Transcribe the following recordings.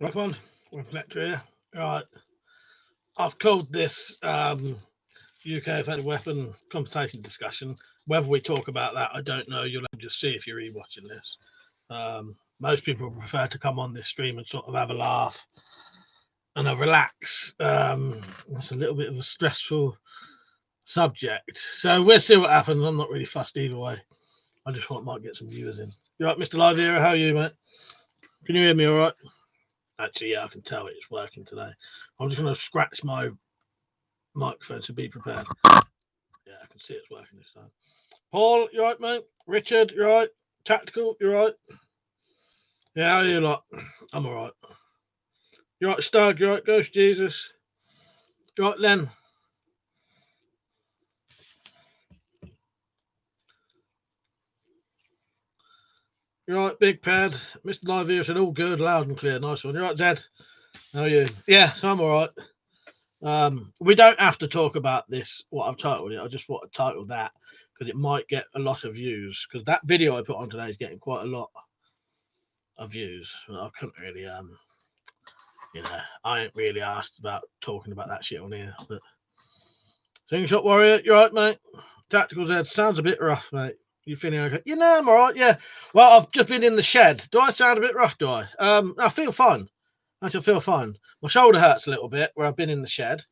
WeaponCollector here. Right, I've called this UK offensive weapon conversation discussion. Whether we talk about that, I don't know. You'll have to just see if you're rewatching this. Most people prefer to come on this stream and sort of have a laugh and a relax. That's a little bit of a stressful subject. So we'll see what happens. I'm not really fussed either way. I just thought I might get some viewers in. You right, Mr. Live Era? How are you, mate? Can you hear me all right? Actually, yeah, I can tell it's working today. I'm just going to scratch my microphone, so be prepared. Yeah, I can see it's working this time. Paul, you right, mate? Richard, you right? Tactical, you right? Yeah, how are you lot? I'm all right. You right, Stag? You right, Ghost Jesus? You right, Len? You right, Big Pad? Mr. Live here said all good, loud and clear. Nice one. You right, Zed? How are you? Yeah, so I'm all right. We don't have to talk about this, what I've titled it. I just thought I'd title that because it might get a lot of views. Because that video I put on today is getting quite a lot of views. I couldn't really, I ain't really asked about talking about that shit on here. But Slingshot Warrior, you right, mate? Tactical Z sounds a bit rough, mate. You feeling okay? You know, I'm all right. Yeah. Well, I've just been in the shed. Do I sound a bit rough? Do I? I feel fine. Actually, I feel fine. My shoulder hurts a little bit where I've been in the shed.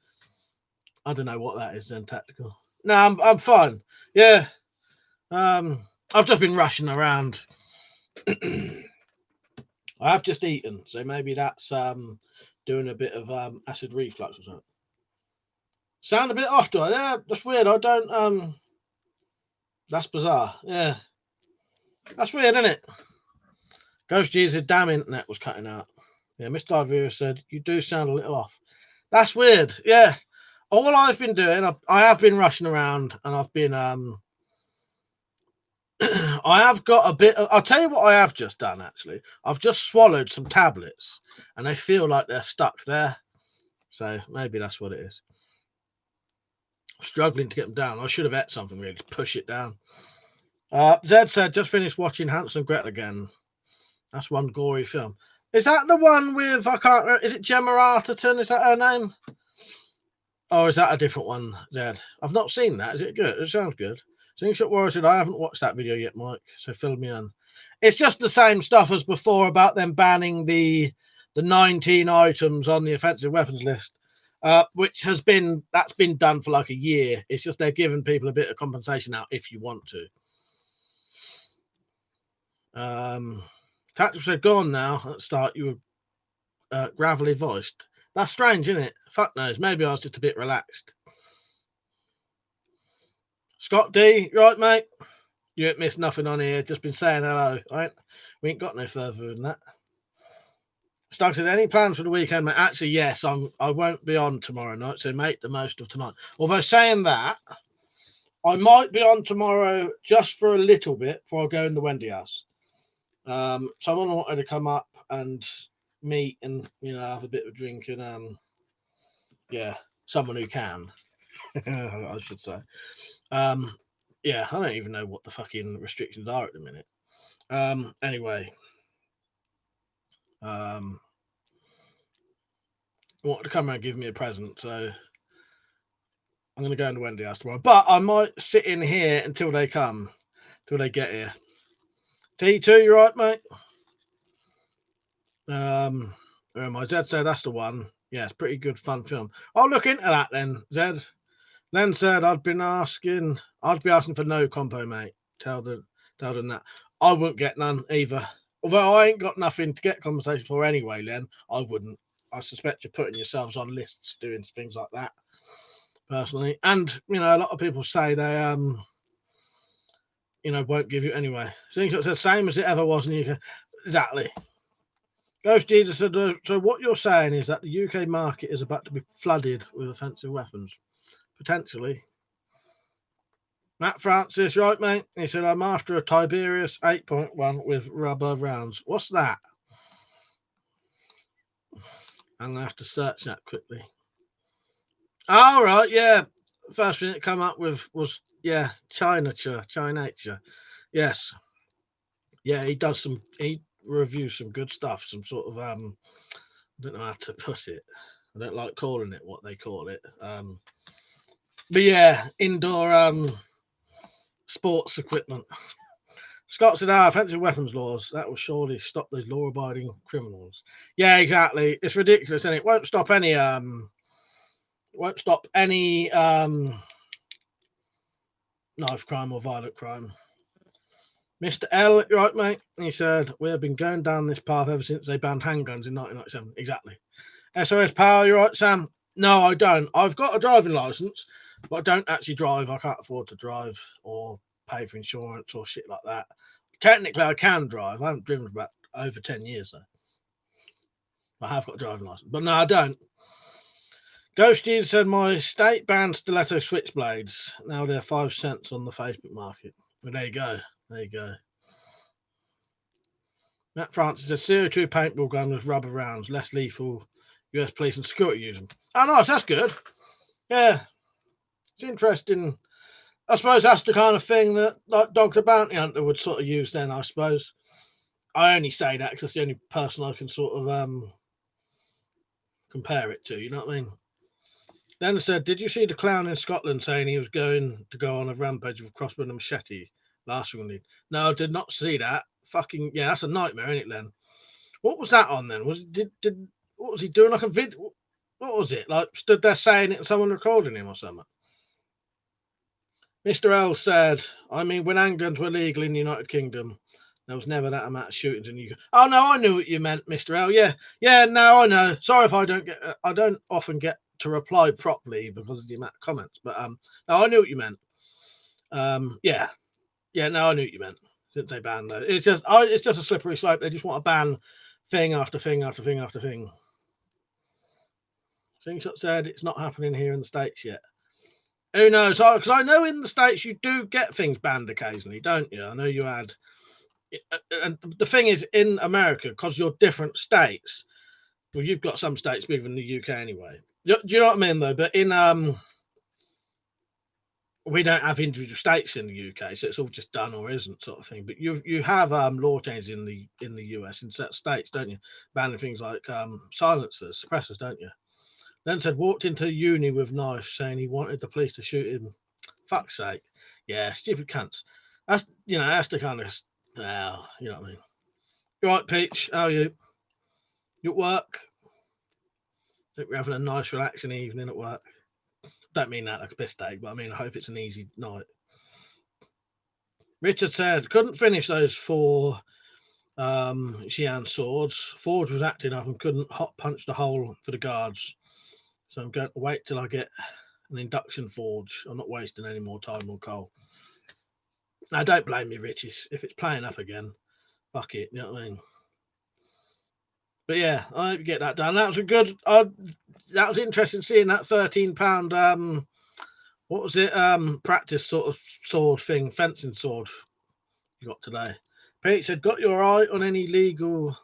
I don't know what that is then, Tactical. No, I'm fine. Yeah. I've just been rushing around. I have just eaten, so maybe that's doing a bit of acid reflux or something. Sound a bit off, do I? Yeah, that's weird. I don't. That's bizarre. Yeah, that's weird, isn't it? Ghost Jesus, damn internet was cutting out. Yeah, Mr. Ivera said you do sound a little off. That's weird. Yeah, all I've been doing, I have been rushing around, and I've been I have got a bit of, I'll tell you what I have just done actually. I've just swallowed some tablets and they feel like they're stuck there. So maybe that's what it is. Struggling to get them down. I should have ate something really to push it down. Zed said, just finished watching Hansel and Gretel again. That's one gory film. Is that the one with, I can't remember, is it Gemma Arterton? Is that her name? Or is that a different one, Zed? I've not seen that. Is it good? It sounds good. Slingshot Warrior said, I haven't watched that video yet, Mike, so fill me in. It's just the same stuff as before about them banning the 19 items on the offensive weapons list, which that's been done for like a year. It's just they're giving people a bit of compensation now if you want to. Tactical said, go on now. Let's start. You were gravelly voiced. That's strange, isn't it? Fuck knows. Maybe I was just a bit relaxed. Scott D, right, mate? You ain't missed nothing on here. Just been saying hello. Right? We ain't got no further than that. Stug said, any plans for the weekend, mate? Actually, yes. I won't be on tomorrow night, so make the most of tonight. Although saying that, I might be on tomorrow just for a little bit before I go in the Wendy house. Someone wanted to come up and meet and have a bit of a drink and yeah, someone who can, I should say. Yeah, I don't even know what the fucking restrictions are at the minute. Anyway, wanted to come around and give me a present, so I'm going to go into Wendy house tomorrow. But I might sit in here until they come, till they get here. T2, you right, mate? My Zed said that's the one. Yeah, it's pretty good, fun film. I'll look into that then, Zed. Len said I'd be asking for no compo, mate. Tell them that. I wouldn't get none either. Although I ain't got nothing to get conversation for anyway, Len. I wouldn't. I suspect you're putting yourselves on lists doing things like that. Personally. And a lot of people say they won't give you anyway. So it's the same as it ever was in the UK. Exactly. Ghost Jesus said, so what you're saying is that the UK market is about to be flooded with offensive weapons. Potentially. Matt Francis, right, mate? He said, I'm after a Tiberius 8.1 with rubber rounds. What's that? I'm going to have to search that quickly. All right, yeah. First thing it come up with was, yeah, Chinature. Yes. Yeah, he reviews some good stuff, some sort of don't know how to put it. I don't like calling it what they call it. But yeah, indoor sports equipment. Scott said, offensive weapons laws, that will surely stop those law-abiding criminals. Yeah, exactly. It's ridiculous, and it won't stop any knife crime or violent crime. Mr. L, right, mate? He said, we have been going down this path ever since they banned handguns in 1997. Exactly. SOS Power, you're right, Sam? No, I don't. I've got a driving license, but I don't actually drive. I can't afford to drive or pay for insurance or shit like that. Technically, I can drive. I haven't driven for about over 10 years, though. I have got a driving license, but no, I don't. Ghosties said, my state banned stiletto switchblades. Now they're 5 cents on the Facebook market. Well, there you go. There you go. Matt Francis said, CO2 paintball gun with rubber rounds, less lethal. US police and security use them. Oh, nice. That's good. Yeah. It's interesting. I suppose that's the kind of thing that like Dog the Bounty Hunter would sort of use then, I suppose. I only say that because it's the only person I can sort of compare it to, you know what I mean? Then I said, did you see the clown in Scotland saying he was going to go on a rampage with a crossbow and a machete last week? No, I did not see that. Fucking, yeah, that's a nightmare, isn't it, Len? What was that on then? What was he doing? Like a vid? What was it? Like stood there saying it and someone recording him or something? Mr. L said, I mean, when handguns were legal in the United Kingdom, there was never that amount of shootings in the UK. Oh no, I knew what you meant, Mr. L. Yeah, no, I know. Sorry if I don't often get to reply properly because of the amount of comments, but no, I knew what you meant. Yeah, no, I knew what you meant. Since they banned though, it's just a slippery slope. They just want to ban thing after thing after thing after thing. Slingshot said it's not happening here in the States yet. Who knows? Because I know in the States you do get things banned occasionally, don't you? I know you had. And the thing is, in America, because you're different states, well, you've got some states bigger than the UK anyway. Do you know what I mean, though? But in we don't have individual states in the UK, so it's all just done or isn't sort of thing. But you have law changes in the US in certain states, don't you? Banning things like silencers, suppressors, don't you? Then said walked into uni with knife, saying he wanted the police to shoot him. Fuck's sake, yeah, stupid cunts. That's that's the kind of well, you know what I mean. You right, Peach? How are you? You at work? Think we're having a nice, relaxing evening at work. Don't mean that like a piss take, but I mean I hope it's an easy night. Richard said couldn't finish those 4 Xi'an swords. Forge was acting up and couldn't hot punch the hole for the guards. So I'm going to wait till I get an induction forge. I'm not wasting any more time on coal. Now, don't blame me, Riches. If it's playing up again, fuck it. You know what I mean? But yeah, I hope you get that done. That was a good. That was interesting seeing that £13. What was it? Practice sort of sword thing, fencing sword you got today. Pete said, "Got your eye on any legal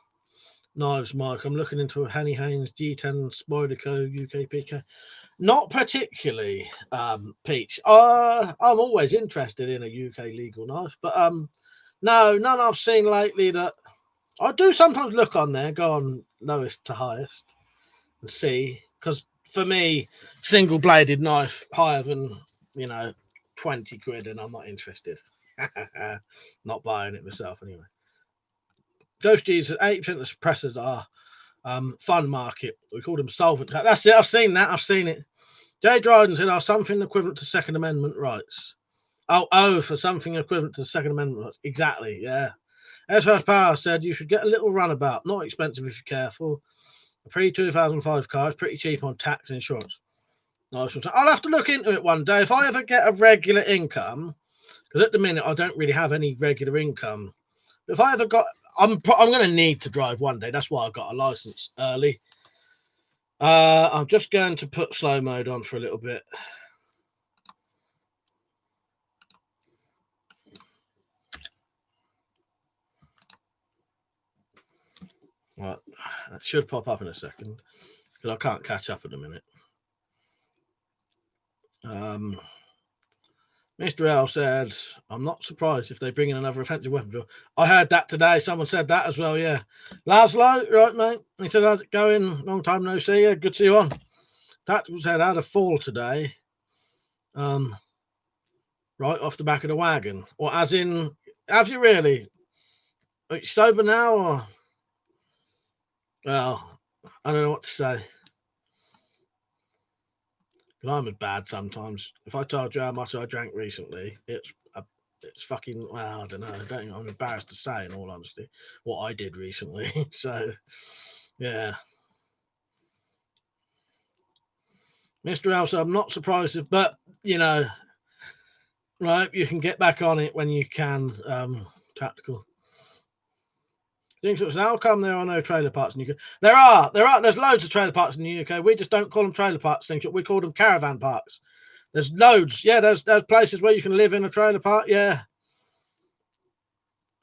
knives, Mike? I'm looking into a Henny Haynes G10 Spyderco UK PK." Not particularly, Peach. I'm always interested in a UK legal knife, but no, none I've seen lately that I do sometimes look on there, go on lowest to highest and see, because for me, single bladed knife higher than 20 quid, and I'm not interested. Not buying it myself anyway. Ghost G said 80% of the suppressors are fun market. We call them solvent. That's it. I've seen that. I've seen it. Jay Dryden said, something equivalent to Second Amendment rights. For something equivalent to the Second Amendment rights. Exactly, yeah. SOS Power said, you should get a little runabout. Not expensive if you're careful. A pre-2005 car is pretty cheap on tax and insurance. Nice. I'll have to look into it one day. If I ever get a regular income, because at the minute I don't really have any regular income. If I ever got, I'm going to need to drive one day. That's why I got a license early. I'm just going to put slow mode on for a little bit. Right, that should pop up in a second because I can't catch up in a minute. Mr. L said, I'm not surprised if they bring in another offensive weapon. I heard that today. Someone said that as well, yeah. Laszlo, right, mate? He said, how's it going? Long time no see you. Good to see you on. Tactical said, I had a fall today. Right off the back of the wagon. Or as in, have you really? Are you sober now? Or? Well, I don't know what to say. I'm as bad sometimes. If I told you how much I drank recently, it's fucking, well, I don't know. I'm embarrassed to say, in all honesty, what I did recently. So, yeah. Mr. Elsa, I'm not surprised if, but, you know, right, you can get back on it when you can, tactical. How come there are no trailer parks in the UK? There's loads of trailer parks in the UK. We just don't call them trailer parks, we call them caravan parks. There's loads. Yeah, there's places where you can live in a trailer park. Yeah.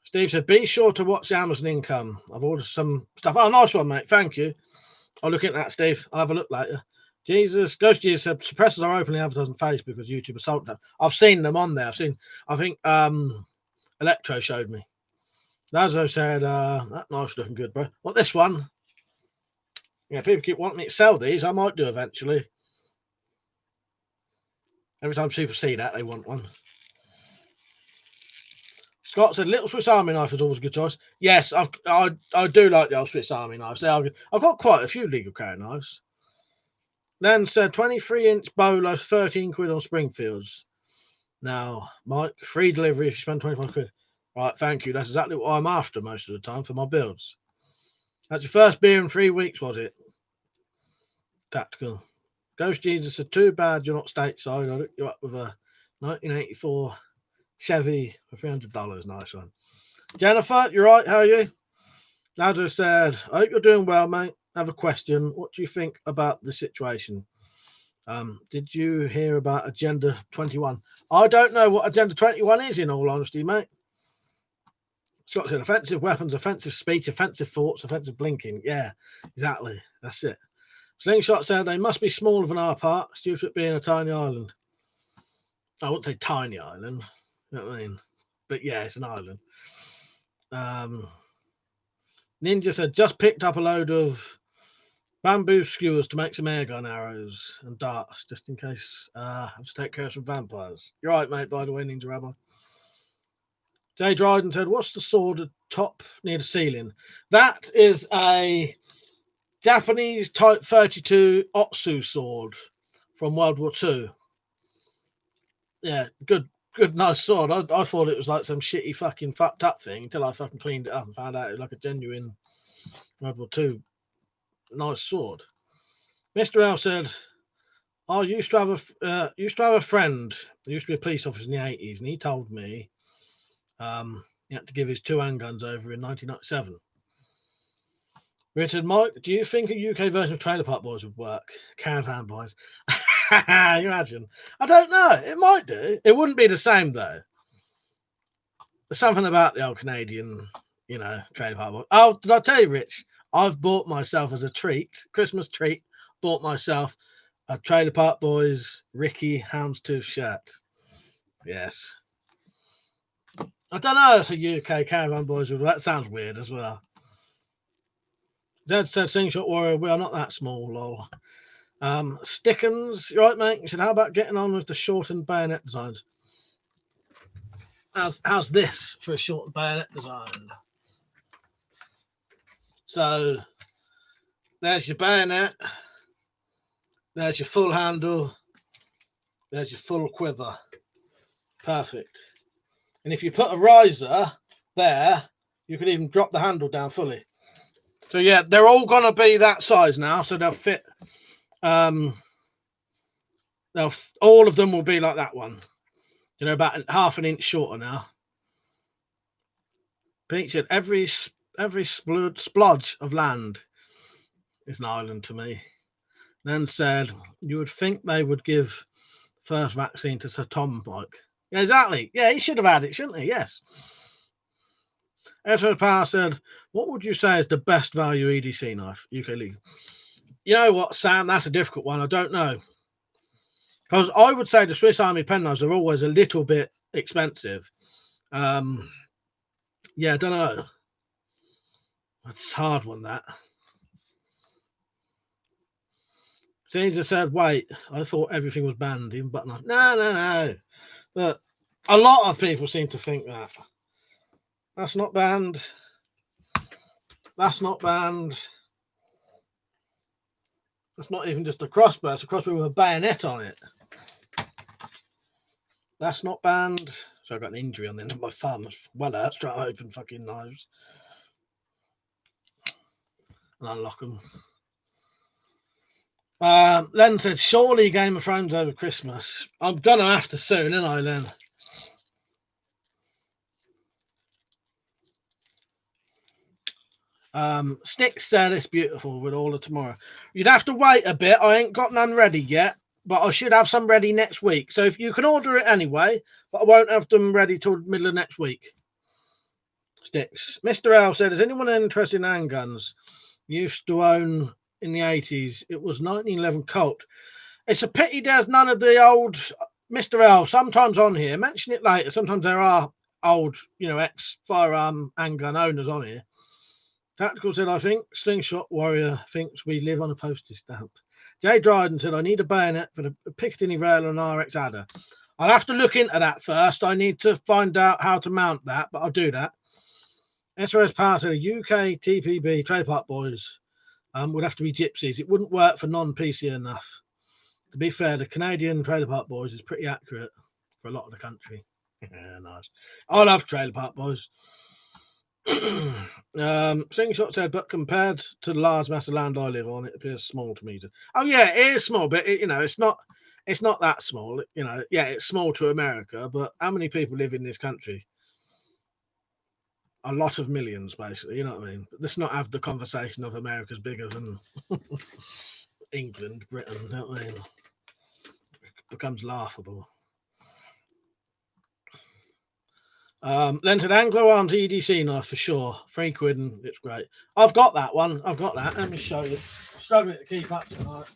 Steve said, be sure to watch the Amazon income. I've ordered some stuff. Oh, nice one, mate. Thank you. I'll look at that, Steve. I'll have a look later. Ghost Jesus said, suppressors are openly advertised on Facebook because YouTube assault them. I've seen them on there. I think Electro showed me. Lazo said, that knife's looking good, bro. What, this one? Yeah, people keep wanting me to sell these. I might do eventually. Every time people see that, they want one. Scott said, little Swiss Army knife is always a good choice. Yes, I do like the old Swiss Army knives. I've got quite a few legal carry knives. Then said, 23-inch bowler, 13 quid on Springfields. Now, Mike, free delivery if you spend 25 quid. Right, thank you. That's exactly what I'm after most of the time for my builds. That's your first beer in 3 weeks, was it? Tactical. Ghost Jesus said, too bad you're not stateside. I looked you up with a 1984 Chevy for $300. Nice one. Jennifer, you're right. How are you? Lazo said, I hope you're doing well, mate. I have a question. What do you think about the situation? Did you hear about Agenda 21? I don't know what Agenda 21 is, in all honesty, mate. Scott said, offensive weapons, offensive speech, offensive thoughts, offensive blinking. Yeah, exactly. That's it. Slingshot said, they must be smaller than our parks due to it being a tiny island. I wouldn't say tiny island. You know what I mean? But yeah, it's an island. Ninja said, just picked up a load of bamboo skewers to make some airgun arrows and darts, just in case I have to take care of some vampires. You're right, mate, by the way, Ninja Rabbi. Jay Dryden said, what's the sword at top near the ceiling? That is a Japanese Type 32 Otsu sword from World War II. Yeah, good, nice sword. I thought it was like some shitty fucking fucked up thing until I fucking cleaned it up and found out it was like a genuine World War II nice sword. Mr. L said, I used to have a friend who used to be a police officer in the 80s, and he told me he had to give his 2 handguns over in 1997. Richard, Mike, do you think a UK version of Trailer Park Boys would work? Caravan Boys. You imagine? I don't know. It might do. It wouldn't be the same, though. There's something about the old Canadian, Trailer Park Boys. Oh, did I tell you, Rich? I've bought myself as a treat, Christmas treat, bought myself a Trailer Park Boys Ricky Houndstooth shirt. Yes. I don't know if a UK Caravan Boys would. That sounds weird as well. Zed said, Slingshot Warrior, we are not that small, lol. Stickens, you right, mate? He said, how about getting on with the shortened bayonet designs? How's this for a shortened bayonet design? So, there's your bayonet. There's your full handle. There's your full quiver. Perfect. And if you put a riser there, you could even drop the handle down fully. So yeah, they're all going to be that size now, so they'll fit. All of them will be like that one. About half an inch shorter now. Pete said, every splodge of land is an island to me. Then said, you would think they would give first vaccine to Sir Tom, Mike. Yeah, exactly. Yeah, he should have had it, shouldn't he? Yes. Edward Power said, what would you say is the best value EDC knife, UK League? You know what, Sam? That's a difficult one. I don't know. Because I would say the Swiss Army penknives are always a little bit expensive. Yeah, I don't know. That's a hard one, that. Caesar said, wait, I thought everything was banned, even button up. No. But a lot of people seem to think that. That's not banned. That's not banned. That's not even just a crossbow. It's a crossbow with a bayonet on it. That's not banned. So I got an injury on the end of my thumb. Well, that's trying to open fucking knives and unlock them. Len said, surely Game of Thrones over Christmas. I'm going to have to soon, ain't I, Len? Sticks said it's beautiful with all of tomorrow. You'd have to wait a bit. I ain't got none ready yet, but I should have some ready next week. So if you can order it anyway, but I won't have them ready till the middle of next week. Sticks. Mr. L said, is anyone interested in handguns? Used to own in the 80s. It was 1911 Colt. It's a pity there's none of the old Mr. L. Sometimes on here. Mention it later. Sometimes there are old, ex-firearm handgun owners on here. Tactical said, I think Slingshot Warrior thinks we live on a postage stamp. Jay Dryden said, I need a bayonet for the Picatinny rail and RX adder. I'll have to look into that first. I need to find out how to mount that, but I'll do that. SOS Power said, UK TPB Trailer Park Boys would have to be gypsies. It wouldn't work for non-PC enough. To be fair, the Canadian Trailer Park Boys is pretty accurate for a lot of the country. Yeah, nice. I love Trailer Park Boys. Slingshot said, but compared to the large mass of land I live on, it appears small to me. Oh yeah, it is small, but it's not that small. Yeah, it's small to America, but how many people live in this country? A lot of millions, basically. You know what I mean? But let's not have the conversation of America's bigger than England, Britain. You know what I mean? It becomes laughable. Lent an Anglo Arms EDC knife for sure. £3 and it's great. I've got that one. I've got that. Let me show you. I'm struggling to keep up tonight.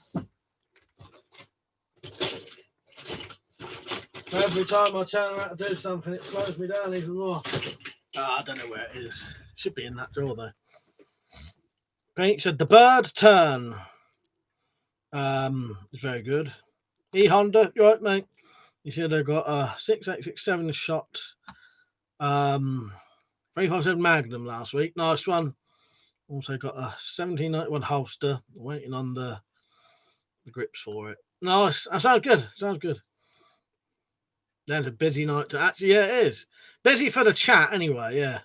Every time I turn around to do something, it slows me down even more. I don't know where it is. It should be in that drawer though. Pete said the bird turn. It's very good. E Honda, you right, mate? You said they've got a 6867 shot. 357 Magnum last week. Nice one. Also got a 1791 holster. Waiting on the grips for it. Nice. That sounds good. Sounds good. Then a busy night to actually, yeah, it is. Busy for the chat anyway, yeah.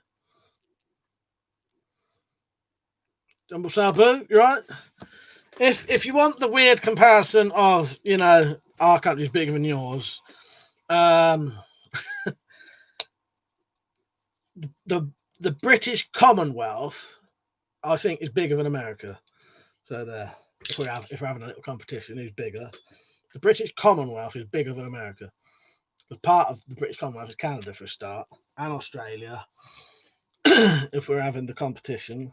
Jumble Sabu, you right? If you want the weird comparison of, our country's bigger than yours, the British Commonwealth, I think, is bigger than America. So there, if we're having a little competition, who's bigger? The British Commonwealth is bigger than America. But part of the British Commonwealth is Canada for a start, and Australia. If we're having the competition,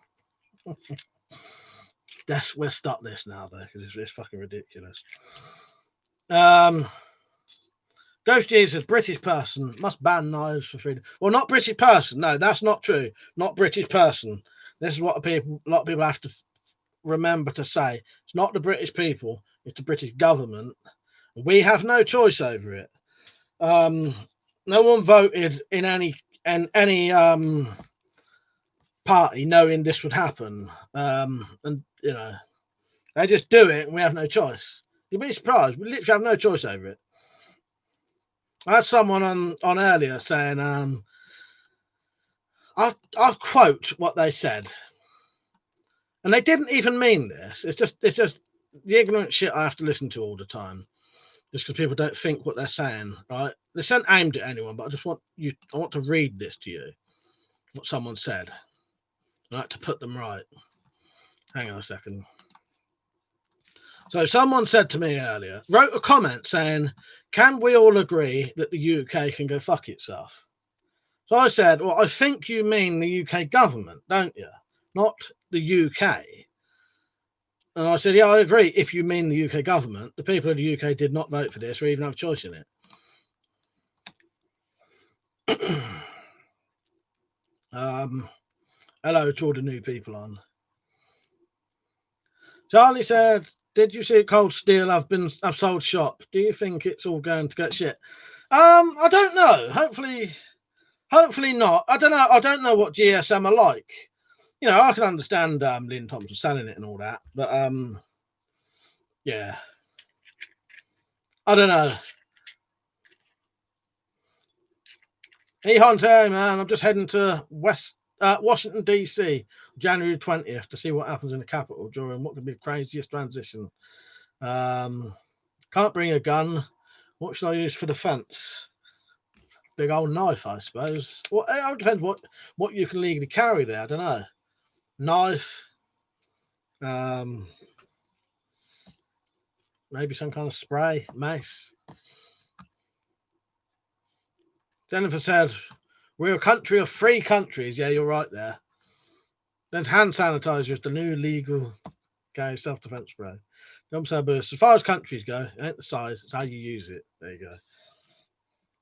we'll stop this now though, because it's fucking ridiculous. Ghost Jesus, British person must ban knives for freedom. Well, not British person. No, that's not true. Not British person. This is what a lot of people have to remember to say. It's not the British people. It's the British government. We have no choice over it. No one voted in any party knowing this would happen. And they just do it, and we have no choice. You'd be surprised. We literally have no choice over it. I had someone on earlier saying, I'll quote what they said, and they didn't even mean this. It's just the ignorant shit I have to listen to all the time, just because people don't think what they're saying. Right? This isn't aimed at anyone, but I want to read this to you. What someone said. I like to put them right. Hang on a second. So someone said to me earlier, wrote a comment saying, can we all agree that the UK can go fuck itself? So I said, well, I think you mean the UK government, don't you? Not the UK. And I said, yeah, I agree. If you mean the UK government, the people of the UK did not vote for this or even have a choice in it. Hello to all the new people on. Charlie said, did you see Cold Steel? I've sold shop. Do you think it's all going to get shit? I don't know. Hopefully not. I don't know. I don't know what GSM are like. You know, I can understand Lynn Thompson selling it and all that, but yeah, I don't know. Hey Hunter, man, I'm just heading to Washington DC, January 20th, to see what happens in the Capitol during what could be the craziest transition. Can't bring a gun. What should I use for defense? Big old knife, I suppose. Well, it depends what you can legally carry there. I don't know. Knife. Maybe some kind of spray, mace. Jennifer said, we're a country of free countries. Yeah, you're right there. Then hand sanitizer is the new legal self-defense spray. As far as countries go, it ain't the size, it's how you use it. There you go.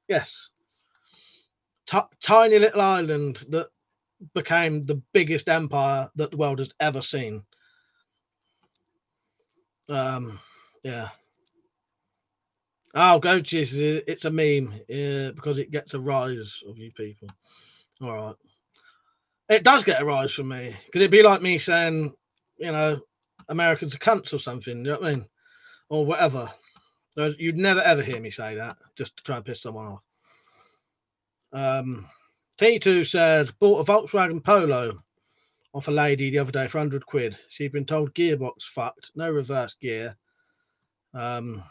Yes. Tiny little island that became the biggest empire that the world has ever seen. Yeah. Oh, go Jesus! It's a meme because it gets a rise of you people. All right, it does get a rise from me. Could it be like me saying, you know, Americans are cunts or something? You know what I mean, or whatever. You'd never ever hear me say that just to try and piss someone off. T2 said bought a Volkswagen Polo off a lady the other day for 100 quid. She'd been told gearbox fucked, no reverse gear. And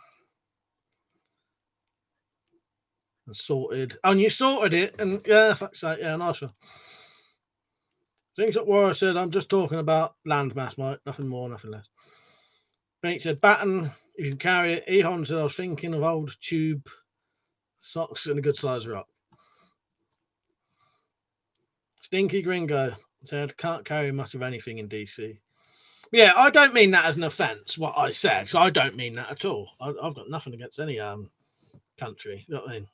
sorted. Oh, and you sorted it, and yeah, fuck's sake, yeah, nice one. Things that Warrior said, I'm just talking about landmass, mate. Nothing more, nothing less. Pete said, batten, you can carry it. Ehon said, I was thinking of old tube socks and a good size rock. Stinky Gringo said, can't carry much of anything in DC. Yeah, I don't mean that as an offence, what I said. So I don't mean that at all. I've got nothing against any country. You know what I mean?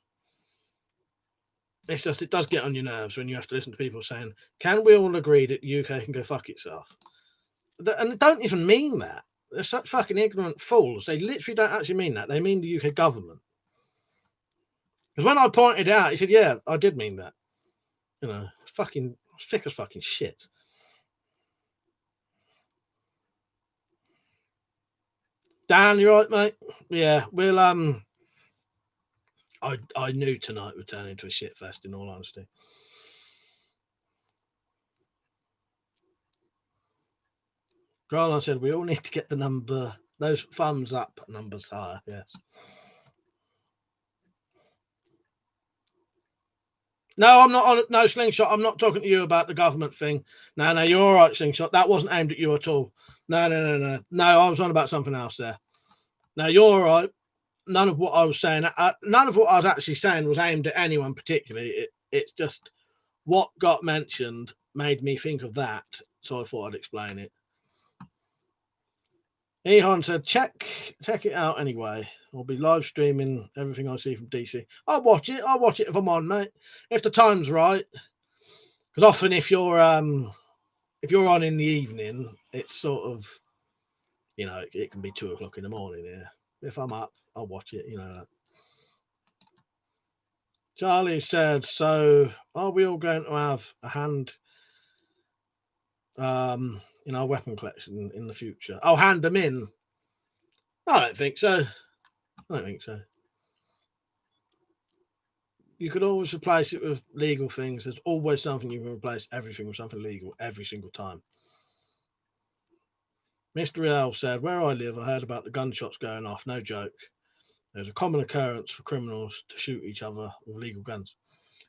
It's just, it does get on your nerves when you have to listen to people saying, can we all agree that the UK can go fuck itself? And they don't even mean that. They're such fucking ignorant fools. They literally don't actually mean that. They mean the UK government. Because when I pointed out, he said, yeah, I did mean that. You know, fucking thick as fucking shit. Dan, you right, mate? Yeah, we'll I knew tonight would turn into a shit fest, in all honesty. Grant said we all need to get those thumbs up numbers higher. Yes. No, I'm not on. No, Slingshot. I'm not talking to you about the government thing. No, you're all right, Slingshot. That wasn't aimed at you at all. No. I was on about something else there. No, you're all right. None of what I was saying, none of what I was actually saying was aimed at anyone particularly. It's just what got mentioned made me think of that, so I thought I'd explain it. Ehon said, check it out anyway. I'll be live streaming everything I see from DC. I'll watch it if I'm on, mate. If the time's right. Because often if you're on in the evening, it's sort of, you know, it can be 2:00 in the morning here. If I'm up, I'll watch it, you know. Charlie said, so are we all going to have a hand in our weapon collection in the future? I'll hand them in. I don't think so. You could always replace it with legal things. There's always something you can replace everything with something legal every single time. Mr. L said, where I live, I heard about the gunshots going off. No joke. There's a common occurrence for criminals to shoot each other with legal guns.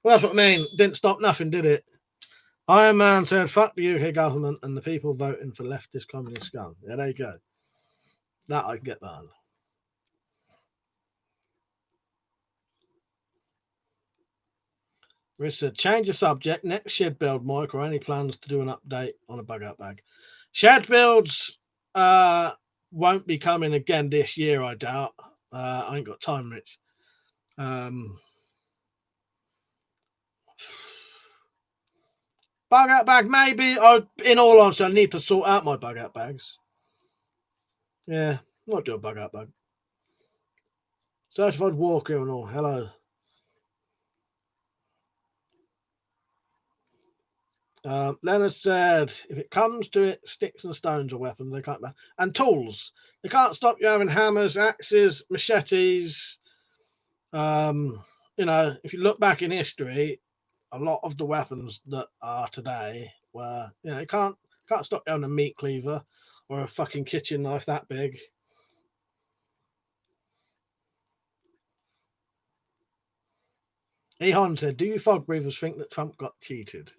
Well, that's what I mean. Didn't stop nothing, did it? Iron Man said, fuck the UK government and the people voting for leftist communist scum. Yeah, there you go. That I can get behind. Rich said, change the subject. Next shed build, Mike, or any plans to do an update on a bug out bag? Shed builds, won't be coming again this year, I doubt. I ain't got time, Rich. Bug out bag, maybe. In all honesty, I need to sort out my bug out bags. Yeah, not do a bug out bag. Certified war criminal. Hello. Leonard said, if it comes to it, sticks and stones are weapons. They can't ban. And tools. They can't stop you having hammers, axes, machetes. If you look back in history, a lot of the weapons that are today were, you can't stop you having a meat cleaver or a fucking kitchen knife that big. Ehon said, do you fog breathers think that Trump got cheated?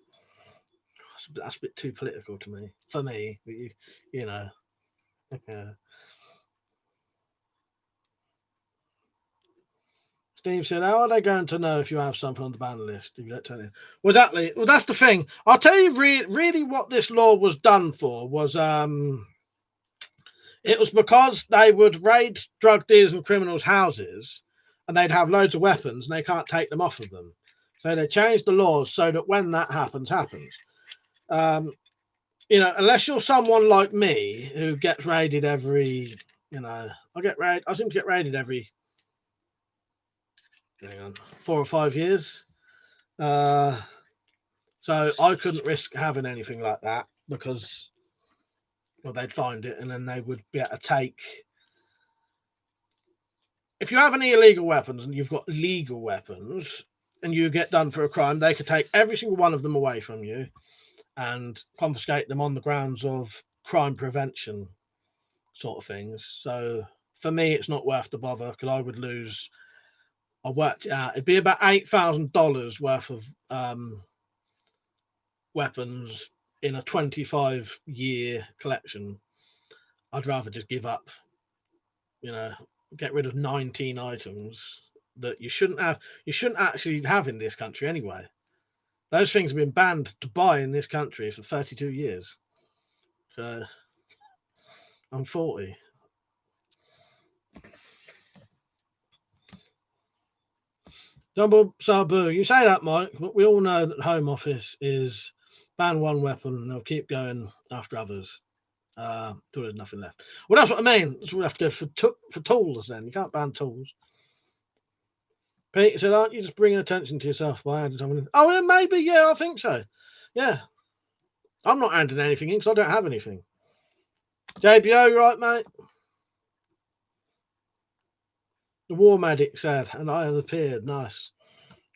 That's a bit too political to me. For me, you know. Yeah. Steve said, how are they going to know if you have something on the ban list if you don't tell you? Well, exactly. Well, that's the thing. I'll tell you really what this law was done for was it was because they would raid drug dealers and criminals' houses and they'd have loads of weapons and they can't take them off of them. So they changed the laws so that when that happens. Unless you're someone like me who gets raided every, I seem to get raided every 4 or 5 years. So I couldn't risk having anything like that because, well, they'd find it and then they would be able to take. If you have any illegal weapons and you've got legal weapons and you get done for a crime, they could take every single one of them away from you and confiscate them on the grounds of crime prevention sort of things. So for me, it's not worth the bother because I would lose. I worked it out. It'd be about $8,000 worth of weapons in a 25-year collection. I'd rather just give up, get rid of 19 items that you shouldn't have. You shouldn't actually have in this country anyway. Those things have been banned to buy in this country for 32 years. So I'm 40. Double Sabu, you say that, Mike, but we all know that the Home Office is ban one weapon and they'll keep going after others till there's nothing left. Well, that's what I mean. So we'll have to go for tools then. You can't ban tools. Pete said, aren't you just bringing attention to yourself by adding something in? Oh, yeah, maybe. Yeah, I think so. Yeah. I'm not adding anything in because I don't have anything. JBO, you right, mate? The War Medic said, and I have appeared. Nice.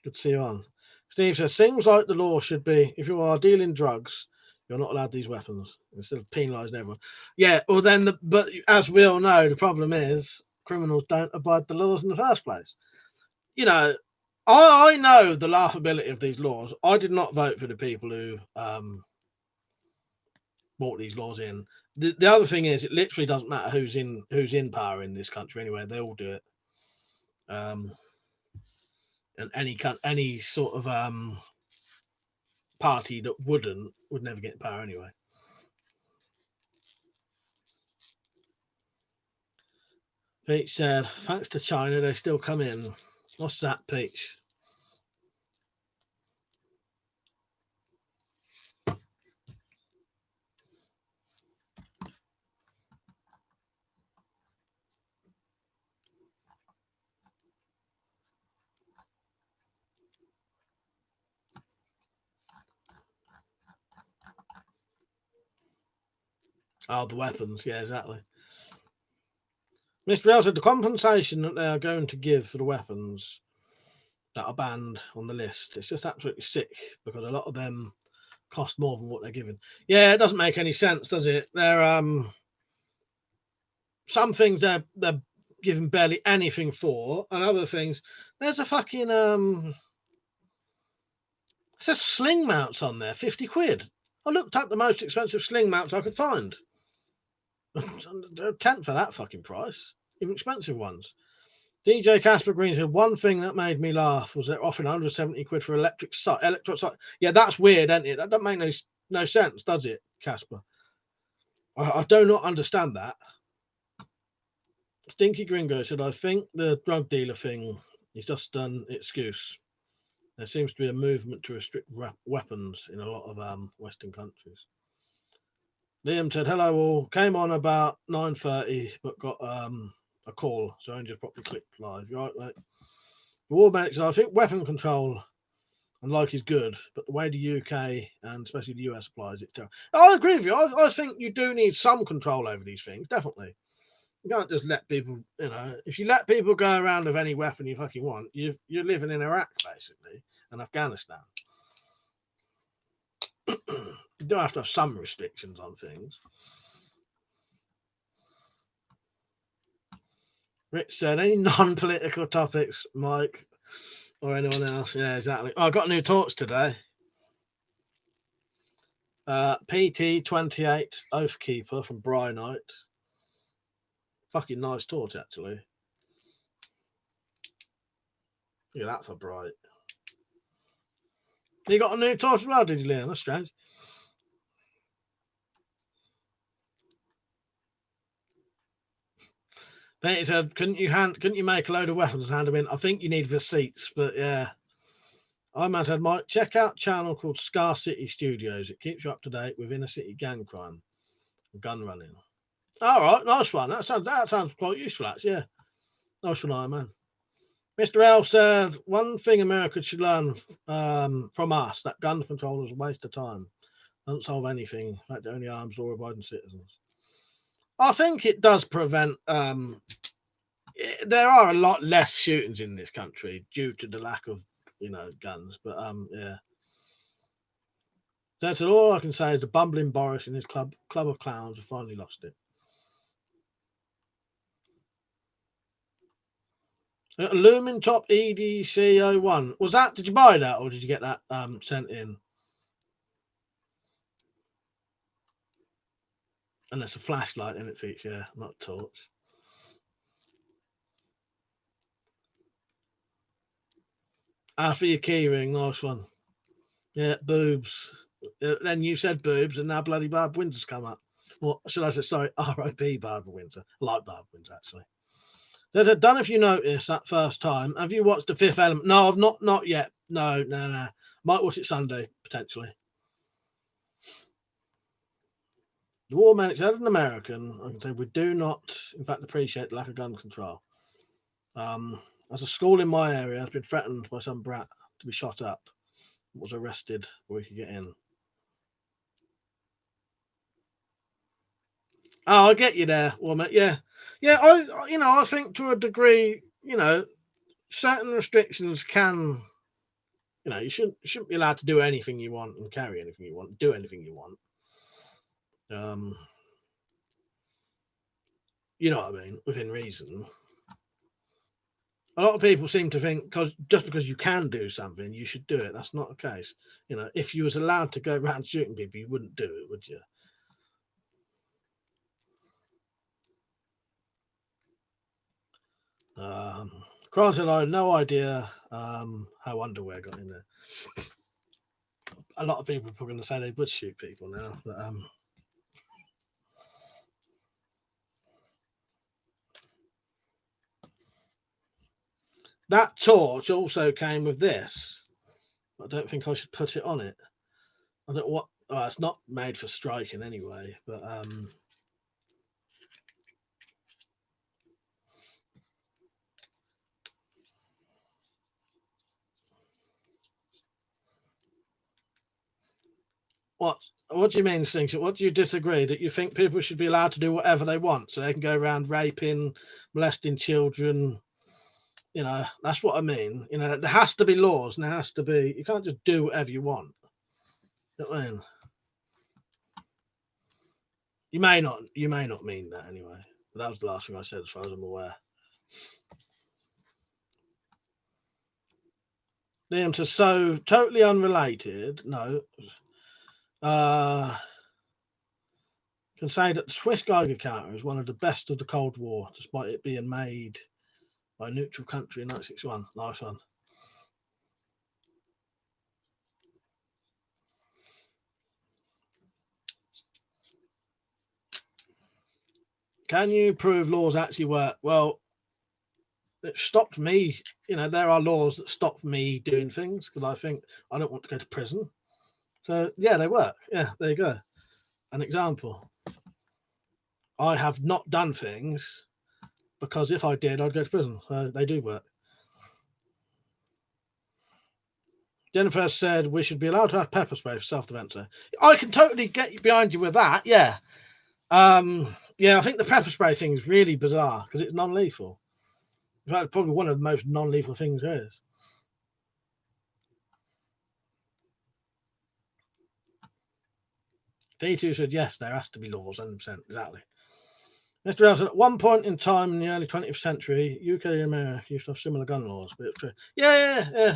Good to see you on. Steve says, seems like the law should be, if you are dealing drugs, you're not allowed these weapons instead of penalising everyone. Yeah, well then, but as we all know, the problem is criminals don't abide the laws in the first place. I know the laughability of these laws. I did not vote for the people who brought these laws in. The other thing is, it literally doesn't matter who's in power in this country anyway. They all do it. And any sort of party that would never get in power anyway. Pete said, thanks to China, they still come in. What's that, Peach? Oh, the weapons. Yeah, exactly. Mr. L said the compensation that they are going to give for the weapons that are banned on the list, it's just absolutely sick because a lot of them cost more than what they're given. Yeah, it doesn't make any sense, does it? They're some things they're given barely anything for, and other things there's a fucking it says sling mounts on there, 50 quid. I looked up the most expensive sling mounts I could find. A tenth of that fucking price, even expensive ones. DJ Casper Green said, one thing that made me laugh was they're offering 170 quid for electric sight. Yeah, that's weird, isn't it? That doesn't make no sense, does it, Casper? I do not understand that. Stinky Gringo said, I think the drug dealer thing is just an excuse. There seems to be a movement to restrict weapons in a lot of Western countries. Liam said, hello all. Came on about 9:30, but got a call, so I just properly clicked live. You right, mate? The War Medic said, I think weapon control and like is good, but the way the UK and especially the US applies, it's terrible. I agree with you. I think you do need some control over these things, definitely. You can't just let people, if you let people go around with any weapon you fucking want, you're living in Iraq, basically, and Afghanistan. You do have to have some restrictions on things. Rich said, any non-political topics, Mike, or anyone else? Yeah, exactly. Oh, I got a new torch today. PT28 Oathkeeper from Brynite. Fucking nice torch, actually. Look at that for bright. You got a new torch as well, did you, Liam? That's strange. Benny said, couldn't you make a load of weapons and hand them in? I think you need receipts, but yeah. I man said, Mike, check out a channel called Scar City Studios. It keeps you up to date with inner city gang crime and gun running. All right, nice one. That sounds quite useful, actually. Yeah, nice one, Iron Man. Mr. L said, one thing America should learn from us, that gun control is a waste of time. Doesn't solve anything. In fact, it only harms law-abiding citizens. I think it does prevent. There are a lot less shootings in this country due to the lack of, guns. But yeah. That's all I can say is the bumbling Boris and his club of clowns have finally lost it. Lumen Top EDC01. Was that? Did you buy that or did you get that sent in? And it's a flashlight in it, feature, yeah, not a torch. For your keyring, nice one. Yeah, boobs. Then you said boobs, and now bloody Barbara Windsor's come up. Well, should I say, sorry, R.I.P. Barbara Windsor. I like Barbara Windsor, actually. There's a don't know if you noticed that first time. Have you watched The Fifth Element? No, I've not yet. No. Might watch it Sunday, potentially. The War Medics, as an American, I can say we do not, in fact, appreciate the lack of gun control. As a school in my area has been threatened by some brat to be shot up, was arrested before he could get in. Oh, I get you there, woman. Yeah. I think to a degree, certain restrictions can, you shouldn't be allowed to do anything you want and carry anything you want, do anything you want. You know what I mean, within reason. A lot of people seem to think just because you can do something, you should do it. That's not the case. If you was allowed to go around shooting people, you wouldn't do it, would you? Granted, I had no idea how underwear got in there. A lot of people are going to say they would shoot people now, but that torch also came with this. I don't think I should put it on it. I don't know what. Oh, it's not made for striking anyway, but What do you mean, Singshot? What do you disagree? That you think people should be allowed to do whatever they want, so they can go around raping, molesting children? That's what I mean. There has to be laws, and there has to be. You can't just do whatever you want. You know what I mean? You may not mean that anyway. But that was the last thing I said, as far as I'm aware. Liam says, so totally unrelated. No. Can say that the Swiss Geiger counter is one of the best of the Cold War, despite it being made by a neutral country in 1961. Nice one. Can you prove laws actually work? Well, it stopped me. There are laws that stop me doing things because I think I don't want to go to prison. So yeah, they work. Yeah, there you go. An example. I have not done things because if I did, I'd go to prison. So they do work. Jennifer said we should be allowed to have pepper spray for self-defense. I can totally get behind you with that. Yeah. Yeah, I think the pepper spray thing is really bizarre because it's non-lethal. In fact, it's probably one of the most non-lethal things there is. D2 said yes, there has to be laws, 100%, exactly. Mr. L said at one point in time in the early 20th century, UK and America used to have similar gun laws, but it's true. Yeah.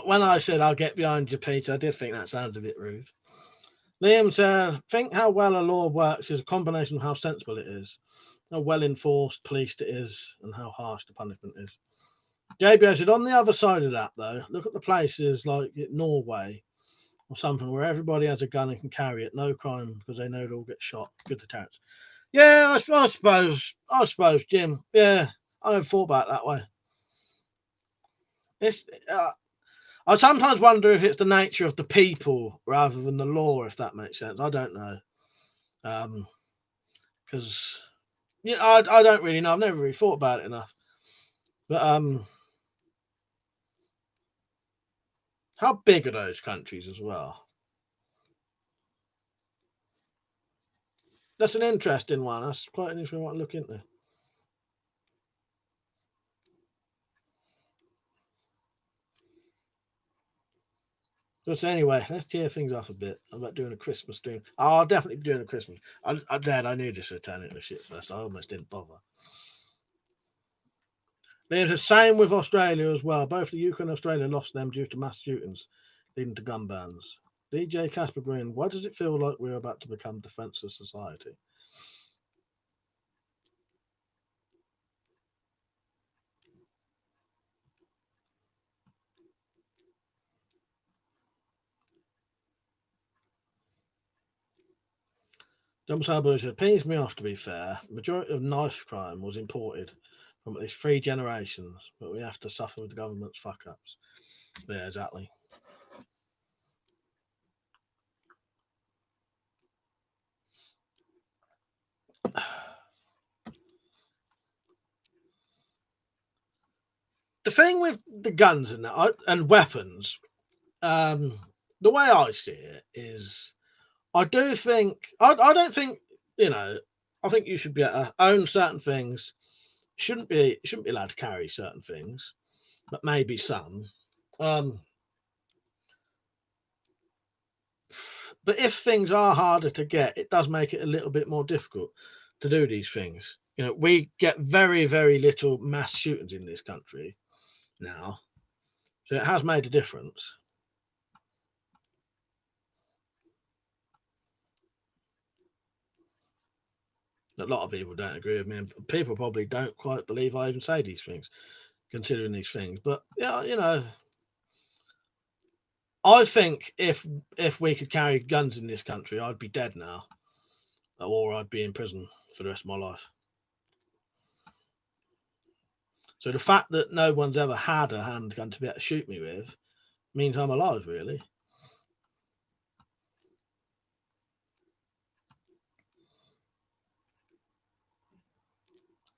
When I said I'll get behind you, Peter, I did think that sounded a bit rude. Liam said, think how well a law works is a combination of how sensible it is, how well enforced, policed it is, and how harsh the punishment is. JBO said, on the other side of that, though, look at the places like Norway or something where everybody has a gun and can carry it, no crime because they know they'll get shot. Good deterrence. Yeah, I suppose, Jim. Yeah, I never thought about it that way. It's. I sometimes wonder if it's the nature of the people rather than the law, if that makes sense. I don't know. Because I don't really know. I've never really thought about it enough. But how big are those countries as well? That's an interesting one. That's quite an interesting one to look into. But anyway, let's tear things off a bit. I'm about doing a Christmas stream. Oh, I'll definitely be doing a Christmas. Dad, I knew this would turn into shit first. I almost didn't bother. There's the same with Australia as well. Both the UK and Australia lost them due to mass shootings, leading to gun bans. DJ Casper Green, why does it feel like we're about to become defenceless society? John Sabo said, pees me off to be fair. The majority of knife crime was imported from at least 3 generations, but we have to suffer with the government's fuck ups. Yeah, exactly. The thing with the guns and weapons, the way I see it is, I do think I don't think I think you should be able to own certain things. Shouldn't be allowed to carry certain things, but maybe some. Um, but if things are harder to get, it does make it a little bit more difficult to do these things. We get very, very little mass shootings in this country now, so it has made a difference. A lot of people don't agree with me, and people probably don't quite believe I even say these things, considering these things. But yeah, I think if we could carry guns in this country, I'd be dead now, or I'd be in prison for the rest of my life. So the fact that no one's ever had a handgun to be able to shoot me with means I'm alive, really.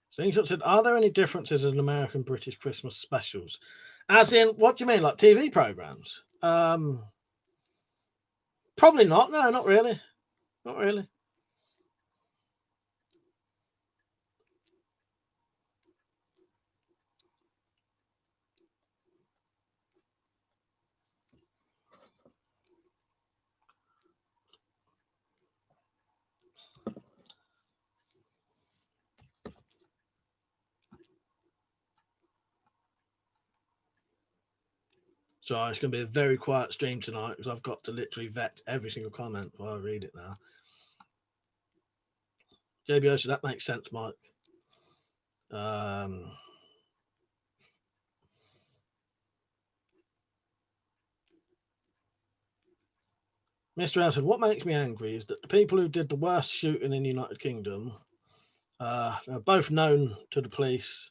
Slingshot said, are there any differences in American British Christmas specials? As in, what do you mean, like TV programs? Probably not. No, not really. Not really. So it's going to be a very quiet stream tonight because I've got to literally vet every single comment while I read it now. JBO, so that makes sense, Mike. Mr. Elford, what makes me angry is that the people who did the worst shooting in the United Kingdom are both known to the police.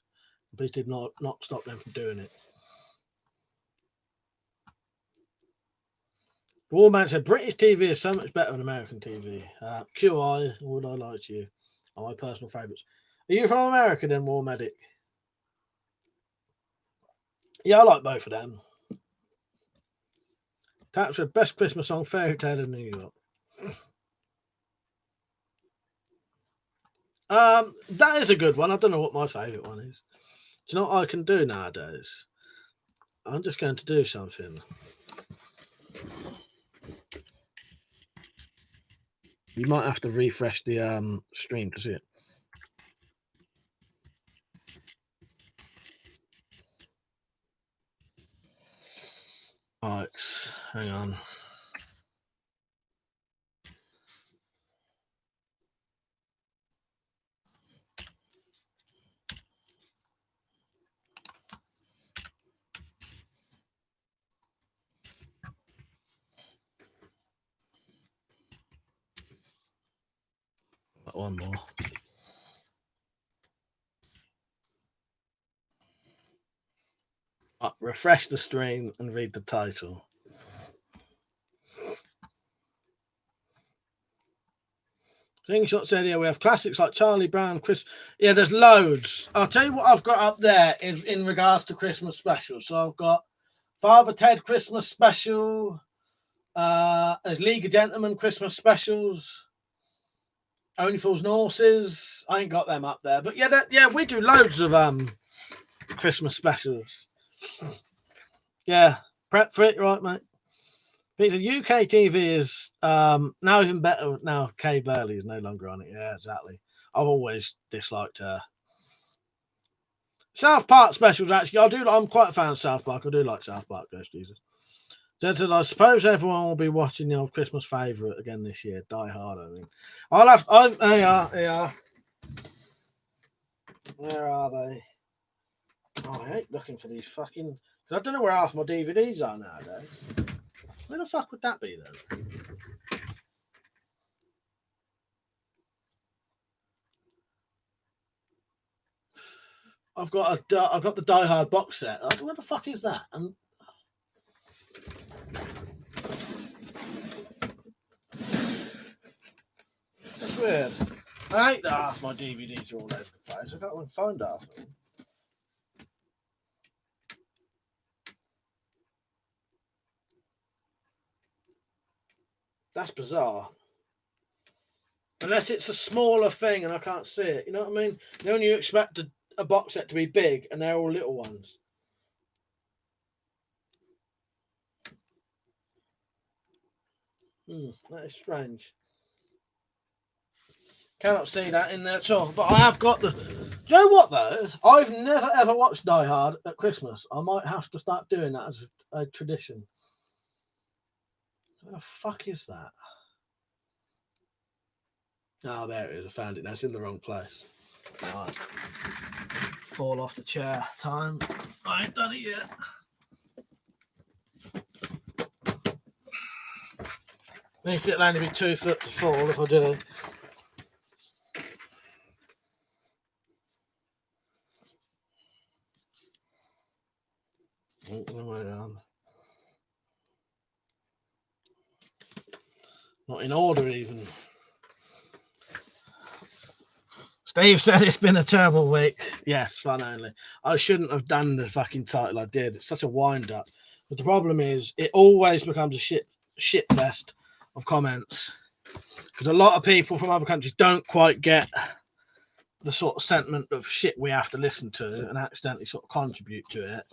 The police did not stop them from doing it. Warman said British TV is so much better than American TV. QI, would I lie to you? Are my personal favourites. Are you from America then, War Medic? Yeah, I like both of them. That's the best Christmas song, Fairy Tale in New York. That is a good one. I don't know what my favourite one is. Do you know what I can do nowadays? I'm just going to do something. You might have to refresh the stream to see it. Right, hang on. One more. Refresh the stream and read the title. Slingshot said, yeah, we have classics like Charlie Brown, Chris. Yeah, there's loads. I'll tell you what I've got up there is in regards to Christmas specials. So I've got Father Ted Christmas special. There's League of Gentlemen Christmas specials. Only Fools and Horses. I ain't got them up there, but yeah, we do loads of Christmas specials. Yeah, prep for it, right, mate? Because UK TV is now even better. Now Kay Burley is no longer on it. Yeah, exactly. I've always disliked her. South Park specials, actually, I'm quite a fan of South Park. I do like South Park, Ghost Jesus. Said, I suppose everyone will be watching the old Christmas favourite again this year, Die Hard. I mean, they are. Where are they? Oh, I hate looking for these fucking. I don't know where half my DVDs are nowadays. Where the fuck would that be then? I've got the Die Hard box set. Where the fuck is that? And that's weird. I hate that half my DVDs are all over the place. I can't even find half of them. That's bizarre. Unless it's a smaller thing and I can't see it. You know what I mean? You know when you expect a box set to be big and they're all little ones. That is strange. Cannot see that in there at all. But I have got the... Do you know what, though? I've never, ever watched Die Hard at Christmas. I might have to start doing that as a tradition. Where the fuck is that? Oh, there it is. I found it. That's in the wrong place. Right. Fall off the chair. Time. I ain't done it yet. Thinks it'll only be 2 foot to fall if I do. Not in order even. Steve said it's been a terrible week. Yes, fun only. I shouldn't have done the fucking title I did. It's such a wind up. But the problem is it always becomes a shit fest of comments. Because a lot of people from other countries don't quite get the sort of sentiment of shit we have to listen to and accidentally sort of contribute to it.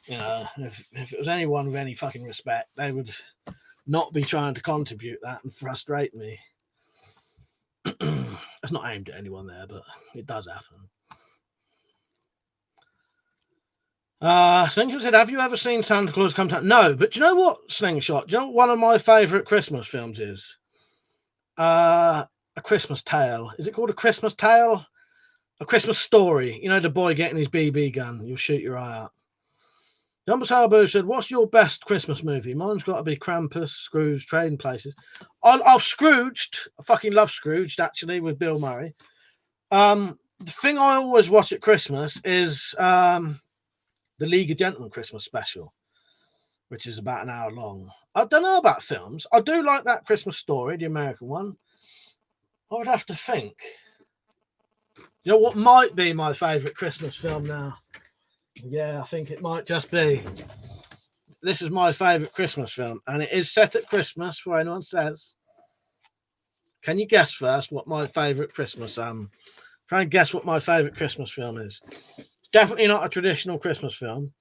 You know, if it was anyone with any fucking respect, they would not be trying to contribute that and frustrate me. It's not aimed at anyone there, but it does happen. Slingshot said, have you ever seen Santa Claus Come to... No, but do you know what, Slingshot? Do you know what one of my favourite Christmas films is? A Christmas Tale. Is it called A Christmas Tale? A Christmas Story. You know, the boy getting his BB gun. You'll shoot your eye out. Jumbo Salvo said, "What's your best Christmas movie?" Mine's got to be Krampus, Scrooge, Trading Places. I've Scrooged. I fucking love Scrooged, actually, with Bill Murray. The thing I always watch at Christmas is the League of Gentlemen Christmas special, which is about an hour long. I don't know about films. I do like that Christmas Story, the American one. I would have to think. You know what might be my favourite Christmas film now? Yeah, I think it might just be. This is my favourite Christmas film, and it is set at Christmas, for anyone says. Can you guess first what my favourite Christmas try and guess what my favourite Christmas film is. It's definitely not a traditional Christmas film.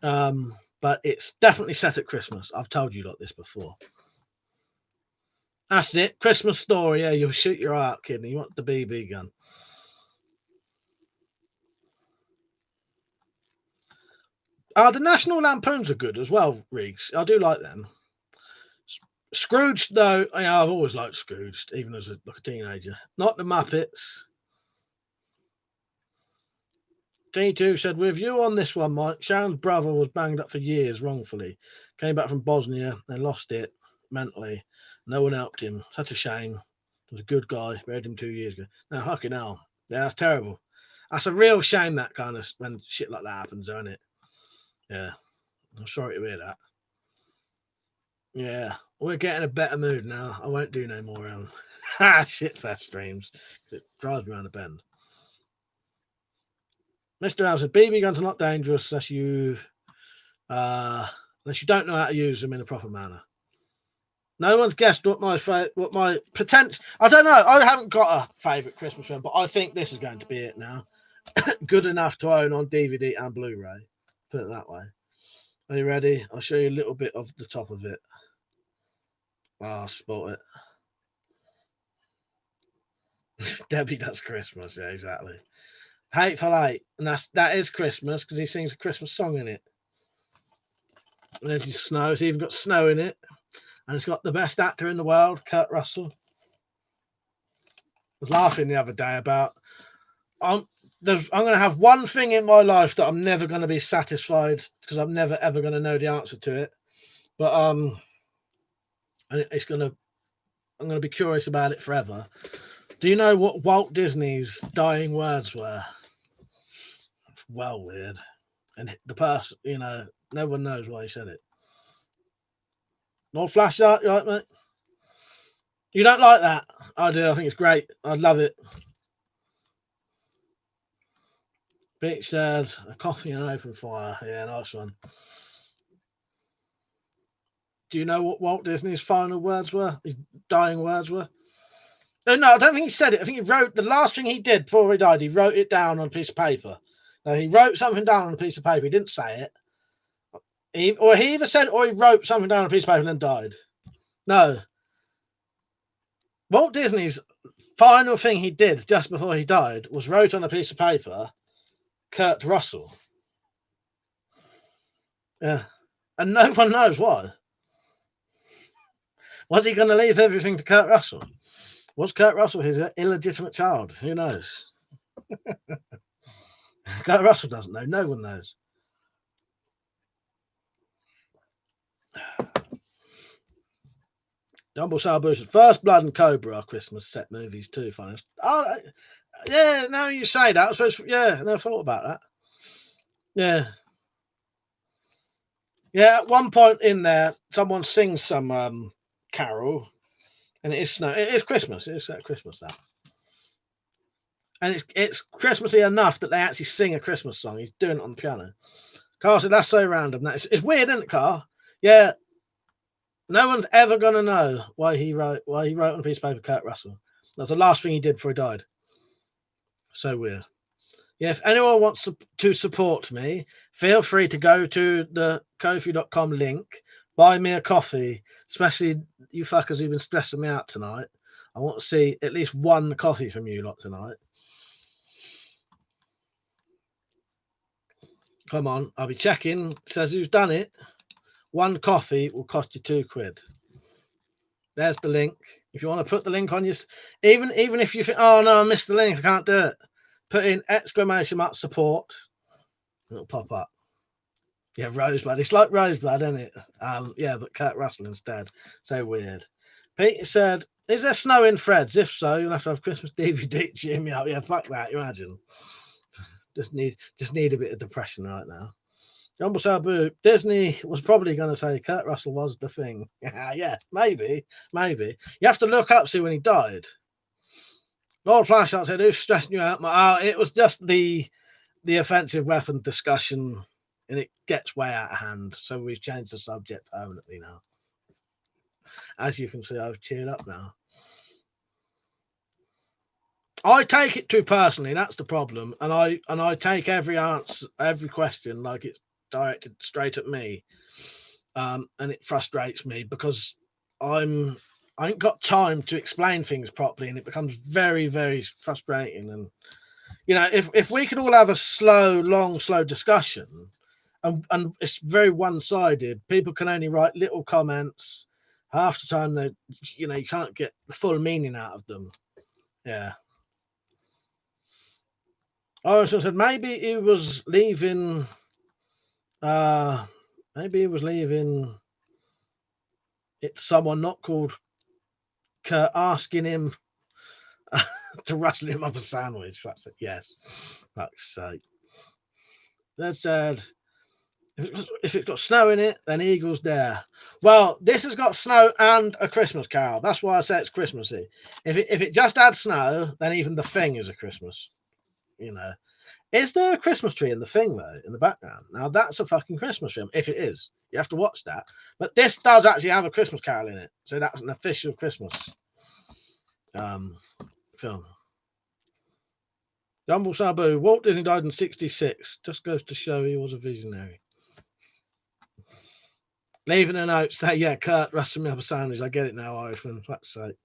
But it's definitely set at Christmas. I've told you lot this before. That's it. Christmas Story. Yeah, you'll shoot your eye out, kid. You want the BB gun. The National Lampoons are good as well, Riggs. I do like them. Scrooge, though, yeah, I've always liked Scrooge, even as a teenager. Not the Muppets. T2 said, "With you on this one, Mike, Sharon's brother was banged up for years wrongfully. Came back from Bosnia and lost it mentally. No one helped him. Such a shame. He was a good guy. Buried him 2 years ago. Now, fucking hell. Yeah, that's terrible. That's a real shame, that kind of, when shit like that happens, isn't it? Yeah. I'm sorry to hear that. Yeah. We're getting a better mood now. I won't do no more shitfest streams. It drives me around the bend. Mr. Al said, BB guns are not dangerous unless you don't know how to use them in a proper manner. No one's guessed what my potential. I don't know. I haven't got a favourite Christmas film, but I think this is going to be it now. Good enough to own on DVD and Blu-ray. Put it that way. Are you ready? I'll show you a little bit of the top of it. Oh, spot it. Debbie Does Christmas. Yeah, exactly. Hateful Eight, and that is Christmas because he sings a Christmas song in it. And there's his snow. It's even got snow in it, and it's got the best actor in the world, Kurt Russell. I was laughing the other day about I'm going to have one thing in my life that I'm never going to be satisfied because I'm never ever going to know the answer to it. But and I'm going to be curious about it forever. Do you know what Walt Disney's dying words were? It's well weird. And the person, no one knows why he said it. No flash art, you right, mate? You don't like that? I do. I think it's great. I love it. Beach said, a coffee and an open fire. Yeah, nice one. Do you know what Walt Disney's final words were? His dying words were? No, I don't think he said it. I think he wrote the last thing he did before he died. He wrote it down on a piece of paper. No, he wrote something down on a piece of paper. He didn't say it. He either said or he wrote something down on a piece of paper and then died. No. Walt Disney's final thing he did just before he died was wrote on a piece of paper, Kurt Russell. Yeah. And no one knows why. Was he going to leave everything to Kurt Russell? Was Kurt Russell his illegitimate child? Who knows? Kurt Russell doesn't know. No one knows. Dumble Salbush, First Blood and Cobra are Christmas set movies too. Funny. Oh, yeah. Now you say that, I suppose. Yeah, I never thought about that. Yeah. Yeah. At one point in there, someone sings some carol, and it is snow. It is Christmas. It is set Christmas that. And it's Christmassy enough that they actually sing a Christmas song. He's doing it on the piano. Carl said, "That's so random. It's weird, isn't it, Carl?" Yeah. No one's ever gonna know why he wrote on a piece of paper Kurt Russell. That's the last thing he did before he died. So weird. Yeah, if anyone wants to support me, feel free to go to the Ko-fi.com link, buy me a coffee, especially you fuckers who've been stressing me out tonight. I want to see at least one coffee from you lot tonight. Come on, I'll be checking. Says who's done it. One coffee will cost you £2. There's the link. If you want to put the link on your, even if you think, oh no, I missed the link, I can't do it. put in exclamation mark support. It'll pop up. Yeah, Rosebud. It's like Rosebud, isn't it? Yeah, but Kurt Russell instead. So weird. Peter said, "Is there snow in Fred's? If so, you'll have to have Christmas DVD to cheer me up." Yeah, fuck that. You imagine. Just need a bit of depression right now. Jumbo Sabu, Disney was probably going to say Kurt Russell was the thing. Yeah, maybe. You have to look up, see when he died. Lord Flashheart said, "Who's stressing you out?" It was just the offensive weapon discussion, and it gets way out of hand. So we've changed the subject permanently now. As you can see, I've cheered up now. I take it too personally. That's the problem, and I take every answer, every question like it's directed straight at me, and it frustrates me because I ain't got time to explain things properly, and it becomes very, very frustrating. And if we could all have a slow discussion, and it's very one-sided, people can only write little comments. Half the time, you can't get the full meaning out of them. Yeah. I also said maybe he was leaving. Maybe he was leaving. It's someone not called Kurt asking him to rustle him up a sandwich. That's it. Yes. Fuck's sake. That said, if it's got snow in it, then Eagle's there. Well, this has got snow and a Christmas carol. That's why I say it's Christmassy. If it just had snow, then even the thing is a Christmas. Is there a Christmas tree in the thing though, in the background? Now that's a fucking Christmas film. If it is, you have to watch that. But this does actually have a Christmas carol in it, so that's an official Christmas film. Jumble Sabu, Walt Disney died in 1966. Just goes to show he was a visionary. Leaving a note, say, yeah, Kurt, rustle me up a sandwich. I get it now, Irishman. Fuck's sake.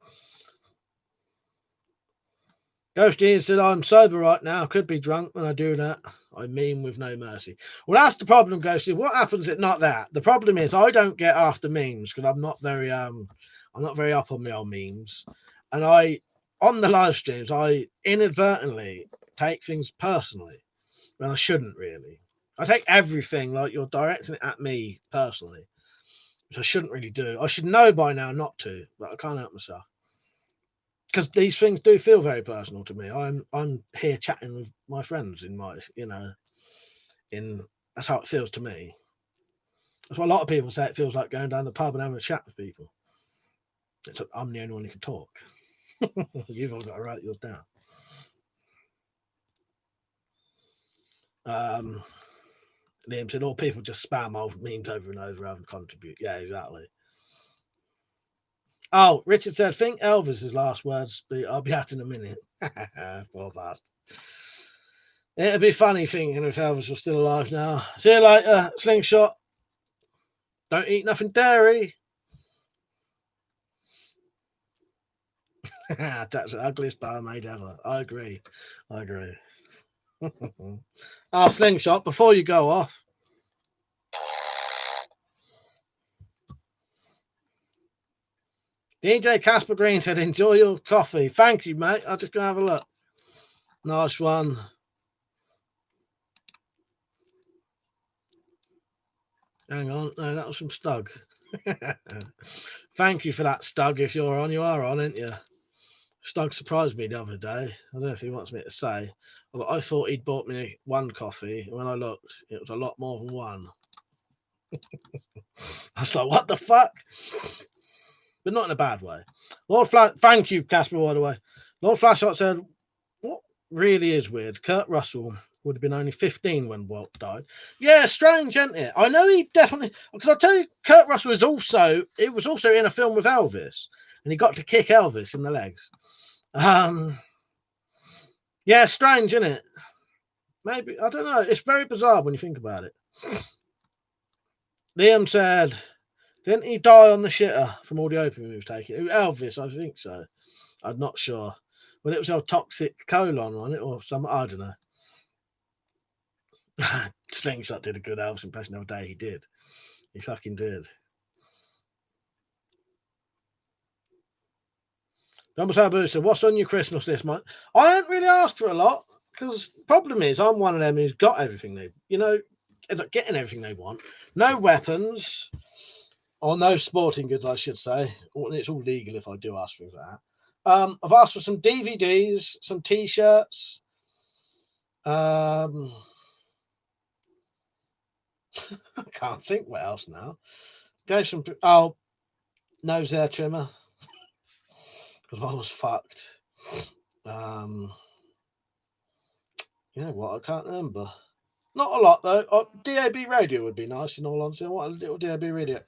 Ghost Ian said, "I'm sober right now. Could be drunk when I do that. I mean with no mercy." Well, that's the problem, Ghosty. What happens is not that. The problem is I don't get after memes because I'm not very up on my old memes. And on the live streams, I inadvertently take things personally when I shouldn't really. I take everything like you're directing it at me personally, which I shouldn't really do. I should know by now not to, but I can't help myself. Because these things do feel very personal to me. I'm here chatting with my friends in my, that's how it feels to me. That's why a lot of people say it feels like going down the pub and having a chat with people. I'm the only one who can talk. You've all got to write yours down. Liam said, all people just spam old memes over and over and contribute. Yeah, exactly. Oh, Richard said, think Elvis's last words be, I'll be out in a minute. Poor bastard. It'd be funny thinking if Elvis was still alive now. See you later, Slingshot. Don't eat nothing dairy. That's the ugliest barmaid ever. I agree. Slingshot, before you go off. DJ Casper Green said, enjoy your coffee. Thank you, mate. I'll just go have a look. Nice one. Hang on. No, that was from Stug. Thank you for that, Stug. If you're on, you are on, aren't you? Stug surprised me the other day. I don't know if he wants me to say. But I thought he'd bought me one coffee. When I looked, it was a lot more than one. I was like, what the fuck? But not in a bad way. Thank you, Casper, by the way. Lord Flashheart said, what really is weird, Kurt Russell would have been only 15 when Walt died. Yeah, strange, isn't it? I know he definitely, because I'll tell you, Kurt Russell was also in a film with Elvis, and he got to kick Elvis in the legs. Yeah, strange, isn't it? Maybe, I don't know. It's very bizarre when you think about it. Liam said, didn't he die on the shitter from all the opium he was taking? Elvis, I think so. I'm not sure. But it was a toxic colon on it or some, I don't know. Slingshot did a good Elvis impression the other day. He did. He fucking did. Number Sabu said, what's on your Christmas list, mate? I haven't really asked for a lot because the problem is, I'm one of them who's got everything they, ends up getting everything they want. No weapons, or no sporting goods, I should say. It's all legal if I do ask for things like that. I've asked for some DVDs, some T-shirts. I can't think what else now. Go some. Oh, nose hair trimmer because I was fucked. You know what? I can't remember. Not a lot though. DAB radio would be nice. In all honesty, what a little DAB radio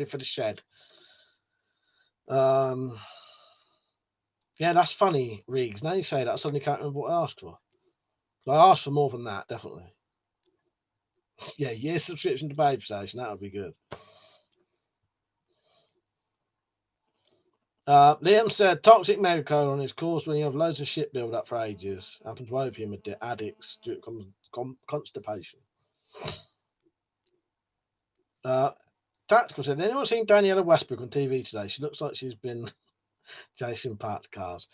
for the shed. Yeah, that's funny, Riggs. Now you say that, I suddenly can't remember what I asked for. I asked for more than that, definitely. Yeah, year subscription to Babe Station. That would be good. Liam said toxic megacolon is caused when you have loads of shit build up for ages. Happens to opium addicts due to constipation. Tactical said, anyone seen Daniela Westbrook on TV today? She looks like she's been chasing parked cars.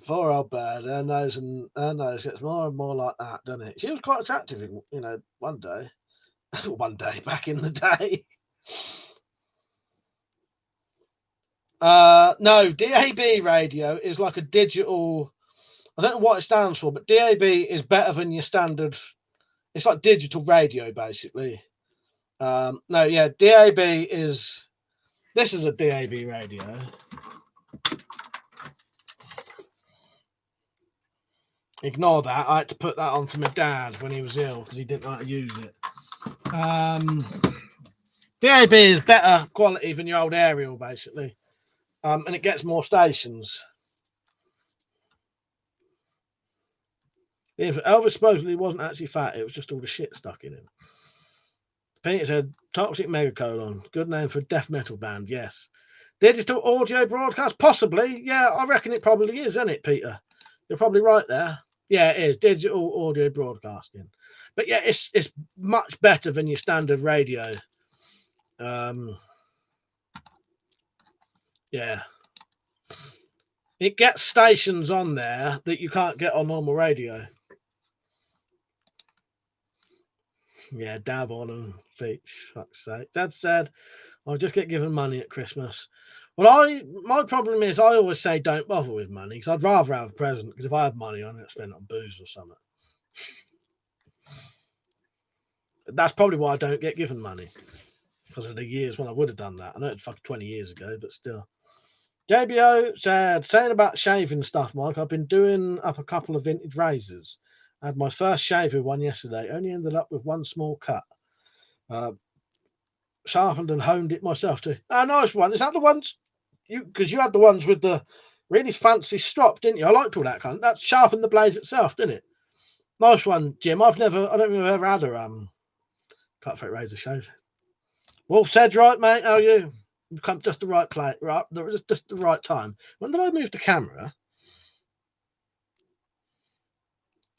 Poor old bird, her nose gets more and more like that, doesn't it? She was quite attractive, one day. One day, back in the day. No, DAB radio is like a digital. I don't know what it stands for, but DAB is better than your standard. It's like digital radio, basically. No, yeah, DAB is. This is a DAB radio. Ignore that. I had to put that on for my dad when he was ill because he didn't know how to use it. DAB is better quality than your old aerial, basically. And it gets more stations. If Elvis supposedly wasn't actually fat, it was just all the shit stuck in him. Peter said, Toxic Megacolon, good name for a death metal band, yes. Digital audio broadcast, possibly. Yeah, I reckon it probably is, isn't it, Peter? You're probably right there. Yeah, it is. Digital audio broadcasting. But yeah, it's much better than your standard radio. Yeah. It gets stations on there that you can't get on normal radio. Yeah, dab on and beach. Fuck's sake. Dad said, I'll just get given money at Christmas. Well, my problem is I always say don't bother with money because I'd rather have a present because if I have money, I'm going to spend it on booze or something. That's probably why I don't get given money because of the years when I would have done that. I know it's fucking 20 years ago, but still. JBO said, saying about shaving stuff, Mike, I've been doing up a couple of vintage razors. I had my first shave with one yesterday, only ended up with one small cut. Sharpened and honed it myself too. Ah, nice one. Is that the ones because you had the ones with the really fancy strop, didn't you? I liked all that kind. That sharpened the blades itself, didn't it? Nice one, Jim. I don't think I've ever had a cutthroat razor shave. Wolf said, right, mate, how are you? You've come just the right place, right? There was just the right time. When did I move the camera?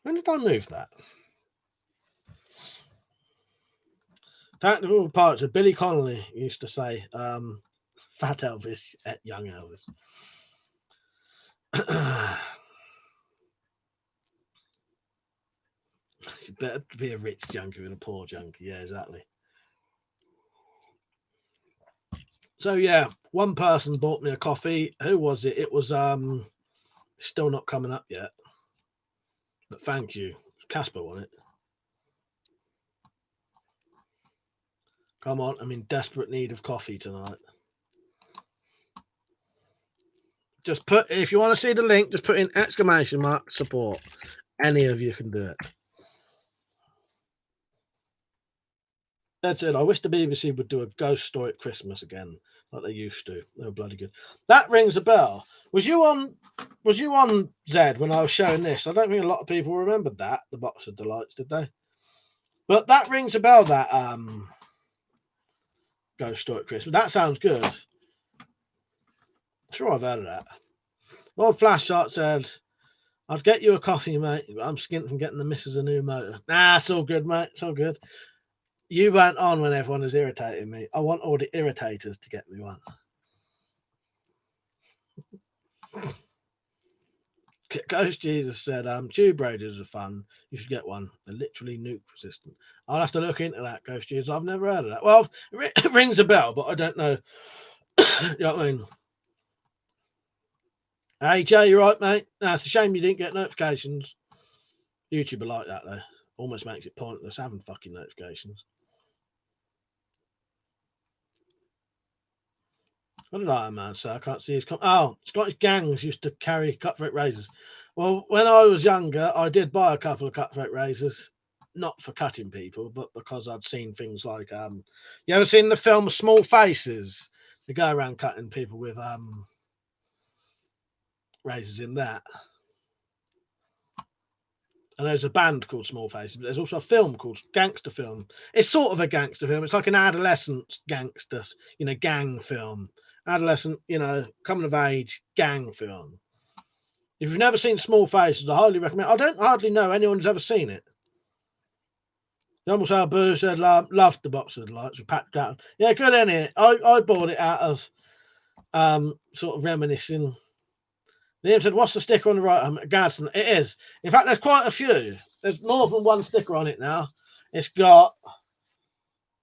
When did I move that? Tactical parts of Billy Connolly used to say, fat Elvis at young Elvis. It's better to be a rich junkie than a poor junkie. Yeah, exactly. So yeah, one person bought me a coffee. Who was it? It was still not coming up yet. But thank you. Casper won it. Come on, I'm in desperate need of coffee tonight. Just put, if you want to see the link, just put in ! support. Any of you can do it. That's it. I wish the BBC would do a ghost story at Christmas again, like they used to. They were bloody good. That rings a bell. Was you on Zed when I was showing this? I don't think a lot of people remembered that, the Box of Delights, did they? But that rings a bell, that ghost story at Christmas. That sounds good. Sure, I've heard of that. Lord Flashshot said, I'd get you a coffee, mate. I'm skint from getting the missus a new motor. Nah, it's all good, mate. It's all good. You weren't on when everyone was irritating me. I want all the irritators to get me one. Ghost Jesus said, tube raiders are fun. You should get one. They're literally nuke resistant. I'll have to look into that, Ghost Jesus. I've never heard of that. Well, it rings a bell, but I don't know. You know what I mean? Hey, Jay, you right, mate? No, it's a shame you didn't get notifications. YouTube are like that, though. Almost makes it pointless having fucking notifications. What did Iron Man say? I can't see his... Scottish gangs used to carry cutthroat razors. Well, when I was younger, I did buy a couple of cutthroat razors, not for cutting people, but because I'd seen things like... you ever seen the film Small Faces? They go around cutting people with razors in that. And there's a band called Small Faces, but there's also a film called Gangster Film. It's sort of a gangster film. It's like an adolescent gangster, gang film. Adolescent, coming of age gang film. If you've never seen Small Faces, I highly recommend. I don't hardly know anyone who's ever seen it. The almost our Boo said loved the box of lights. We packed down. Yeah, good in it. I bought it out of sort of reminiscing. Liam said, what's the sticker on the right? Gadsden. It is. In fact, there's quite a few. There's more than one sticker on it now. It's got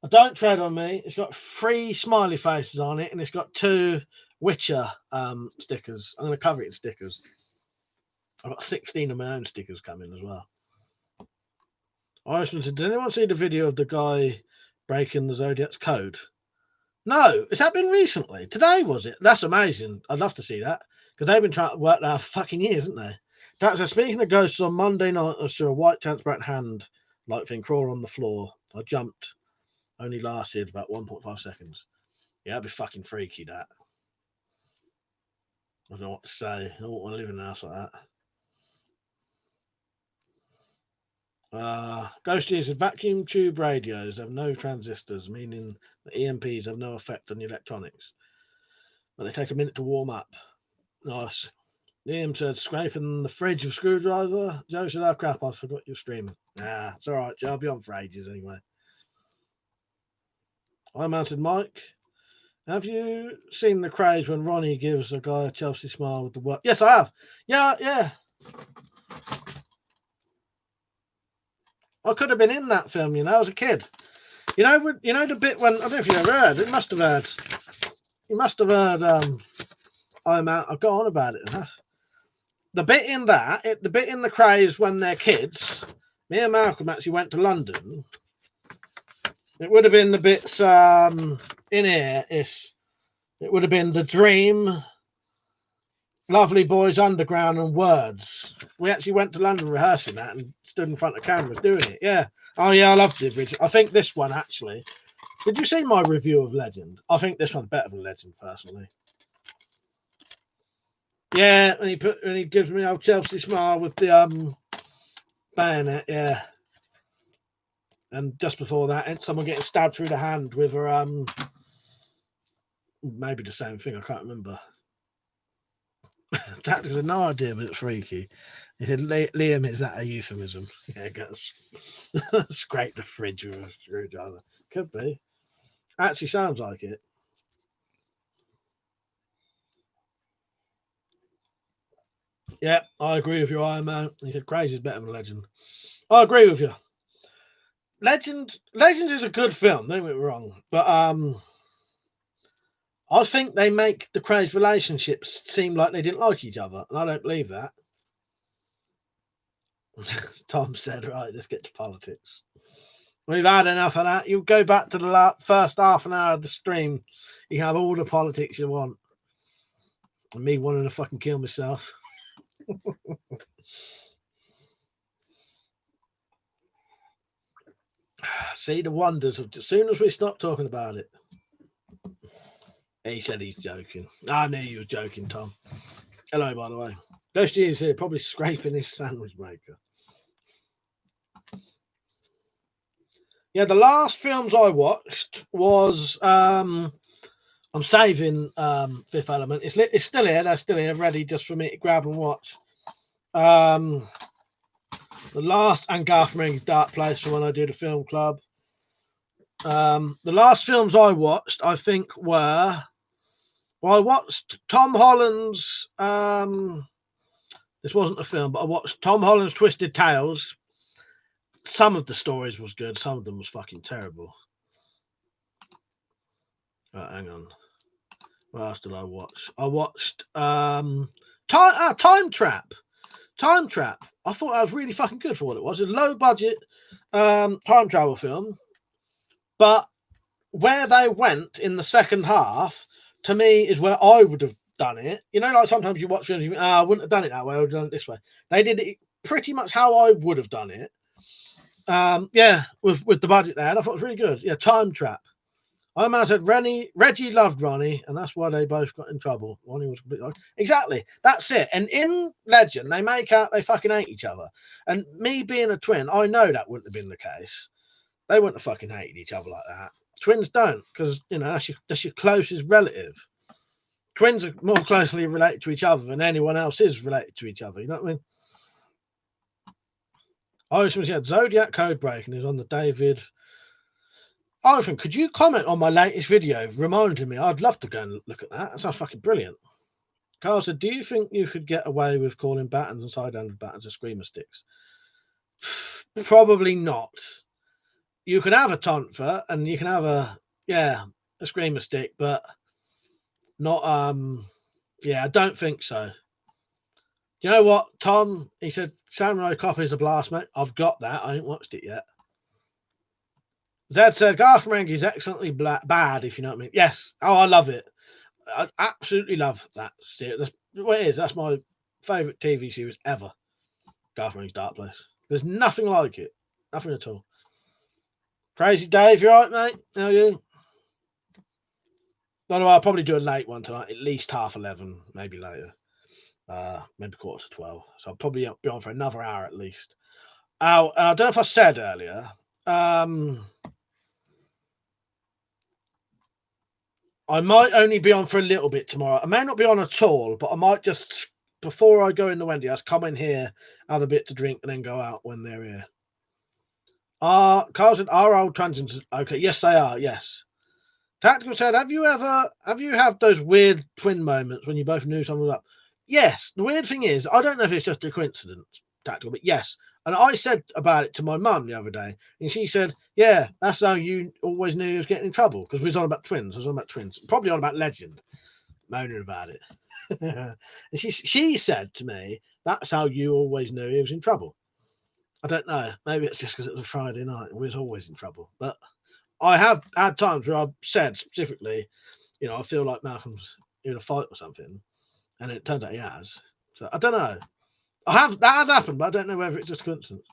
Don't Tread on Me. It's got 3 smiley faces on it, and it's got 2 Witcher stickers. I'm going to cover it in stickers. I've got 16 of my own stickers coming as well. Irishman said, did anyone see the video of the guy breaking the Zodiac's code? No. Has that been recently? Today, was it? That's amazing. I'd love to see that. Because they've been trying to work that for fucking years, haven't they? Doctor, speaking of ghosts, on Monday night, I saw a white transparent hand-like thing crawl on the floor. I jumped. Only lasted about 1.5 seconds. Yeah, that'd be fucking freaky, that. I don't know what to say. I don't want to live in a house like that. Ghost said vacuum tube radios have no transistors, meaning the EMPs have no effect on the electronics. But they take a minute to warm up. Nice. Liam said, scraping the fridge with screwdriver. Joe said, oh crap, I forgot you're streaming. Nah, it's all right, Joe. I'll be on for ages anyway. I mounted Mike. Have you seen the craze when Ronnie gives a guy a Chelsea smile with the work? Yes, I have. Yeah. I could have been in that film, as a kid. The bit when, I don't know if you ever heard, you must have heard, I'll go on about it enough. The bit in the craze when they're kids, me and Malcolm actually went to London. It would have been the bits in here. It would have been The Dream, Lovely Boys Underground, and Words. We actually went to London rehearsing that and stood in front of cameras doing it. Yeah. Oh yeah, I loved the original. I think this one actually. Did you see my review of Legend? I think this one's better than Legend personally. Yeah, and he gives me old Chelsea smile with the bayonet, yeah. And just before that, someone getting stabbed through the hand with her maybe the same thing, I can't remember. Tactics had no idea, but it's freaky. He said, Liam, is that a euphemism? Yeah, scrape the fridge with a screwdriver. Could be. Actually sounds like it. Yeah, I agree with you, Iron Man. He said Crazy is better than Legend. I agree with you. Legend is a good film, don't get me wrong. But I think they make the Crazy relationships seem like they didn't like each other. And I don't believe that. Tom said, right, let's get to politics. We've had enough of that. You go back to the first half an hour of the stream. You have all the politics you want. And me wanting to fucking kill myself. See the wonders of as soon as we stop talking about it. He said he's joking. I knew you were joking, Tom. Hello, by the way. Ghost G is here, probably scraping his sandwich maker. Yeah, the last films I watched was I'm saving Fifth Element. It's still here. They're still here, ready just for me to grab and watch. The last, and Garth Marenghi's Dark Place for when I do the film club. The last films I watched, I think, were I watched Tom Holland's This wasn't a film, but I watched Tom Holland's Twisted Tales. Some of the stories was good. Some of them was fucking terrible. Right, hang on. What else did I watch? I watched Time Trap. Time Trap. I thought that was really fucking good for what it was. It's a low budget time travel film. But where they went in the second half, to me, is where I would have done it. You know, like sometimes you watch films, you think, I wouldn't have done it that way, I would have done it this way. They did it pretty much how I would have done it. Yeah, with the budget there. And I thought it was really good. Yeah, Time Trap. I might have said Reggie loved Ronnie, and that's why they both got in trouble. Ronnie was completely like, exactly. That's it. And in Legend, they make out they fucking hate each other. And me being a twin, I know that wouldn't have been the case. They wouldn't have fucking hated each other like that. Twins don't, because you know that's your closest relative. Twins are more closely related to each other than anyone else is related to each other. You know what I mean? I was said Zodiac Code Breaking is on the David. Ivan, could you comment on my latest video reminding me? I'd love to go and look at that. That sounds fucking brilliant. Carl said, do you think you could get away with calling battens and side-handed battens a screamer sticks? Probably not. You can have a tonfa and you can have a screamer stick, but not I don't think so. You know what, Tom? He said Samurai Cop is a blast, mate. I've got that. I ain't watched it yet. Zed said Garth Marenghi's excellently bad, if you know what I mean. Yes. Oh, I love it. I absolutely love that series. That's what it is. That's my favourite TV series ever. Garth Marenghi's Dark Place. There's nothing like it. Nothing at all. Crazy Dave, you right, mate? How are you? By the way, I'll probably do a late one tonight, at least 11:30, maybe later. Maybe 11:45. So I'll probably be on for another hour at least. I don't know if I said earlier. I might only be on for a little bit tomorrow. I may not be on at all, but I might just, before I go in the Wendy house, come in here, have a bit to drink, and then go out when they're here. Carl said, are old transients okay? Yes, they are. Yes. Tactical said, have you had those weird twin moments when you both knew something was up? Yes. The weird thing is, I don't know if it's just a coincidence, Tactical, but yes. And I said about it to my mum the other day, and she said, yeah, that's how you always knew you was getting in trouble, because we was on about twins. I was on about twins. Probably on about Legend, moaning about it. And she said to me, that's how you always knew he was in trouble. I don't know. Maybe it's just because it was a Friday night and we was always in trouble. But I have had times where I've said specifically, you know, I feel like Malcolm's in a fight or something, and it turns out he has. So I don't know. That has happened, but I don't know whether it's just a coincidence.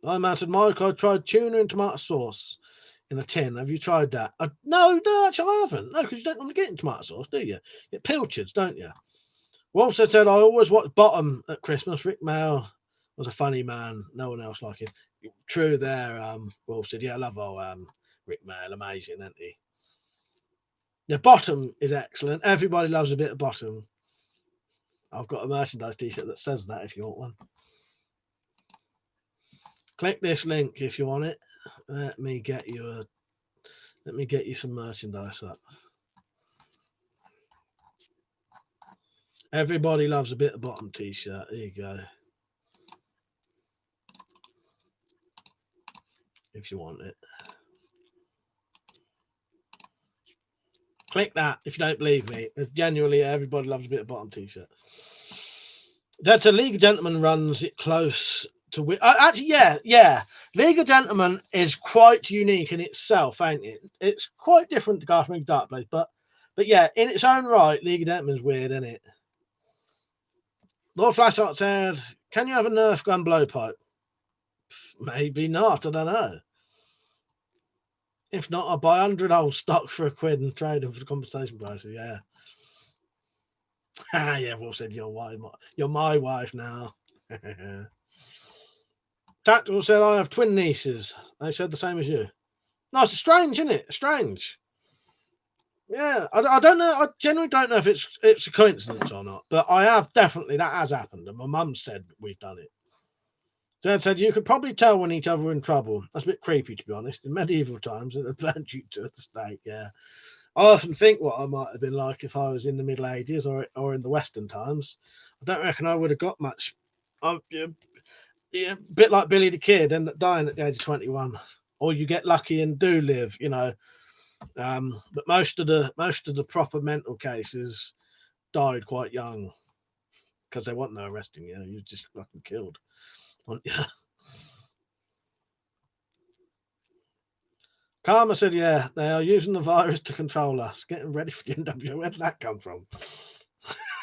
I said, Mike, I tried tuna and tomato sauce in a tin. Have you tried that? No, actually I haven't. No, because you don't want to get in tomato sauce, do you? You get pilchards, don't you? Wolf said, I always watched Bottom at Christmas. Rick Mail was a funny man. No one else like him. True there. Wolf said, yeah, I love Rick Mail. Amazing, isn't he? The Bottom is excellent. Everybody loves a bit of Bottom. I've got a merchandise t-shirt that says that if you want one. Click this link if you want it. Let me get you some merchandise up. Everybody loves a bit of Bottom t-shirt. There you go. If you want it. Click that if you don't believe me. It's genuinely everybody loves a bit of Bottom t-shirt. That's a League of Gentlemen runs it close to actually, yeah. League of Gentlemen is quite unique in itself, ain't it? It's quite different to Garth Marenghi's Dark Place, but yeah, in its own right, League of Gentlemen's weird, isn't it? Lord Flashheart said, "Can you have a Nerf gun blowpipe?" Maybe not. I don't know. If not, I'll buy 100 old stock for £1 and trade them for the compensation prices. Yeah. Yeah, Wolf said, you're my wife now. Tactical said, I have twin nieces. They said the same as you. No, it's strange, isn't it? Strange. Yeah, I don't know. I genuinely don't know if it's a coincidence or not, but that has happened, and my mum said we've done it. Dad said you could probably tell when each other were in trouble. That's a bit creepy, to be honest. In medieval times, it advanced you to the stake. Yeah. I often think what I might have been like if I was in the Middle Ages or in the Western times. I don't reckon I would have got much. Yeah, a bit like Billy the Kid, end up dying at the age of 21, or you get lucky and do live, you know. But most of the proper mental cases died quite young because they want no arresting you. You just fucking killed. Karma said, "Yeah, they are using the virus to control us. Getting ready for the NWO. Where did that come from?"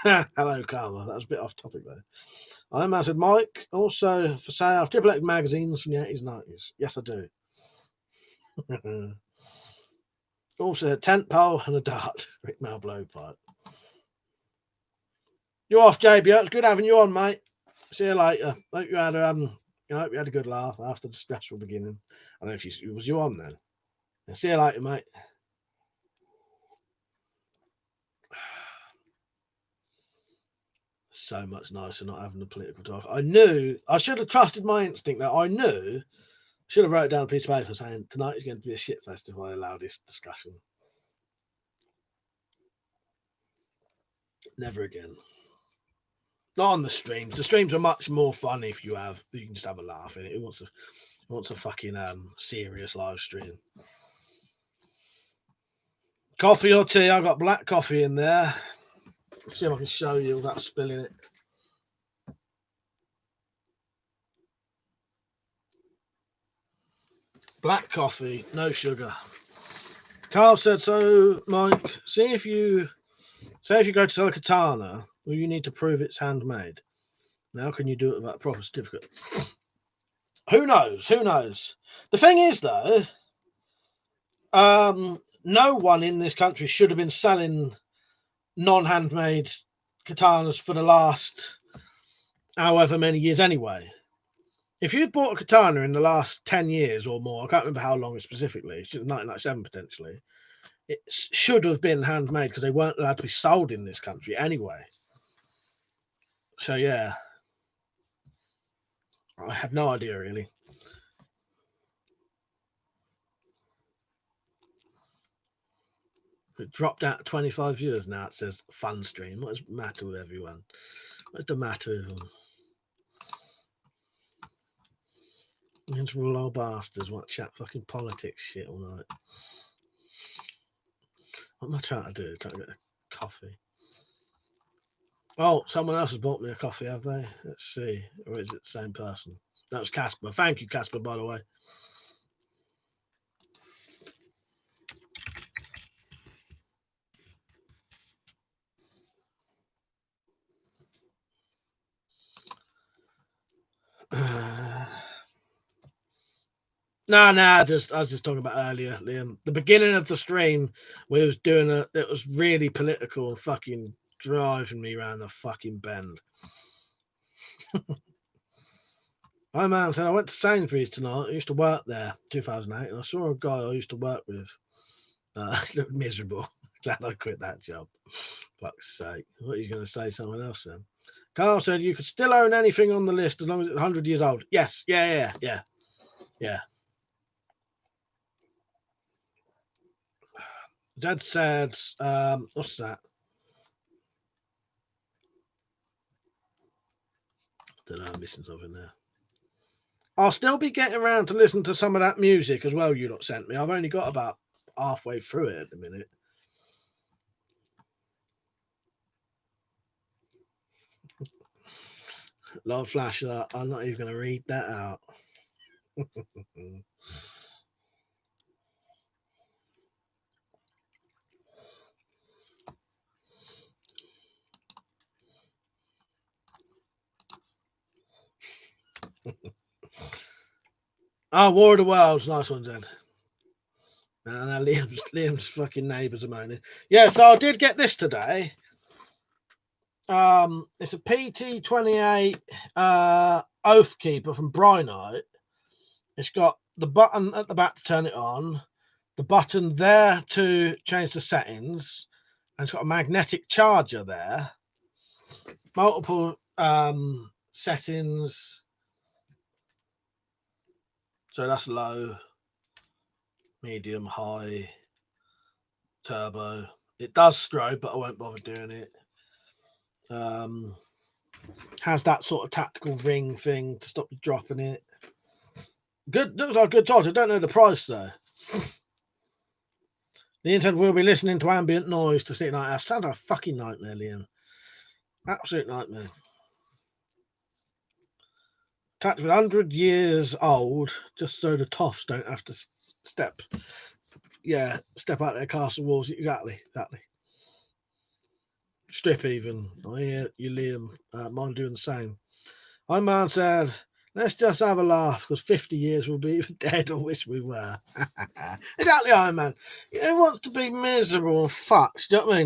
Hello, Karma. That was a bit off topic though. I said, Mike, also for sale, Triple X magazines from the 80s, 90s. Yes, I do. Also, a tent pole and a dart. Rick Mel Blowpipe. You're off, JB. It's good having you on, mate. See you later. Hope you had hope you had a good laugh after the stressful beginning. I don't know if was you on then. And see you later, mate. So much nicer not having the political talk. I should have trusted my instinct that should have wrote down a piece of paper saying tonight is going to be a shit fest if I allow this discussion. Never again. Not on the streams. The streams are much more fun if you can just have a laugh in it. Who wants a fucking serious live stream? Coffee or tea? I've got black coffee in there. Let's see if I can show you without spilling it. Black coffee, no sugar. Carl said, so Mike, if you go to sell a katana, will you need to prove it's handmade? Now can you do it without a proper certificate? Who knows? The thing is though, no one in this country should have been selling non-handmade katanas for the last however many years anyway. If you've bought a katana in the last 10 years or more, I can't remember how long specifically, 1997 potentially, it should have been handmade because they weren't allowed to be sold in this country anyway. So yeah, I have no idea really. It dropped out 25 viewers now. It says fun stream. What's the matter with everyone? What's the matter with them? Miserable old bastards want to chat fucking politics shit all night. What am I trying to do? Trying to get a coffee. Oh, someone else has bought me a coffee, have they? Let's see. Or is it the same person? That was Casper. Thank you, Casper, by the way. No, I was just talking about earlier, Liam. The beginning of the stream, we was doing it was really political and fucking driving me around the fucking bend. My man said, I went to Sainsbury's tonight. I used to work there, 2008, and I saw a guy I used to work with. Looked miserable. Glad I quit that job. Fuck's sake. What are you going to say someone else then? Carl said, you could still own anything on the list as long as it's 100 years old. Yes. Yeah. Dad said, what's that? Don't know, I'm missing something there. I'll still be getting around to listen to some of that music as well you lot sent me. I've only got about halfway through it at the minute. Lord Flasher, I'm not even going to read that out. War of the Worlds, nice one, Zed. Now Liam's fucking neighbours are moaning. Yeah, so I did get this today. It's a PT28 Oathkeeper from Brynite. It's got the button at the back to turn it on, the button there to change the settings, and it's got a magnetic charger there. Multiple settings. So that's low, medium, high. turbo. It does strobe, but I won't bother doing it. Has that sort of tactical ring thing to stop you dropping it. Good, looks like a good torch. I don't know the price though. Liam said we'll be listening to ambient noise to sleep at night. That sounds like a fucking nightmare, Liam. Absolute nightmare. Tactical 100 years old, just so the toffs don't have to step out their castle walls. Exactly. Strip even. I hear you, Liam. Mine doing the same. My man said, let's just have a laugh because 50 years will be even dead or wish we were. Exactly, Iron Man. Who wants to be miserable and fucked? Do you know what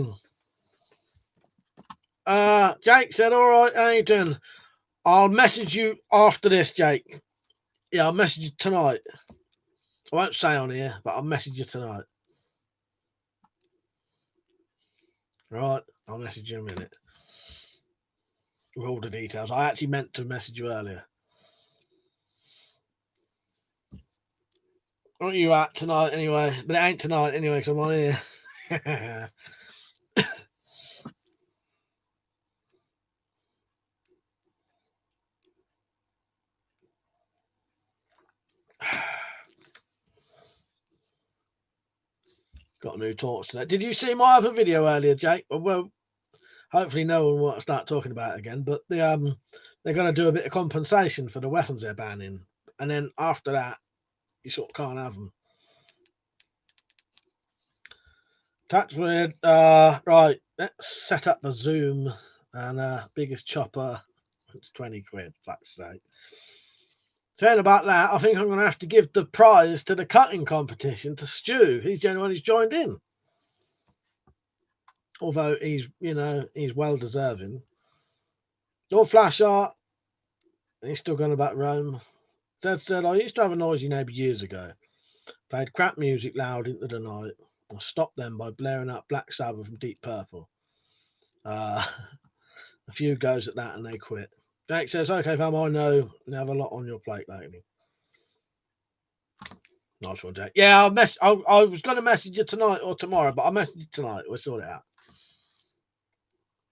I mean? Jake said, all right, Aidan, I'll message you after this, Jake. Yeah, I'll message you tonight. I won't say on here, but I'll message you tonight. Right, I'll message you in a minute with all the details. I actually meant to message you earlier. What are you at tonight anyway? But it ain't tonight anyway because I'm on here. Got a new torch today. Did you see my other video earlier, Jake? Well, hopefully no one won't start talking about it again. But they're going to do a bit of compensation for the weapons they're banning, and then after that, you sort of can't have them. That's weird. Right, let's set up a zoom and biggest chopper. It's 20 quid. Fuck's sake. Saying about that, I think I'm going to have to give the prize to the cutting competition to Stu. He's the only one who's joined in. Although he's well deserving. Your flash art, he's still going about Rome. Said, I used to have a noisy neighbour years ago. Played crap music loud into the night. I stopped them by blaring out Black Sabbath from Deep Purple. A few goes at that and they quit. Jake says, okay, fam, I know you have a lot on your plate lately. Nice one, Jake. Yeah, I was going to message you tonight or tomorrow, but I'll message you tonight. We'll sort it out.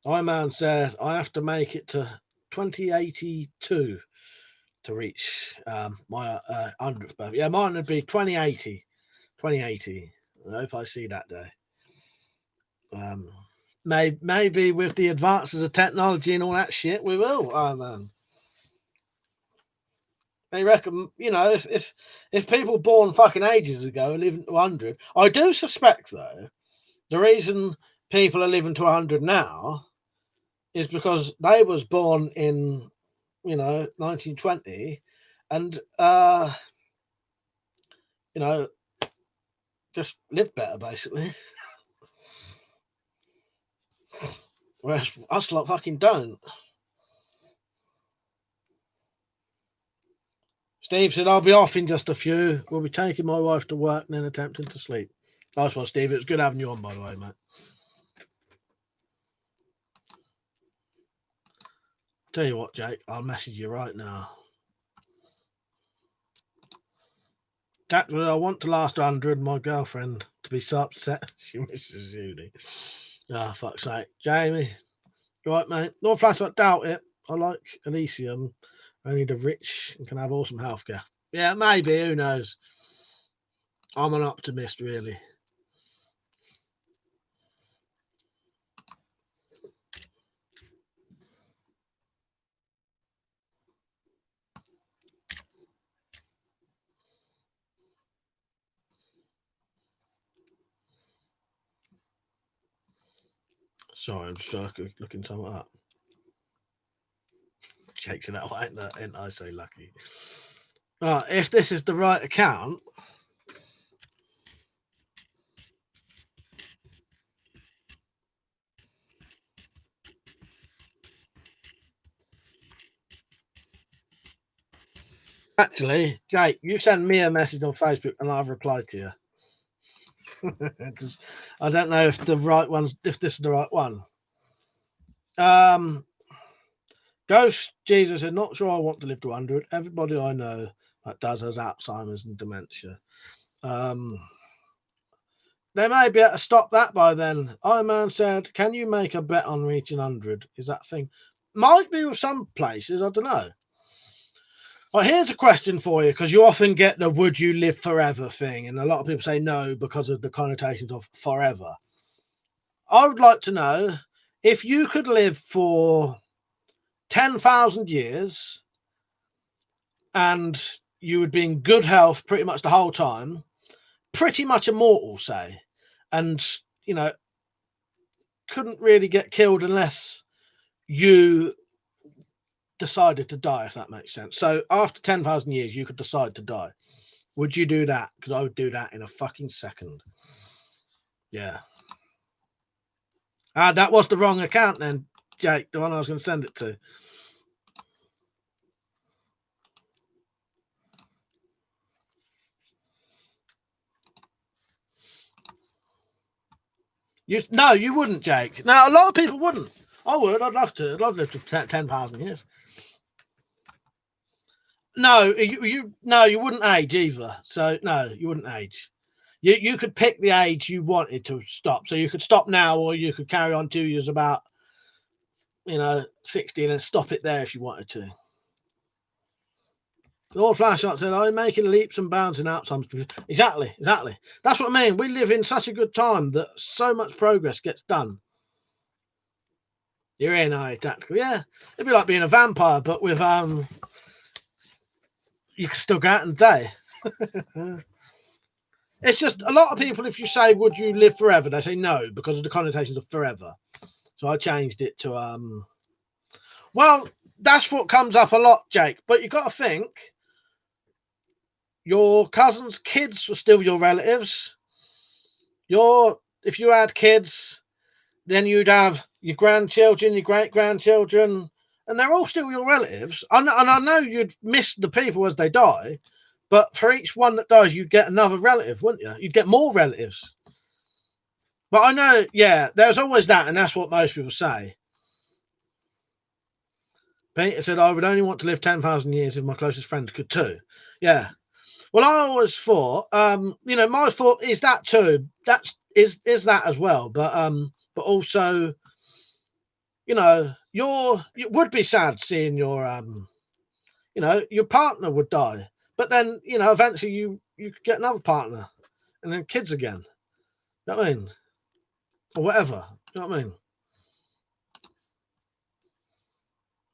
Iron Man said, I have to make it to 2082 to reach my 100th birthday. Yeah, mine would be 2080. 2080. I hope I see that day. Maybe with the advances of technology and all that shit, we will. Iron Man. They reckon, if people born fucking ages ago are living to 100, I do suspect though, the reason people are living to 100 now is because they was born in, 1920, and just live better basically. Whereas us lot fucking don't. Steve said, I'll be off in just a few. We'll be taking my wife to work and then attempting to sleep. Nice one, Steve. It was good having you on, by the way, mate. Tell you what, Jake, I'll message you right now. I want to last 100. My girlfriend to be so upset she misses uni. Ah, fuck's sake. Jamie, right, mate? No flash, I doubt it. I like Elysium. Only the rich and can have awesome healthcare. Yeah, maybe. Who knows? I'm an optimist, really. Sorry, I'm just looking something up. Jake's it out, ain't I so lucky? If this is the right account, actually, Jake, you send me a message on Facebook and I've replied to you. Because I don't know if this is the right one. Ghost Jesus said, not sure I want to live to 100. Everybody I know that does has Alzheimer's and dementia. They may be able to stop that by then. Iron Man said, "Can you make a bet on reaching 100? Is that thing?" Might be with some places. I don't know. Well, here's a question for you, because you often get the "would you live forever" thing, and a lot of people say no because of the connotations of forever. I would like to know, if you could live for 10,000 years and you would be in good health pretty much the whole time, pretty much immortal, say, and, you know, couldn't really get killed unless you decided to die, if that makes sense. So after 10,000 years, you could decide to die. Would you do that? Because I would do that in a fucking second. Yeah. That was the wrong account then, Jake, the one I was going to send it to. No, you wouldn't, Jake. Now, a lot of people wouldn't. I would. I'd love to. I'd love to live to 10,000 years. No, you wouldn't age either. So no, you wouldn't age. You could pick the age you wanted to stop. So you could stop now, or you could carry on 2 years about 60 and then stop it there if you wanted to. Lord Flashlight said, "Are you making leaps and bounds in Alzheimer's?" Exactly. That's what I mean. We live in such a good time that so much progress gets done. You're in, tactical. Yeah, it'd be like being a vampire, but with you can still go out and day. It's just a lot of people, if you say, "Would you live forever?" they say no, because of the connotations of forever. So I changed it to well, that's what comes up a lot, Jake. But you got to think, your cousins' kids were still your relatives. If you had kids, then you'd have your grandchildren, your great grandchildren, and they're all still your relatives. And I know you'd miss the people as they die, but for each one that dies, you'd get another relative, wouldn't you? You'd get more relatives. But I know, yeah, there's always that, and that's what most people say. Peter said, "I would only want to live 10,000 years if my closest friends could too." Yeah. Well, I always thought, my thought is that too. Is that as well. But also, you would be sad seeing your partner would die. But then, eventually you could get another partner and then kids again. You know what I mean? Or whatever. You know what I mean?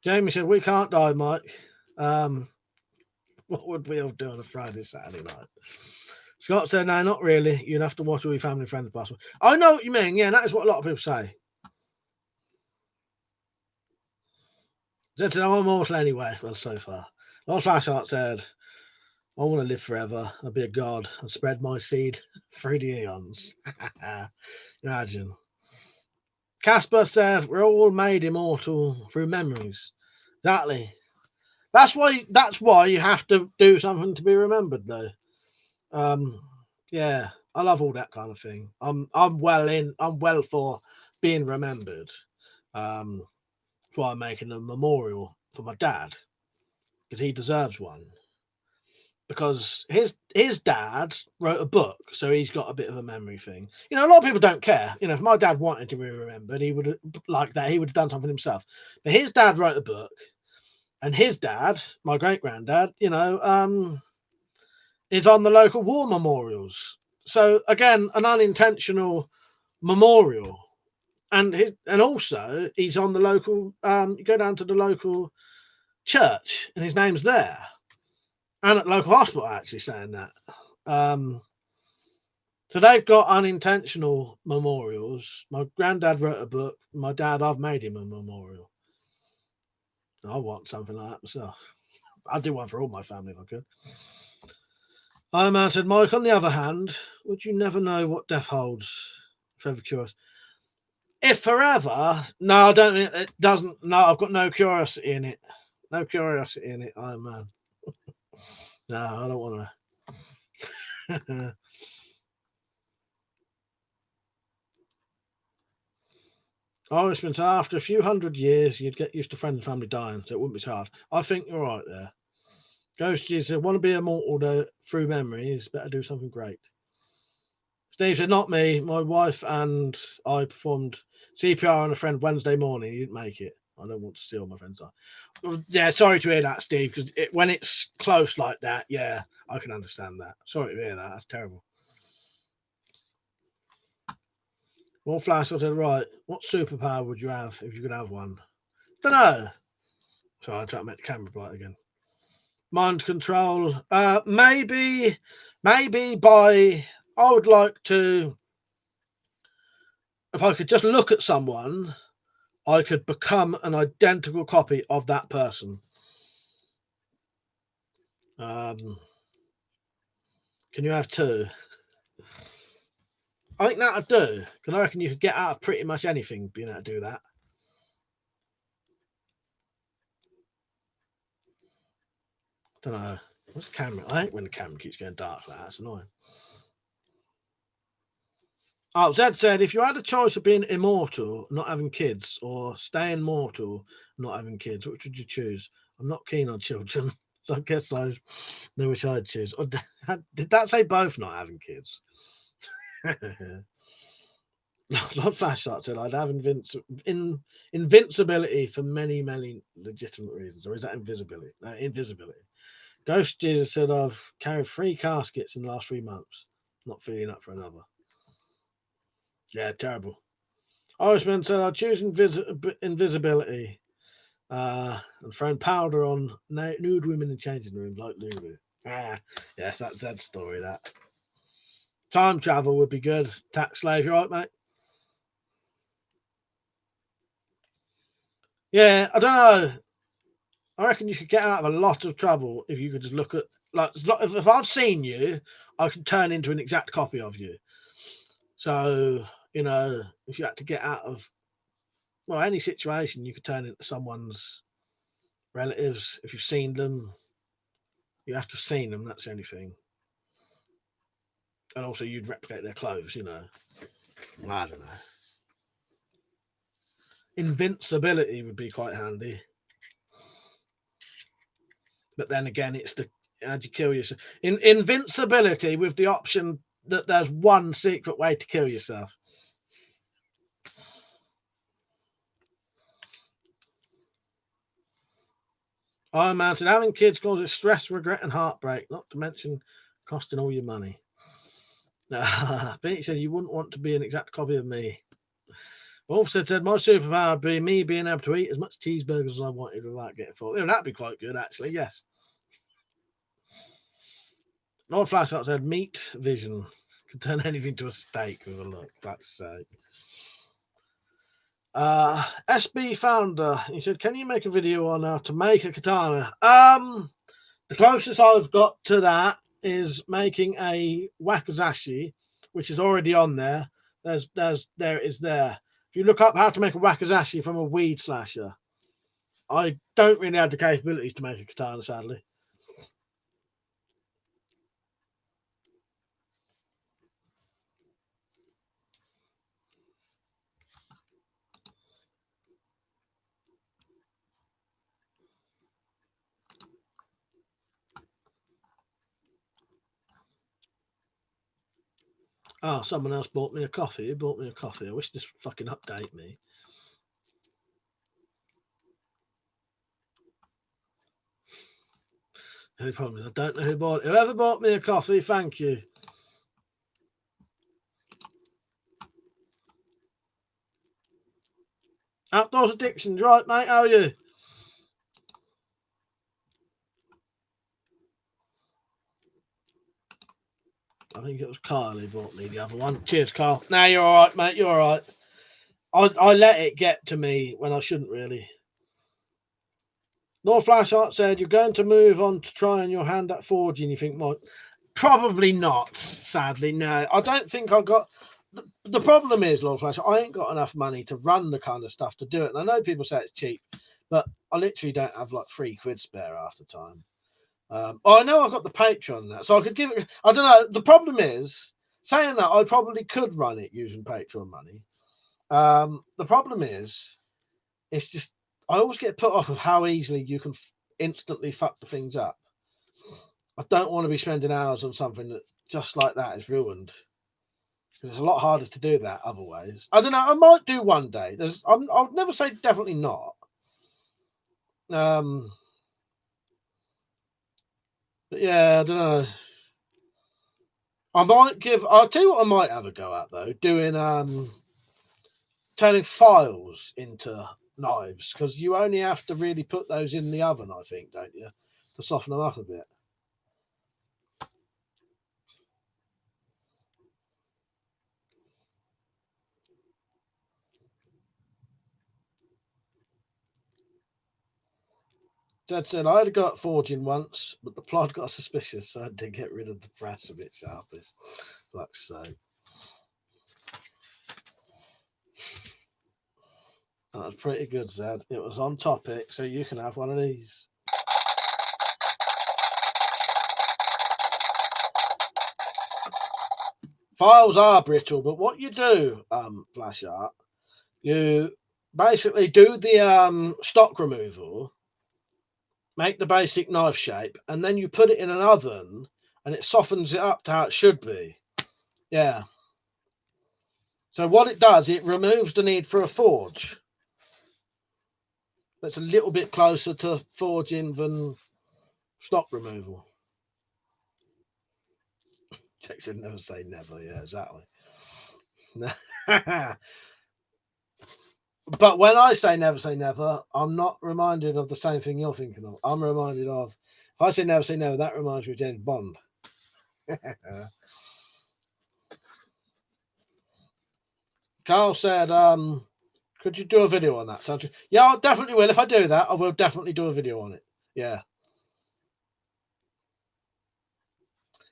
Jamie said, "We can't die, Mike." What would we all do on a Friday, Saturday night? Scott said, "No, not really. You'd have to watch all your family and friends pass away." I know what you mean. Yeah, that is what a lot of people say. Zed said, "I'm immortal anyway." Well, so far. Lord Flashheart said, "I want to live forever. I'll be a god and spread my seed through the eons." Imagine. Casper said, "We're all made immortal through memories." Exactly. That's why you have to do something to be remembered, though. Yeah, I love all that kind of thing. I'm well for being remembered. That's why I'm making a memorial for my dad, because he deserves one. Because his dad wrote a book, so he's got a bit of a memory thing. A lot of people don't care. If my dad wanted to be remembered, he would like that. He would have done something himself. But his dad wrote a book, and his dad, my great granddad, is on the local war memorials. So again, an unintentional memorial, and also he's on the local. You go down to the local church, and his name's there, and at local hospital actually saying that. So they've got unintentional memorials. My granddad wrote a book. My dad, I've made him a memorial. I want something like that myself. I'd do one for all my family if I could. Iron Man said, "Mike, on the other hand, would you never know what death holds? Forever curious." If forever, no, I don't. It doesn't. No, I've got no curiosity in it. No curiosity in it, Iron Man. No, I don't want to. Oh, it's been so after a few hundred years, you'd get used to friends and family dying, so it wouldn't be so hard. I think you're right there. Ghost Jesus said, "Want to be immortal though, through memories? Better do something great." Steve said, not me. My wife and I performed CPR on a friend Wednesday morning. He didn't make it. I don't want to steal my friend's eye. Yeah, sorry to hear that, Steve, because when it's close like that, yeah, I can understand that. Sorry to hear that. That's terrible. More Flash, I said, right, what superpower would you have if you could have one? Don't know. So I try to make the camera bright again. Mind control. Maybe by, I would like to, if I could just look at someone, I could become an identical copy of that person. Can you have two? I think that'd do. Because I reckon you could get out of pretty much anything being able to do that. Don't know. What's the camera? I hate when the camera keeps going dark like that. It's annoying. Oh, Zed said, if you had a choice of being immortal, not having kids, or staying mortal, not having kids, which would you choose? I'm not keen on children, so I guess I know which I'd choose. Or did that say both not having kids? Not Flashlight said I'd have invincibility for many, many legitimate reasons. Or is that invisibility? No, invisibility. Ghost Jesus said I've carried 3 caskets in the last 3 months. Not feeling up for another. Yeah, terrible. Irishman said I'd choose invisibility and throwing powder on nude women in changing rooms like Lulu. Yes, that's Zed's story, that. Time travel would be good. Tax slave, you right, mate? Yeah, I don't know. I reckon you could get out of a lot of trouble if you could just look at, like, if I've seen you, I can turn into an exact copy of you. So, if you had to get out of, well, any situation, you could turn into someone's relatives. If you've seen them, you have to have seen them. That's the only thing. And also, you'd replicate their clothes, I don't know. Invincibility would be quite handy. But then again, it's how'd you kill yourself? Invincibility with the option that there's one secret way to kill yourself. Iron Man said, having kids causes stress, regret, and heartbreak, not to mention costing all your money. Pete said, you wouldn't want to be an exact copy of me. Wolf said, my superpower would be me being able to eat as much cheeseburgers as I wanted without getting full. Yeah, that'd be quite good, actually, yes. Lord Flashlight said, meat vision. Could turn anything to a steak with a look. That's sake. SB Founder, he said, can you make a video on how to make a katana? The closest I've got to that is making a wakizashi, which is already on there. There it is there. If you look up how to make a wakizashi from a weed slasher, I don't really have the capabilities to make a katana, sadly. Oh, someone else bought me a coffee. Who bought me a coffee? I wish this would fucking update me. Any problem? I don't know who bought it. Whoever bought me a coffee, thank you. Outdoors Addictions, right, mate? How are you? I think it was Kyle who bought me the other one. Cheers, Kyle. Now you're all right, mate. You're all right. I let it get to me when I shouldn't really. North Flashheart said, you're going to move on to trying your hand at forging. You think, Mike? Probably not, sadly. No, I don't think I've got. The problem is, Lord Flash, I ain't got enough money to run the kind of stuff to do it. And I know people say it's cheap, but I literally don't have like £3 spare half the time. I know I've got the Patreon now, so I could give it. I don't know. The problem is, saying that, I probably could run it using Patreon money. The problem is, it's just I always get put off of how easily you can instantly fuck the things up. I don't want to be spending hours on something that just like that is ruined. It's a lot harder to do that other ways. I don't know. I might do one day. I'll never say definitely not. But yeah, I don't know. I'll tell you what I might have a go at though, doing turning files into knives, because you only have to really put those in the oven, I think, don't you, to soften them up a bit. Dad said I had a go at forging once, but the plod got suspicious, so I had to get rid of the brass a bit sharpish. Fuck's sake. That was pretty good, Zed. It was on topic, so you can have one of these. Files are brittle, but what you do, Flash Art, you basically do the stock removal, make the basic knife shape, and then you put it in an oven, and it softens it up to how it should be. Yeah. So what it does, it removes the need for a forge. That's a little bit closer to forging than stock removal. Jackson never say never. Yeah, exactly. But when I say never, I'm not reminded of the same thing you're thinking of. I'm reminded of, if I say never, that reminds me of James Bond. Carl said, could you do a video on that? Sandra? Yeah, I definitely will. If I do that, I will definitely do a video on it. Yeah.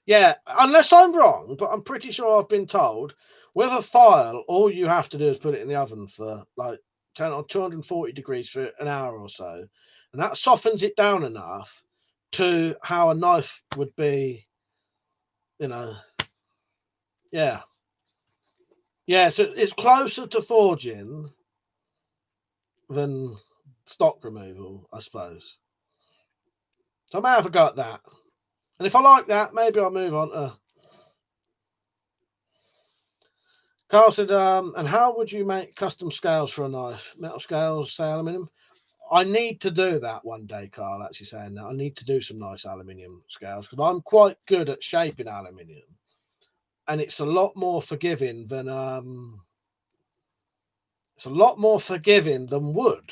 Yeah, unless I'm wrong, but I'm pretty sure I've been told with a file, all you have to do is put it in the oven for like 10 or 240 degrees for an hour or so. And that softens it down enough to how a knife would be, you know. Yeah. Yeah, so it's closer to forging than stock removal, I suppose. So I may have a go at that. And if I like that, maybe I'll move on to. Carl said, and how would you make custom scales for a knife? Metal scales, say aluminium? I need to do that one day, Carl, actually saying that. I need to do some nice aluminium scales because I'm quite good at shaping aluminium. And it's a lot more forgiving than wood.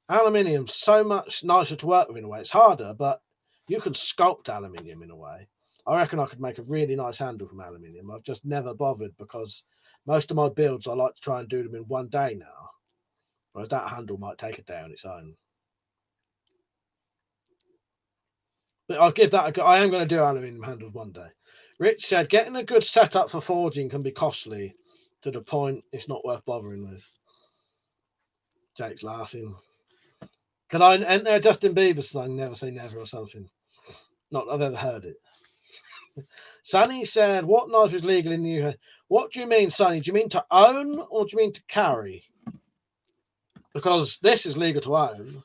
Aluminium's so much nicer to work with in a way. It's harder, but you can sculpt aluminium in a way. I reckon I could make a really nice handle from aluminium. I've just never bothered because most of my builds I like to try and do them in one day now. Whereas that handle might take a day on its own. But I'll give that a go. I am going to do aluminium handles one day. Rich said, getting a good setup for forging can be costly to the point it's not worth bothering with. Jake's laughing. Can I enter a Justin Bieber song, Never Say Never or something? Not that I've ever heard it. Sonny said, what knife is legal in the UK? What do you mean, Sonny? Do you mean to own or do you mean to carry? Because this is legal to own.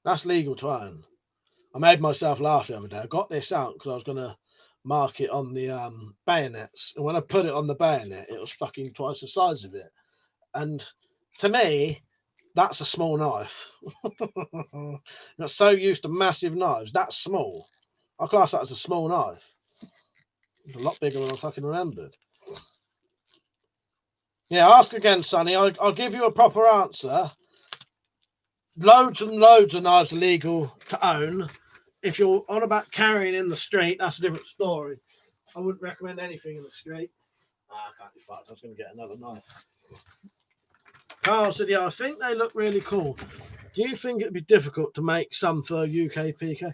That's legal to own. I made myself laugh the other day. I got this out because I was going to mark it on the bayonets. And when I put it on the bayonet, it was fucking twice the size of it. And to me, that's a small knife. I'm not so used to massive knives. That's small. I class that as a small knife. It's a lot bigger than I fucking remembered. Yeah, ask again, Sonny. I'll give you a proper answer. Loads and loads of knives are legal to own. If you're on about carrying in the street, that's a different story. I wouldn't recommend anything in the street. I can't be fucked. I was going to get another knife. Carl said, yeah, I think they look really cool. Do you think it'd be difficult to make some for UK PK?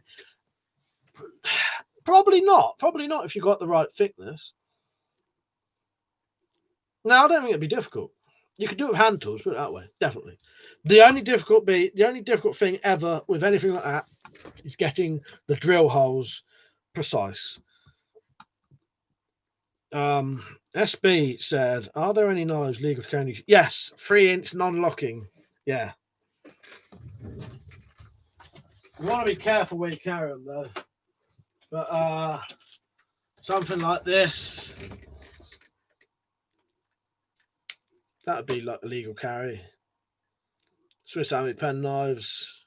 Probably not. Probably not if you got the right thickness. No, I don't think it'd be difficult. You could do it with hand tools, put it that way. Definitely. The only difficult thing ever with anything like that is getting the drill holes precise. SB said, are there any knives legal to carry? Yes, 3-inch non-locking. Yeah. You want to be careful when you carry them, though. But something like this, that would be like a legal carry. Swiss Army pen knives.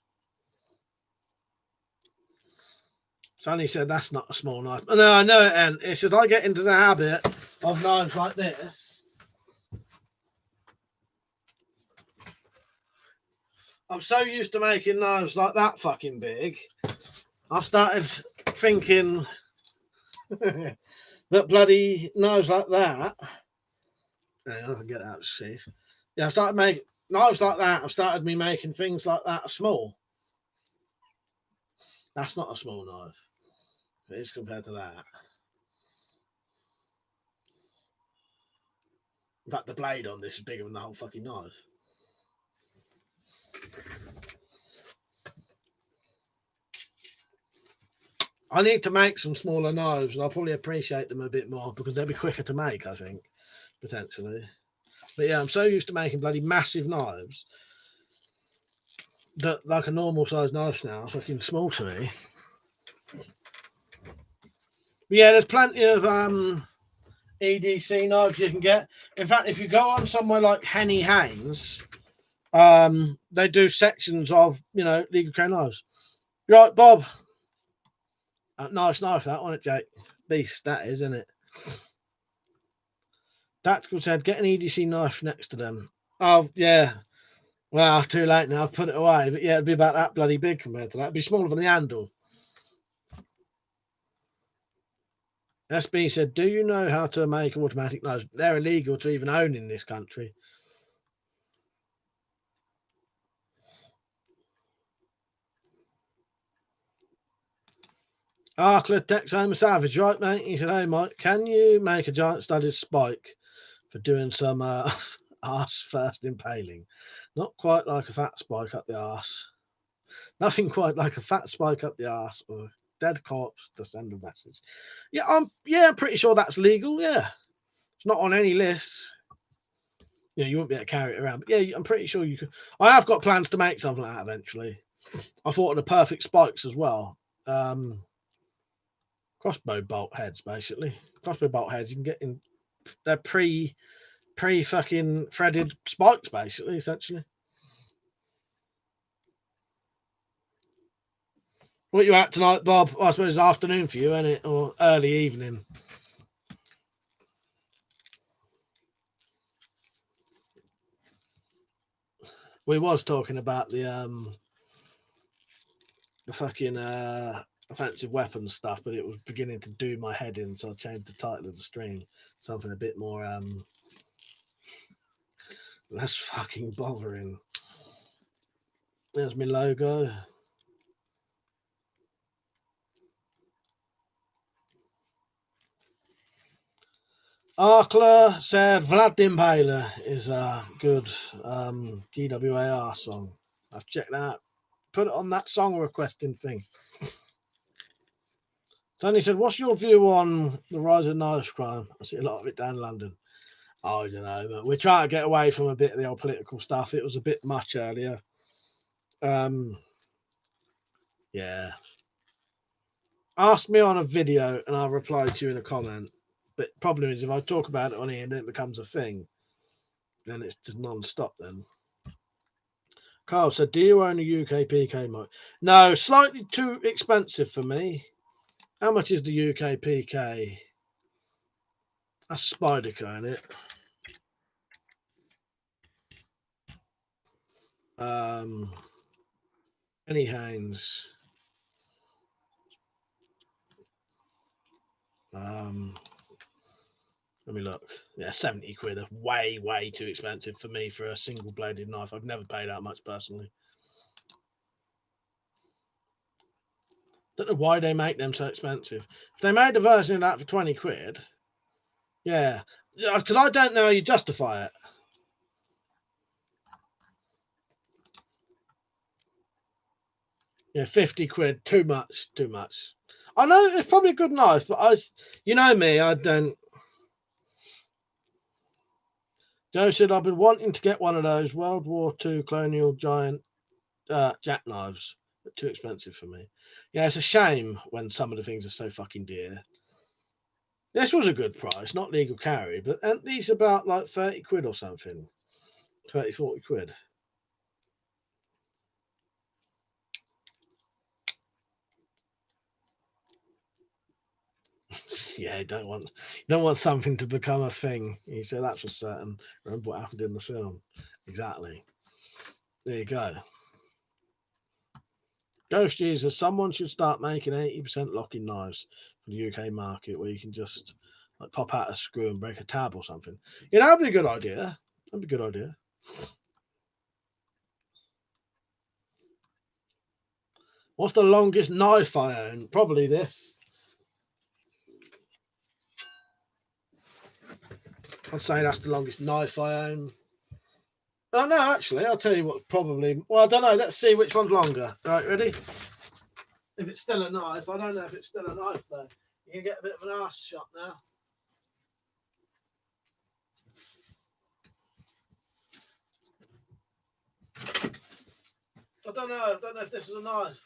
Sonny said that's not a small knife. No, I know it, and it said I get into the habit of knives like this. I'm so used to making knives like that fucking big. I've started thinking that bloody knives like that. I can get out of safe. Yeah, I've started making knives like that. I've started me making things like that small. That's not a small knife. It is compared to that. In fact, the blade on this is bigger than the whole fucking knife. I need to make some smaller knives, and I'll probably appreciate them a bit more because they'll be quicker to make, I think, potentially. But yeah, I'm so used to making bloody massive knives that, like a normal size knife now, it's fucking small to me. But yeah, there's plenty of EDC knives you can get. In fact, if you go on somewhere like Henny Haynes, they do sections of, legal carry knives. You're right, Bob. Nice knife, that one, Jake. Beast, that is, isn't it? Tactical said, get an EDC knife next to them. Oh, yeah. Well, too late now. I've put it away. But yeah, it'd be about that bloody big compared to that. It'd be smaller than the handle. SB said, do you know how to make automatic knives? They're illegal to even own in this country. Arkler Tex Homer Savage, right, mate? He said, hey, Mike, can you make a giant studded spike for doing some arse first impaling? Not quite like a fat spike up the arse. Nothing quite like a fat spike up the arse or dead corpse to send a message. Yeah, I'm pretty sure that's legal. Yeah, it's not on any list. Yeah, you won't be able to carry it around. But yeah, I'm pretty sure you could. I have got plans to make something like that eventually. I thought of the perfect spikes as well. Crossbow bolt heads, basically. Crossbow bolt heads you can get in. They're pre fucking threaded spikes, basically, essentially. What are you at tonight, Bob? I suppose it's afternoon for you, isn't it? Or early evening. We was talking about the fucking offensive weapons stuff, but it was beginning to do my head in, so I changed the title of the stream. Something a bit more less fucking bothering. There's my logo. Arkler said Vlad the Impaler is a good GWAR song. I've checked that out. Put it on that song requesting thing. Tony said, what's your view on the rise of knife crime? I see a lot of it down in London. I don't know, but we're trying to get away from a bit of the old political stuff. It was a bit much earlier. Yeah. Ask me on a video and I'll reply to you in a comment. But the problem is if I talk about it on here and then it becomes a thing, then it's just non-stop then. Carl said, do you own a UK PK mic? No, slightly too expensive for me. How much is the UK PK? That's Spyderco in it. Henny Haynes. Let me look. Yeah, 70 quid. Way, way too expensive for me for a single bladed knife. I've never paid that much personally. Don't know why they make them so expensive. If they made a version of that for 20 quid, yeah. Because I don't know how you justify it. Yeah, 50 quid. Too much. Too much. I know it's probably a good knife, but you know me, I don't. Joe said, I've been wanting to get one of those World War II colonial giant jackknives. but too expensive for me. Yeah, it's a shame when some of the things are so fucking dear. This was a good price, not legal carry, but these about like 30 quid or something. 30, 40 quid. Yeah, you don't want something to become a thing. He said that's for certain. Remember what happened in the film. Exactly. There you go. Ghost Jesus, someone should start making 80% locking knives for the UK market where you can just like pop out a screw and break a tab or something. Yeah, that'd be a good idea. That'd be a good idea. What's the longest knife I own? Probably this. I'd say that's the longest knife I own. Oh no, actually, I'll tell you what. Probably. Well, I don't know. Let's see which one's longer. Right, ready? If it's still a knife, I don't know if it's still a knife though. You can get a bit of an ass shot now. I don't know. I don't know if this is a knife.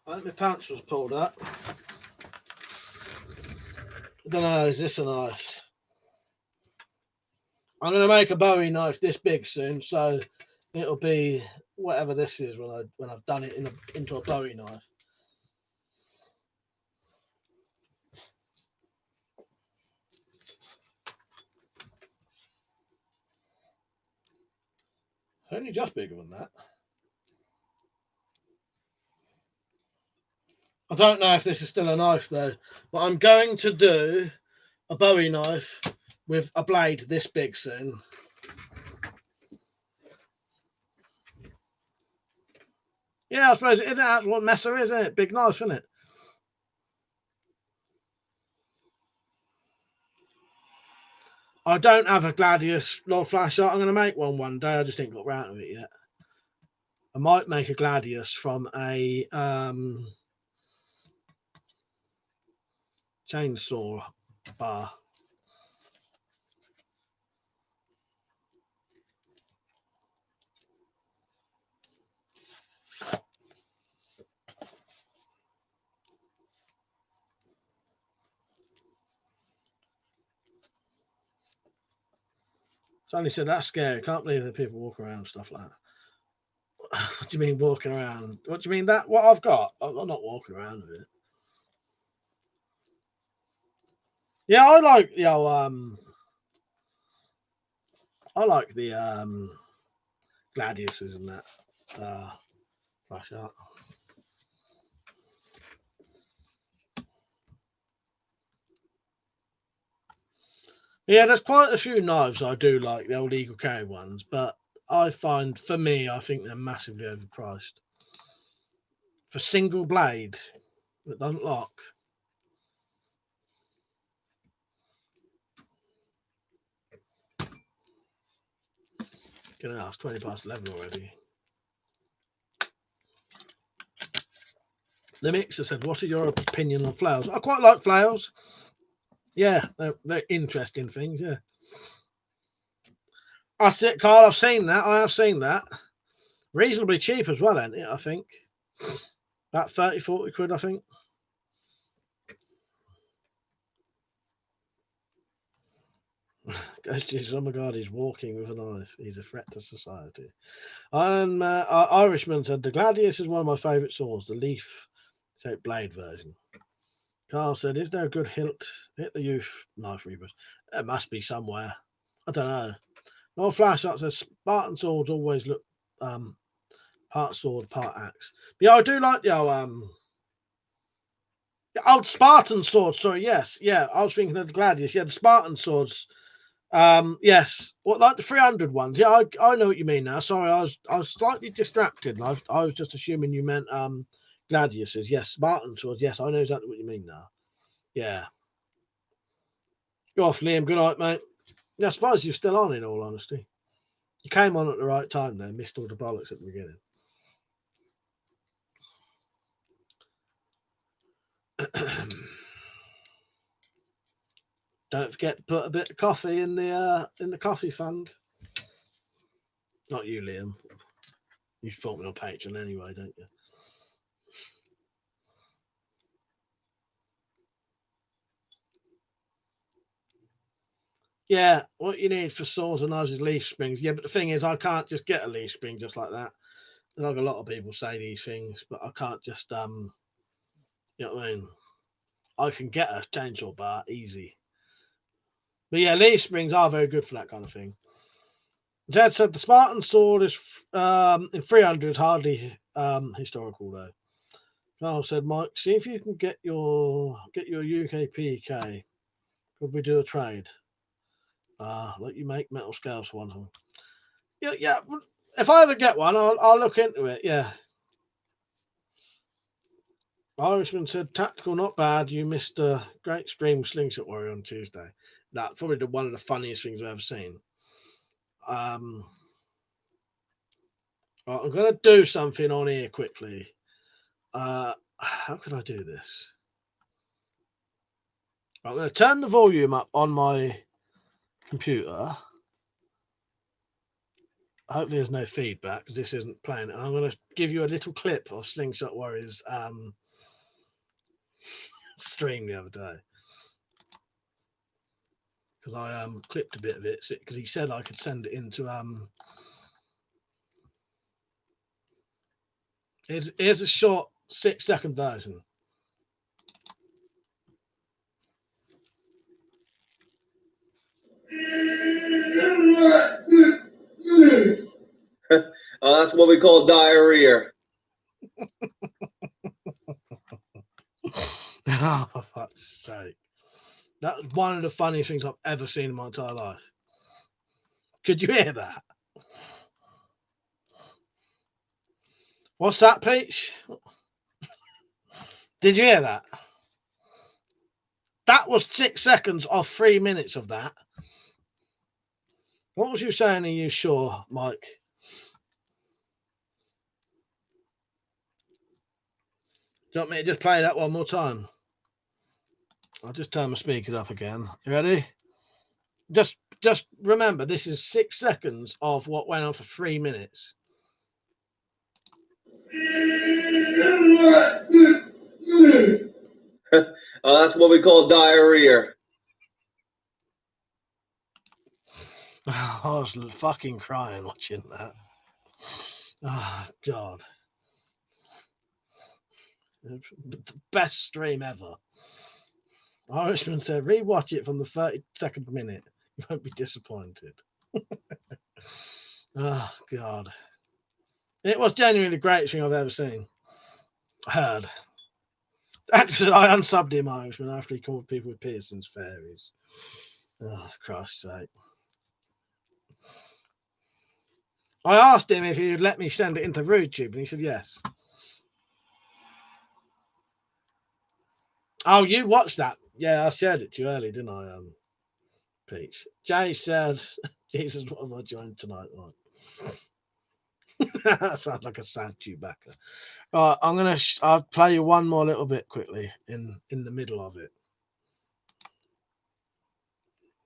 I think my pants was pulled up. I don't know. Is this a knife? I'm going to make a Bowie knife this big soon, so it'll be whatever this is when I've done it into a Bowie knife. Only just bigger than that. I don't know if this is still a knife though, but I'm going to do a Bowie knife with a blade this big soon. Yeah, I suppose that's what Messer is, isn't it? Big knife, isn't it? I don't have a Gladius Lord Flashlight. I'm going to make one day. I just ain't got round to it yet. I might make a Gladius from a chainsaw bar. Sonny said that's scary. Can't believe that people walk around and stuff like that. What do you mean walking around? What do you mean that what I've got? I'm not walking around with it. Yeah, I like I like the Gladiuses and that flash art. Yeah, there's quite a few knives I do like, the old legal carry ones, but I find for me I think they're massively overpriced. For single blade that doesn't lock. Get out, it's 20 past 11 already. The mixer said, what are your opinion on flails? I quite like flails. Yeah, they're interesting things, yeah. That's it, Carl. I've seen that. I have seen that. Reasonably cheap as well, ain't it? I think. About 30, 40 quid, I think. Goes Jesus, oh my God, he's walking with a knife. He's a threat to society. And Irishman said, the Gladius is one of my favourite swords, the leaf shaped blade version. Carl said, is there a good hit the youth knife reapers? There must be somewhere. I don't know. No Flashlight says, Spartan swords always look part sword, part axe. But yeah, I do like the old Spartan swords. Sorry, yes, yeah. I was thinking of the Gladius. Yeah, the Spartan swords. Yes. What like the 300 ones? Yeah, I know what you mean now. Sorry, I was slightly distracted. I was just assuming you meant Gladiuses. Yes, Spartan swords. Yes, I know exactly what you mean now. Yeah. You're off, Liam. Good night, mate. Yeah, I suppose you're still on. In all honesty, you came on at the right time. There, missed all the bollocks at the beginning. Don't forget to put a bit of coffee in the coffee fund. Not you, Liam. You support me on Patreon anyway, don't you? Yeah, what you need for saws and knives is leaf springs. Yeah, but the thing is, I can't just get a leaf spring just like that. Like a lot of people say these things, but I can't just you know what I mean? I can get a chainsaw bar easy. But yeah, leaf springs are very good for that kind of thing. Ted said the Spartan sword is in 300 hardly historical though. Carl said, Mike, see if you can get your UK PK. Could we do a trade? Let you make metal scales for one thing. Yeah. If I ever get one, I'll look into it. Yeah. Irishman said, tactical, not bad. You missed a great stream Slingshot Warrior on Tuesday. That's probably one of the funniest things I've ever seen. Right, I'm going to do something on here quickly. How can I do this? Right, I'm going to turn the volume up on my computer. Hopefully there's no feedback because this isn't playing. And I'm going to give you a little clip of Slingshot Warrior's stream the other day. Because I clipped a bit of it because he said I could send it into here's a short 6-second version. Oh, that's what we call diarrhea. Oh, for fuck's sake. That was one of the funniest things I've ever seen in my entire life. Could you hear that? What's that, Peach? Did you hear that? That was 6 seconds of 3 minutes of that. What was you saying? Are you sure, Mike? Do you want me to just play that one more time? I'll just turn my speakers up again. You ready? Just remember, this is 6 seconds of what went on for 3 minutes. Oh, that's what we call diarrhea. I was fucking crying watching that. Oh, God. The best stream ever. Irishman said, rewatch it from the 32nd minute. You won't be disappointed. Oh, God. It was genuinely the greatest thing I've ever seen. Heard. Actually, I unsubbed him, Irishman, after he called people with piercings fairies. Oh, Christ's sake. I asked him if he would let me send it into RudeTube, and he said yes. Oh, you watched that? Yeah, I shared it to you early, didn't I, Peach? Jay said, Jesus, what have I joined tonight? Right. That sounds like a sad Chewbacca. Right, I'll play you one more little bit quickly in the middle of it.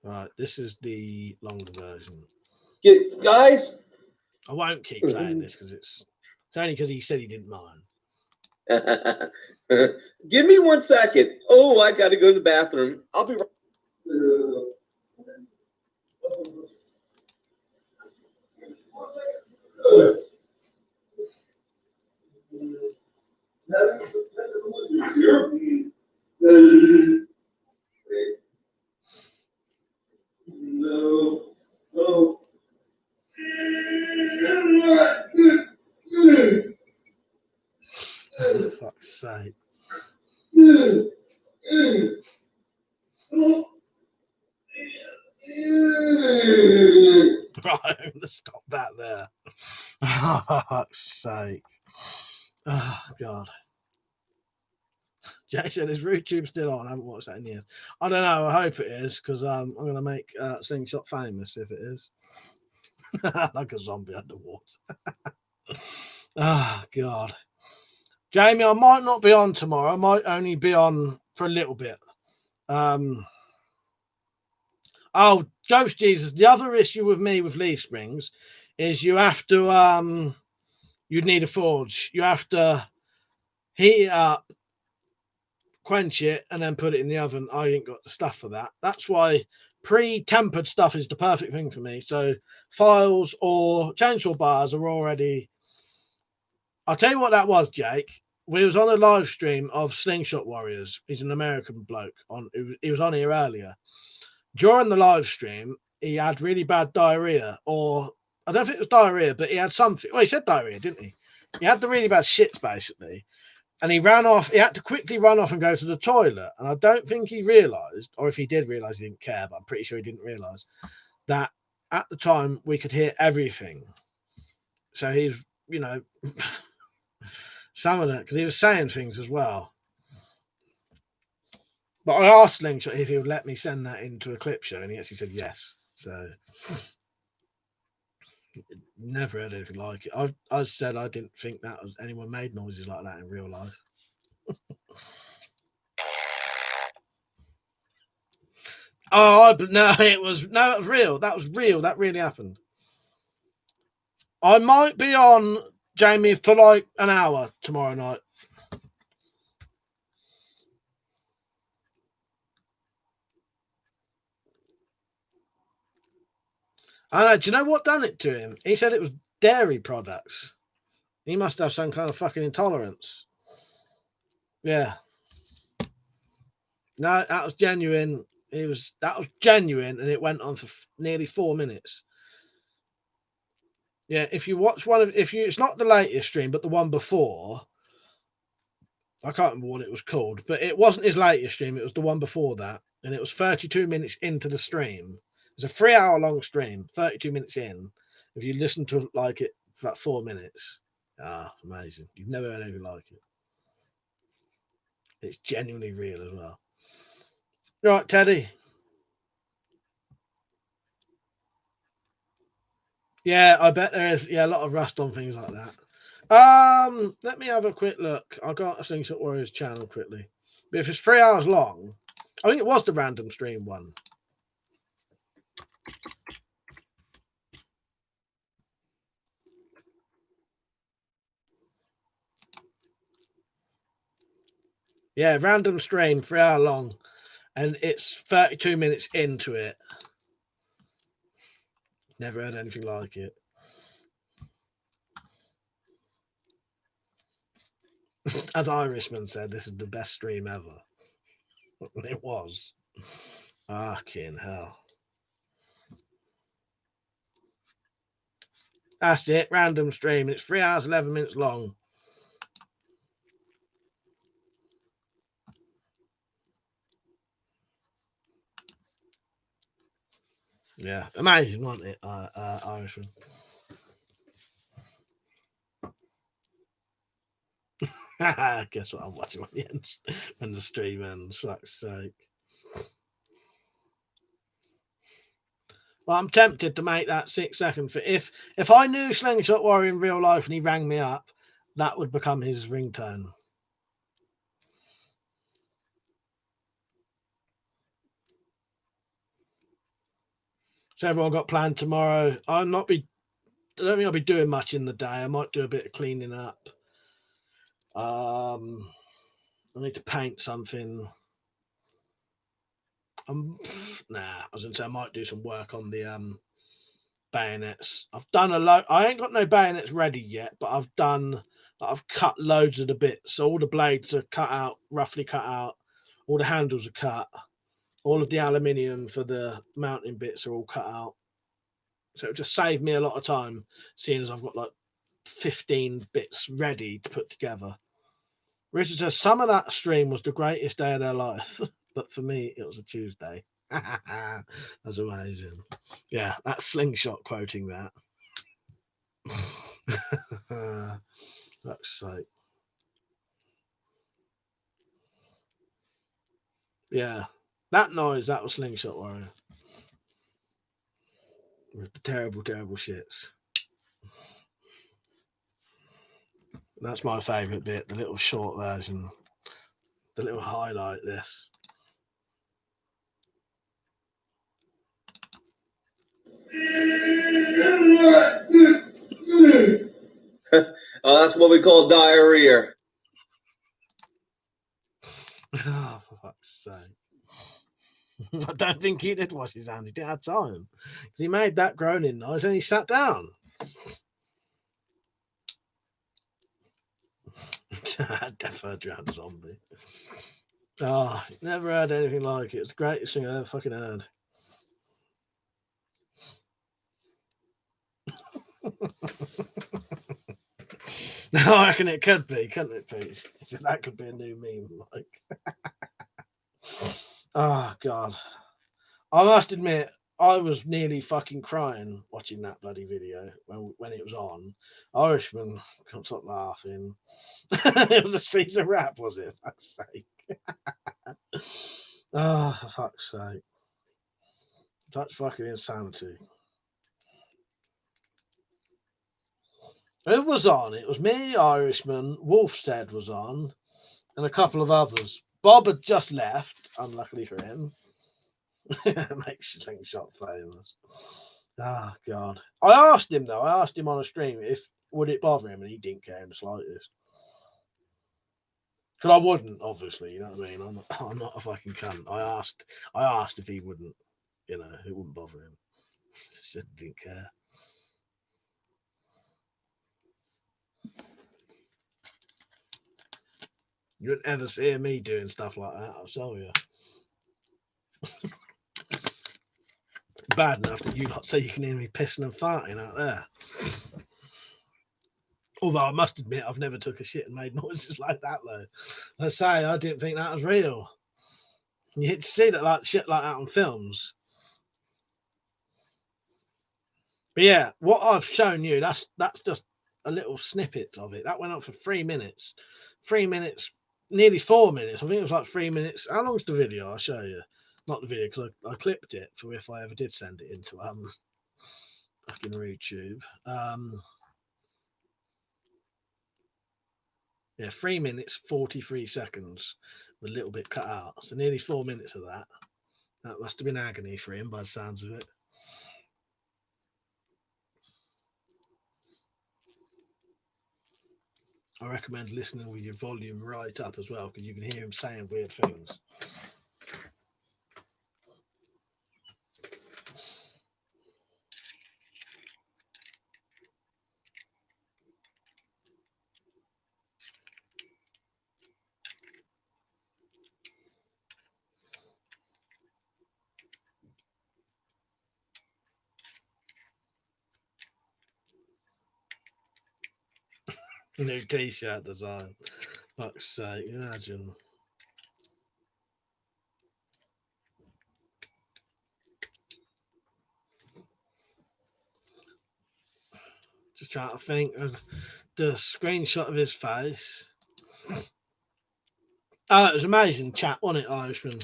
Right, this is the longer version. Guys? I won't keep playing this because it's only because he said he didn't mind. Give me 1 second. Oh, I got to go to the bathroom. I'll be right. No. For fuck's sake. Right, I'm gonna stop that there. Oh, for fuck's sake. Oh, God. Jack said, is RudeTube still on? I haven't watched that in years. I don't know. I hope it is because I'm going to make Slingshot famous if it is. Like a zombie underwater. Oh, God. Jamie, I might not be on tomorrow. I might only be on for a little bit. Oh, Ghost Jesus. The other issue with me with leaf springs is you have to you'd need a forge. You have to heat it up, quench it, and then put it in the oven. I ain't got the stuff for that. That's why pre-tempered stuff is the perfect thing for me. So files or chainsaw bars are already. I'll tell you what that was, Jake. We was on a live stream of Slingshot Warriors. He's an American bloke. He was on here earlier. During the live stream, he had really bad diarrhea, or I don't think it was diarrhea, but he had something. Well, he said diarrhea, didn't he? He had the really bad shits, basically. And he ran off. He had to quickly run off and go to the toilet. And I don't think he realised, or if he did realise, he didn't care, but I'm pretty sure he didn't realise, that at the time we could hear everything. So he's, some of it, because he was saying things as well. But I asked Slingshot if he would let me send that into a clip show, and he actually said yes. So never heard anything like it. I said I didn't think that was anyone made noises like that in real life. It was real. That was real. That really happened. I might be on, Jamie, for like an hour tomorrow night. I know. Do you know what done it to him? He said it was dairy products. He must have some kind of fucking intolerance. Yeah. No, that was genuine. That was genuine, and it went on for nearly 4 minutes. Yeah, if you watch it's not the latest stream, but the one before, I can't remember what it was called, but it wasn't his latest stream. It was the one before that, and it was 32 minutes into the stream. It's a 3-hour long stream, 32 minutes in. If you listen to like it for about 4 minutes, amazing. You've never heard anything like it. It's genuinely real as well. Right, Teddy. Yeah, I bet there is. Yeah, a lot of rust on things like that. Let me have a quick look. I got a Slingshot Warriors channel quickly. But if it's 3 hours long, I think it was the random stream one. Yeah, random stream, 3 hour long, and it's 32 minutes into it. Never heard anything like it. As Irishman said, this is the best stream ever. It was. Fucking hell. That's it, random stream. It's 3 hours, 11 minutes long. Yeah, amazing, wasn't it, Irishman? Guess what I'm watching when the stream ends, for fuck's sake. Well, I'm tempted to make that 6 second. If I knew Slingshot Warrior in real life and he rang me up, that would become his ringtone. So everyone got planned tomorrow. I don't think I'll be doing much in the day. I might do a bit of cleaning up. I need to paint something. I was gonna say I might do some work on the bayonets. I've done a lot. I ain't got no bayonets ready yet, but I've cut loads of the bits. So all the blades are cut out, roughly cut out. All the handles are cut. All of the aluminium for the mounting bits are all cut out. So it just saved me a lot of time, seeing as I've got like 15 bits ready to put together. Richard says some of that stream was the greatest day of their life, but for me it was a Tuesday. That's amazing. Yeah, that's Slingshot quoting that. Fuck's sake. Yeah, that noise, that was Slingshot Warrior. With the terrible, terrible shits. That's my favourite bit, the little short version, the little highlight this. Oh, that's what we call diarrhea. Oh, for fuck's sake. I don't think he did wash his hands. He didn't have time. He made that groaning noise and he sat down. Defo drowned zombie. Oh, never heard anything like it. It's the greatest thing I ever fucking heard. No, I reckon it could be, couldn't it, Pete? So that could be a new meme, like. Oh God. I must admit, I was nearly fucking crying watching that bloody video when it was on. Irishman couldn't stop laughing. It was a Caesar rap, was it? For fuck's sake. Oh, for fuck's sake. That's fucking insanity. Who was on? It was me, Irishman, Wolfstead was on, and a couple of others. Bob had just left, unluckily for him. Makes Slingshot famous. Oh God. I asked him though, I asked him on a stream if would it bother him, and he didn't care in the slightest. Because I wouldn't, obviously, you know what I mean? I'm not a fucking cunt. I asked if he wouldn't, you know, it wouldn't bother him. He said he didn't care. You wouldn't ever see me doing stuff like that, I'll tell you. Bad enough that you lot say you can hear me pissing and farting out there. Although I must admit, I've never took a shit and made noises like that, though. Let's say I didn't think that was real. You hit to see that like shit like that on films. But yeah, what I've shown you, that's just a little snippet of it. That went on for 3 minutes. 3 minutes, nearly 4 minutes. I think it was like 3 minutes. How long's the video? I'll show you. Not the video, because I clipped it for if I ever did send it into fucking YouTube. Yeah, 3 minutes, 43 seconds with a little bit cut out. So nearly 4 minutes of that. That must have been agony for him by the sounds of it. I recommend listening with your volume right up as well, because you can hear him saying weird things. New t-shirt design. Fuck's sake, imagine. Just trying to think of the screenshot of his face. Oh, it was amazing chat, wasn't it, Irishman?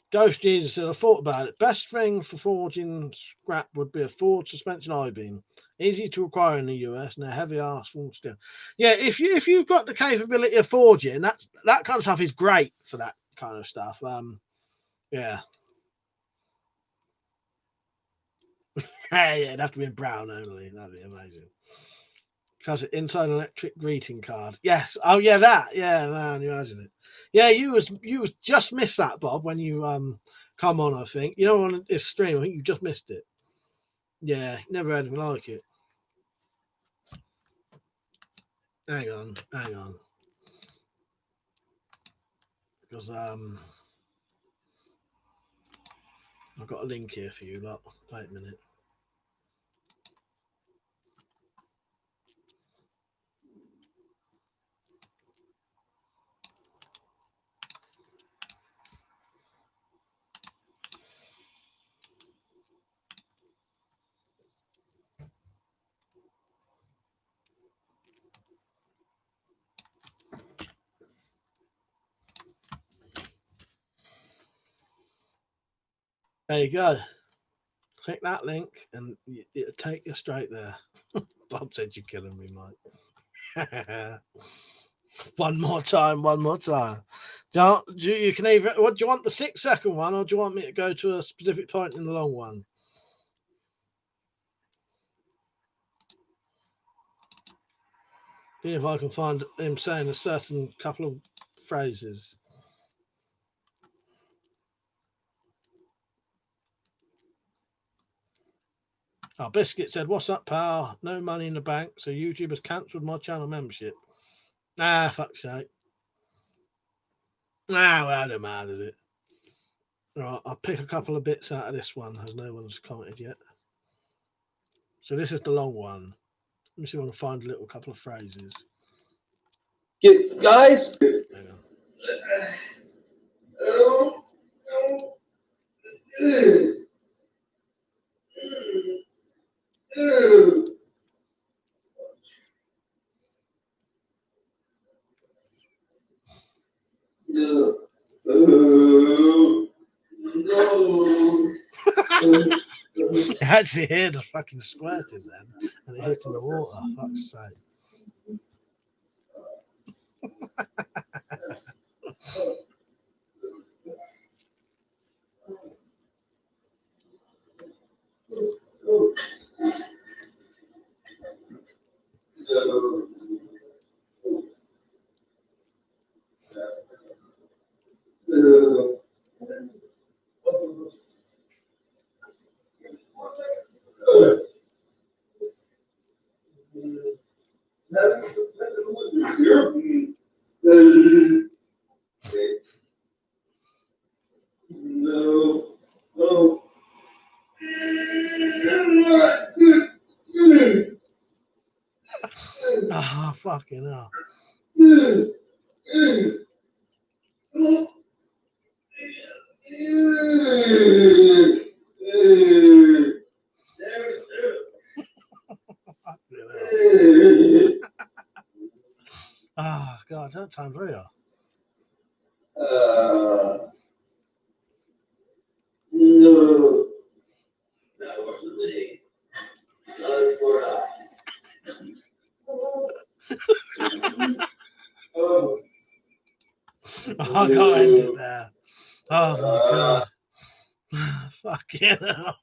Ghost Jesus said, I thought about it. Best thing for forging scrap would be a forged suspension I-beam. Easy to acquire in the US and a heavy ass full steel. Yeah, if you've got the capability of forging, that kind of stuff is great for that kind of stuff. Yeah. Yeah, it'd have to be in brown only. That'd be amazing. Because inside electric greeting card. Yes. Oh yeah, that. Yeah, man, you imagine it. Yeah, you was just missed that, Bob, when you come on, I think. You know, on this stream, I think you just missed it. Yeah, never had anything like it. Hang on. Because I've got a link here for you, lot. Wait a minute. There you go. Click that link and it'll take you straight there. Bob said you're killing me, mate. One more time. You can either, what do you want, the 6-second one, or do you want me to go to a specific point in the long one? See if I can find him saying a certain couple of phrases. Oh, Biscuit said, "What's up, pal? No money in the bank, so YouTube has cancelled my channel membership." Ah, fuck's sake. Ah, well, I don't mind it. Right, I'll pick a couple of bits out of this one, as no one's commented yet. So this is the long one. Let me see if I can find a little couple of phrases. Guys. Hang on. I actually heard the fucking squirting then, and it hit in the water. Fuck's sake. Oh, fucking hell. Oh, God, that sounds real. No. Oh, I can't end it there. Oh, my God. Fucking hell.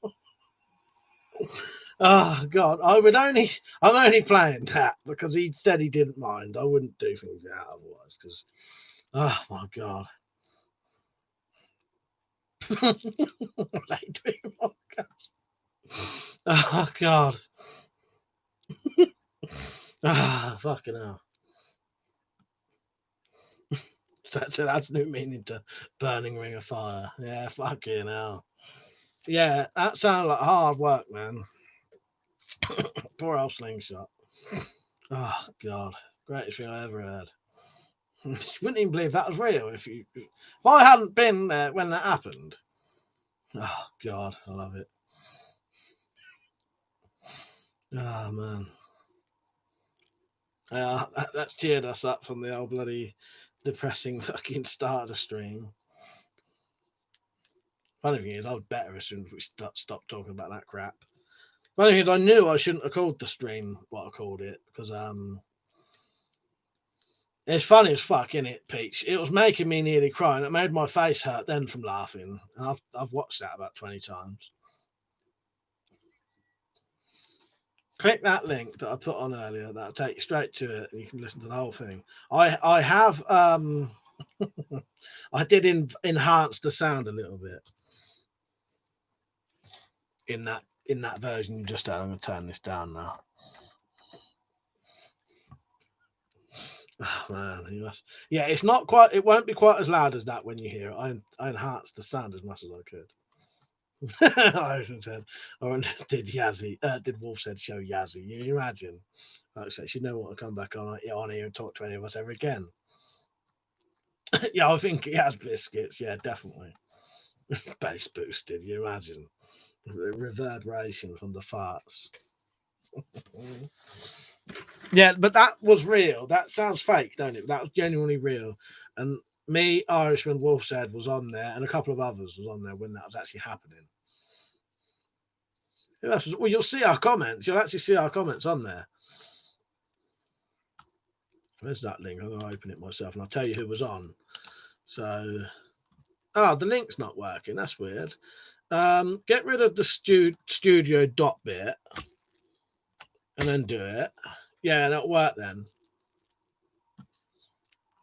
Oh, God. I'm only playing that because he said he didn't mind. I wouldn't do things out otherwise because, oh, my God. Oh, God. Ah, fucking hell. That's an absolute meaning to burning ring of fire. Yeah, fucking hell. Yeah, that sounds like hard work, man. Poor old slingshot. Oh, God. Greatest thing I ever heard. You wouldn't even believe that was real if I hadn't been there when that happened. Oh, God. I love it. Oh, man. That's cheered us up from the old bloody depressing fucking start of the stream. Funny thing is, I was better as soon as we stopped talking about that crap. Funny thing is, I knew I shouldn't have called the stream what I called it because it's funny as fuck, isn't it, Peach? It was making me nearly cry, and it made my face hurt then from laughing. And I've watched that about 20 times. Click that link that I put on earlier. That'll take you straight to it, and you can listen to the whole thing. I have I did enhance the sound a little bit in that version you just had. I'm going to turn this down now. Oh, man, yeah, it's not quite. It won't be quite as loud as that when you hear it. I enhanced the sound as much as I could. Irishman said, or did Wolf said show Yazzie? You imagine? Like I said, she'd never want to come back on here and talk to any of us ever again. Yeah, I think he has biscuits. Yeah, definitely. Bass boosted. You imagine the reverberation from the farts. Yeah, but that was real. That sounds fake, don't it? That was genuinely real. And me, Irishman, Wolf said was on there, and a couple of others was on there when that was actually happening. Well, you'll see our comments. You'll actually see our comments on there. Where's that link? I'm going to open it myself, and I'll tell you who was on. So, the link's not working. That's weird. Get rid of the studio dot bit, and then do it. Yeah, that'll work then.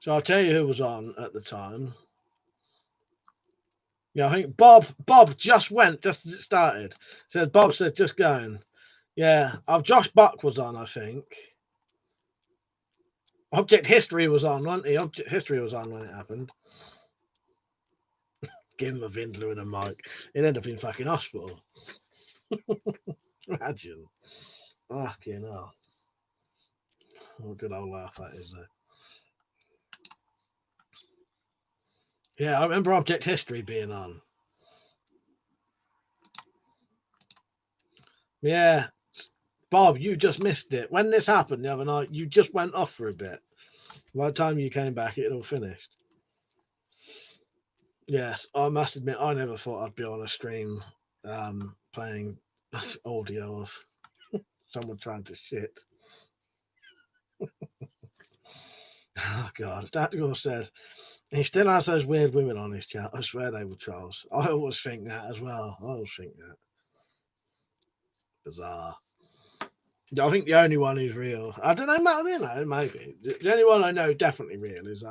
So I'll tell you who was on at the time. Yeah, I think Bob just went just as it started. Bob said just going. Yeah, Josh Buck was on, I think. Object History was on, wasn't he? Object History was on when it happened. Give him a Vindler and a mic. He'd end up in fucking hospital. Imagine. Fucking hell. What a good old laugh that is, though. Yeah, I remember Object History being on. Yeah, Bob, you just missed it. When this happened the other night, you just went off for a bit. By the time you came back, it had all finished. Yes, I must admit, I never thought I'd be on a stream playing audio of someone trying to shit. Oh, God. Tactical said, he still has those weird women on his chat. I swear they were trolls. I always think that as well. I always think that. Bizarre. I think the only one who's real, I don't know, maybe. The only one I know definitely real is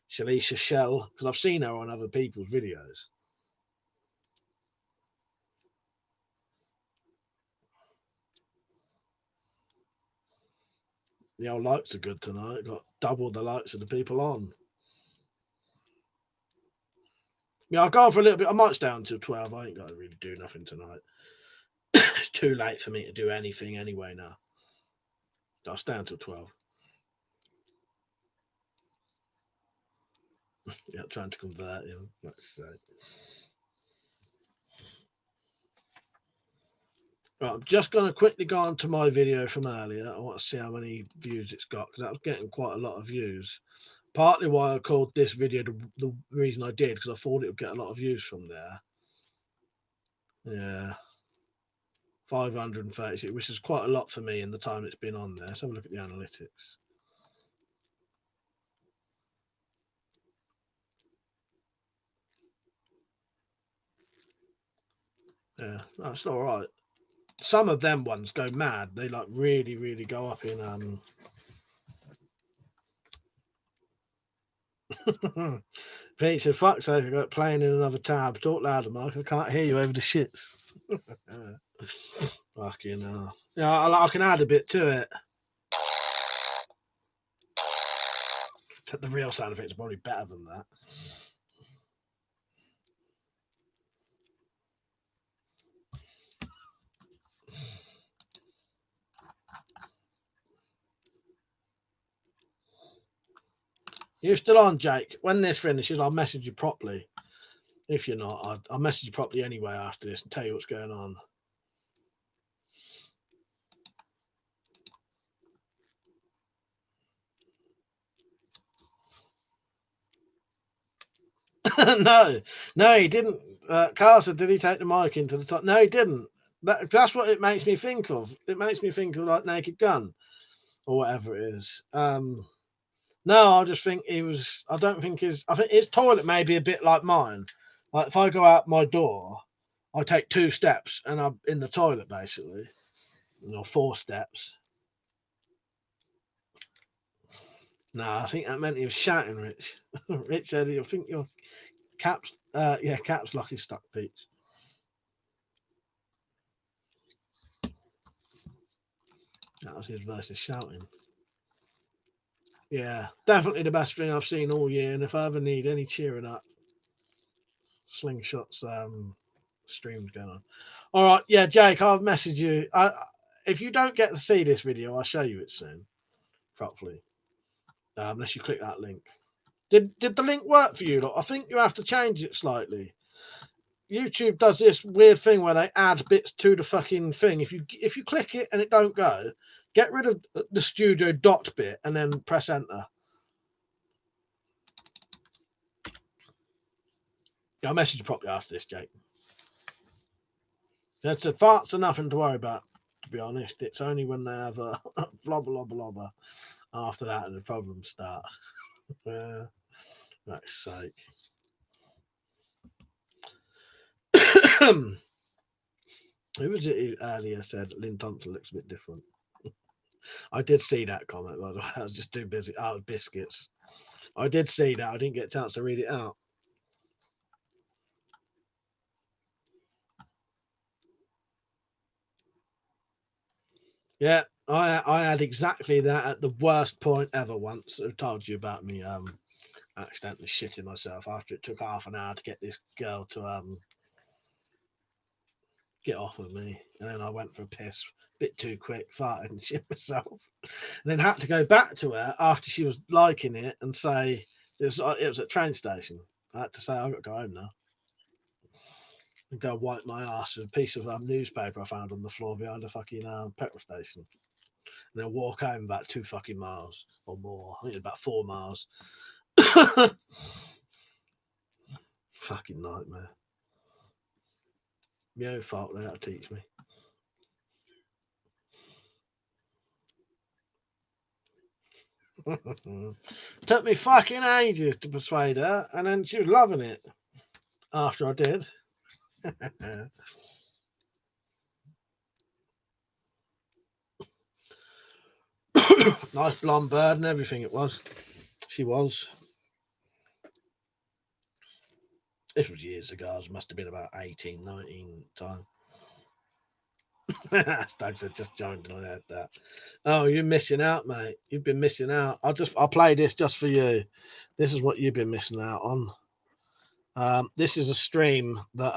Shalisha Shell, because I've seen her on other people's videos. The old lights are good tonight. Got double the lights of the people on. Yeah, I'll go on for a little bit. I might stay until 12. I ain't got to really do nothing tonight. It's too late for me to do anything anyway now. I'll stay until 12. Yeah, trying to convert him. Let's say. Right, I'm just going to quickly go on to my video from earlier. I want to see how many views it's got, because that was getting quite a lot of views. Partly why I called this video the reason I did, because I thought it would get a lot of views from there. Yeah. 536, which is quite a lot for me in the time it's been on there. Let's have a look at the analytics. Yeah, that's all right. Some of them ones go mad. They like really, really go up in Pete said, fuck's sake, I got playing in another tab. Talk louder, Mike. I can't hear you over the shits. Fucking hell. Yeah, I can add a bit to it. The real sound effects are probably better than that. You're still on, Jake. When this finishes, I'll message you properly. If you're not, I'll message you properly anyway after this and tell you what's going on. No, he didn't. Carl said, did he take the mic into the top? No, he didn't. That's what it makes me think of. It makes me think of like Naked Gun or whatever it is. No, I just think he was. I don't think I think his toilet may be a bit like mine. Like if I go out my door, I take 2 steps and I'm in the toilet basically, 4 steps. No, I think that meant he was shouting, Rich. Rich said, I think your caps lock is stuck, Pete. That was his version of shouting. Yeah, definitely the best thing I've seen all year. And if I ever need any cheering up, Slingshot's streams going on. All right, yeah, Jake, I'll message you. If you don't get to see this video, I'll show you it soon, properly. Unless you click that link. Did the link work for you? Look, I think you have to change it slightly. YouTube does this weird thing where they add bits to the fucking thing. If you click it and it don't go, get rid of the studio dot bit and then press enter. I'll message you properly after this, Jake. That's a farts are nothing to worry about, to be honest. It's only when they have a flobber lobber lobber after that the problems start. That's sake. Who was it who earlier said Lynn Thompson looks a bit different? I did see that comment, by the way. I was just too busy. Oh, biscuits. I did see that. I didn't get a chance to read it out. Yeah, I had exactly that at the worst point ever once. I told you about me accidentally shitting myself after it took half an hour to get this girl to get off of me, and then I went for a piss a bit too quick, farted and shit myself, and then had to go back to her after she was liking it and say it was at a train station. I had to say I've got to go home now and go wipe my ass with a piece of newspaper I found on the floor behind a fucking petrol station, and then walk home about 2 fucking miles or more. I think it's about 4 miles. Fucking nightmare. My own fault they had to teach me. Took me fucking ages to persuade her, and then she was loving it after I did. Nice blonde bird and everything it was. She was. This was years ago. I must have been about 18, 19 time. Stag said just joined and I heard that. Oh, you're missing out, mate. You've been missing out. I'll play this just for you. This is what you've been missing out on. This is a stream that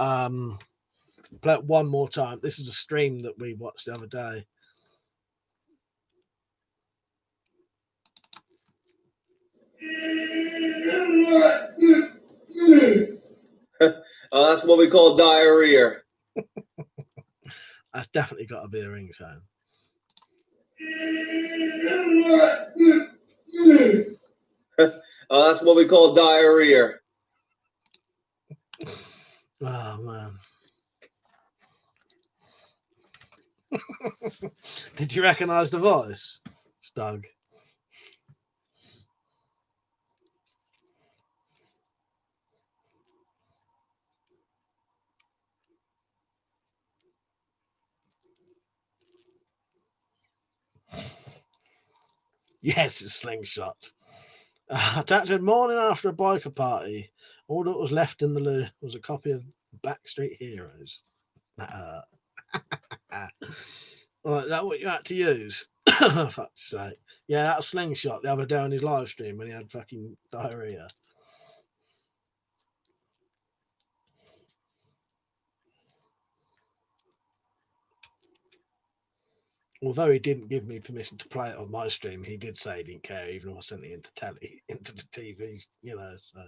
play it one more time. This is a stream that we watched the other day. Oh, that's what we call diarrhea. That's definitely got to be a ringtone. Oh, that's what we call diarrhea. Oh man. Did you recognise the voice, Stug? Yes, it's Slingshot. Attached morning after a biker party. All that was left in the loo was a copy of Backstreet Heroes. That hurt. Right, that what you had to use? Fuck's sake. Yeah, that was Slingshot the other day on his live stream when he had fucking diarrhea. Although he didn't give me permission to play it on my stream, he did say he didn't care, even though I sent it into the TV, you know. So.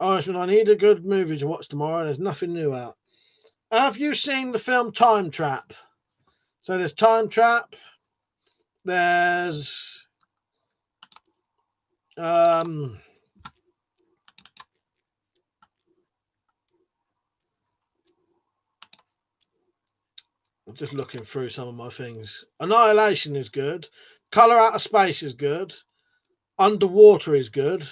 Oh, I need a good movie to watch tomorrow. There's nothing new out. Have you seen the film Time Trap? So there's Time Trap. There's I'm just looking through some of my things. Annihilation is good. Color Out of Space is good. Underwater is good.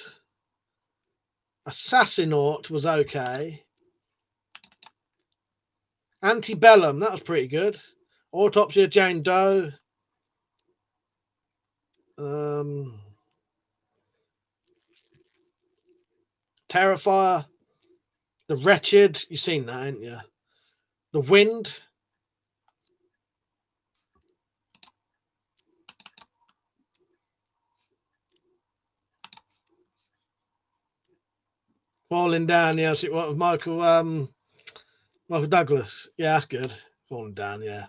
Assassinaut was okay. Antebellum, that was pretty good. Autopsy of Jane Doe. Terrifier. The Wretched. You've seen that, ain't you? The Wind. Falling Down, yeah. See what was Michael Douglas. Yeah, that's good. Falling Down, yeah.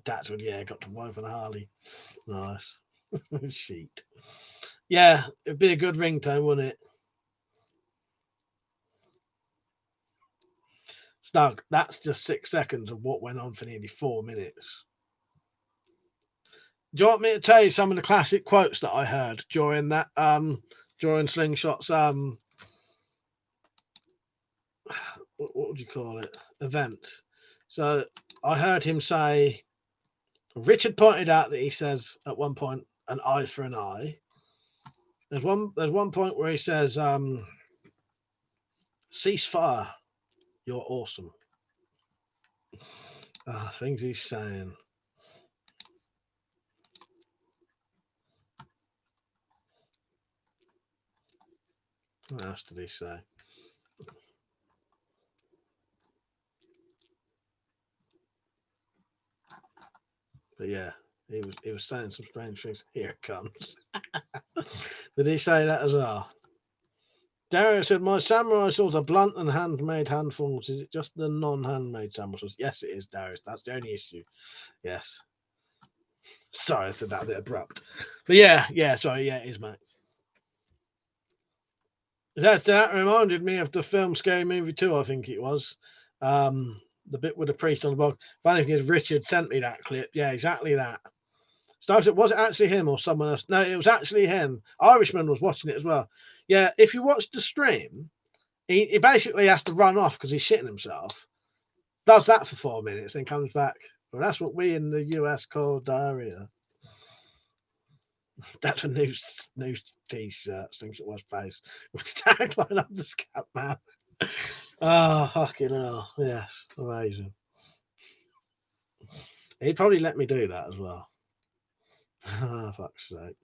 That's yeah, got to wife and Harley. Nice. Sheet. Yeah, it'd be a good ringtone, wouldn't it? Snug, that's just 6 seconds of what went on for nearly 4 minutes. Do you want me to tell you some of the classic quotes that I heard during that during Slingshot's what would you call it, event? So I heard him say, Richard pointed out that he says at one point an eye for an eye. There's one point where he says ceasefire, you're awesome. Things he's saying. What else did he say? But yeah, he was saying some strange things. Here it comes. Did he say that as well? Darius said, my samurai swords are blunt and handmade handfuls. Is it just the non-handmade samurai swords? Yes, it is, Darius. That's the only issue. Yes. Sorry, I said that a bit abrupt. But yeah, sorry, yeah, it is, mate. That reminded me of the film Scary Movie 2, I think it was. The bit with the priest on the bog. Funny thing is, Richard sent me that clip. Yeah, exactly that. Started, was it actually him or someone else? No, it was actually him. Irishman was watching it as well. Yeah, if you watch the stream, he basically has to run off because he's shitting himself. Does that for 4 minutes, then comes back. Well, that's what we in the US call diarrhea. That's a news t-shirt. I think it was face with the tagline of the Scat Man. Oh, fucking hell. Yes, amazing. He'd probably let me do that as well. Oh, fuck's sake.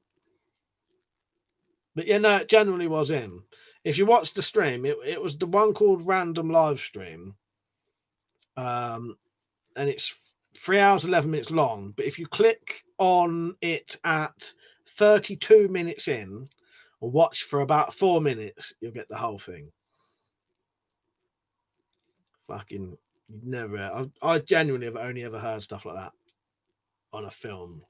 But yeah, no, it generally was him. If you watch the stream, it was the one called Random Live Stream. And it's 3 hours, 11 minutes long. But if you click on it at 32 minutes in, or watch for about 4 minutes, you'll get the whole thing. Fucking never. I genuinely have only ever heard stuff like that on a film.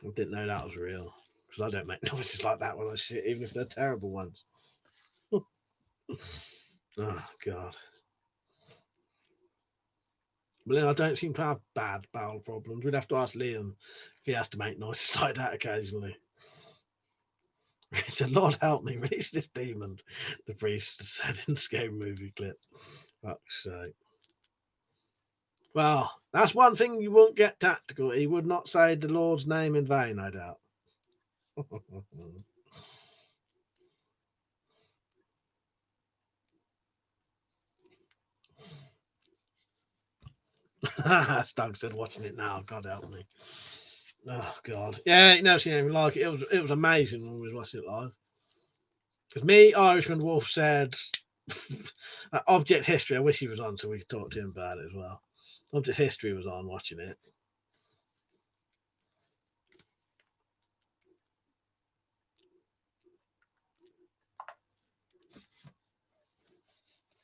I didn't know that was real because I don't make noises like that when I shit, even if they're terrible ones. Oh God. But then I don't seem to have bad bowel problems. We'd have to ask Liam if he has to make noises like that occasionally. He said, Lord help me, release this demon, the priest said in the Scary Movie clip. Fuck's sake. Well, that's one thing you won't get tactical. He would not say the Lord's name in vain, I doubt. Doug said, watching it now. God help me. Oh God. Yeah, you never seen anything like it. It was amazing when we was watching it live. Because me, Irishman Wolf said Object History. I wish he was on so we could talk to him about it as well. Object History was on watching it.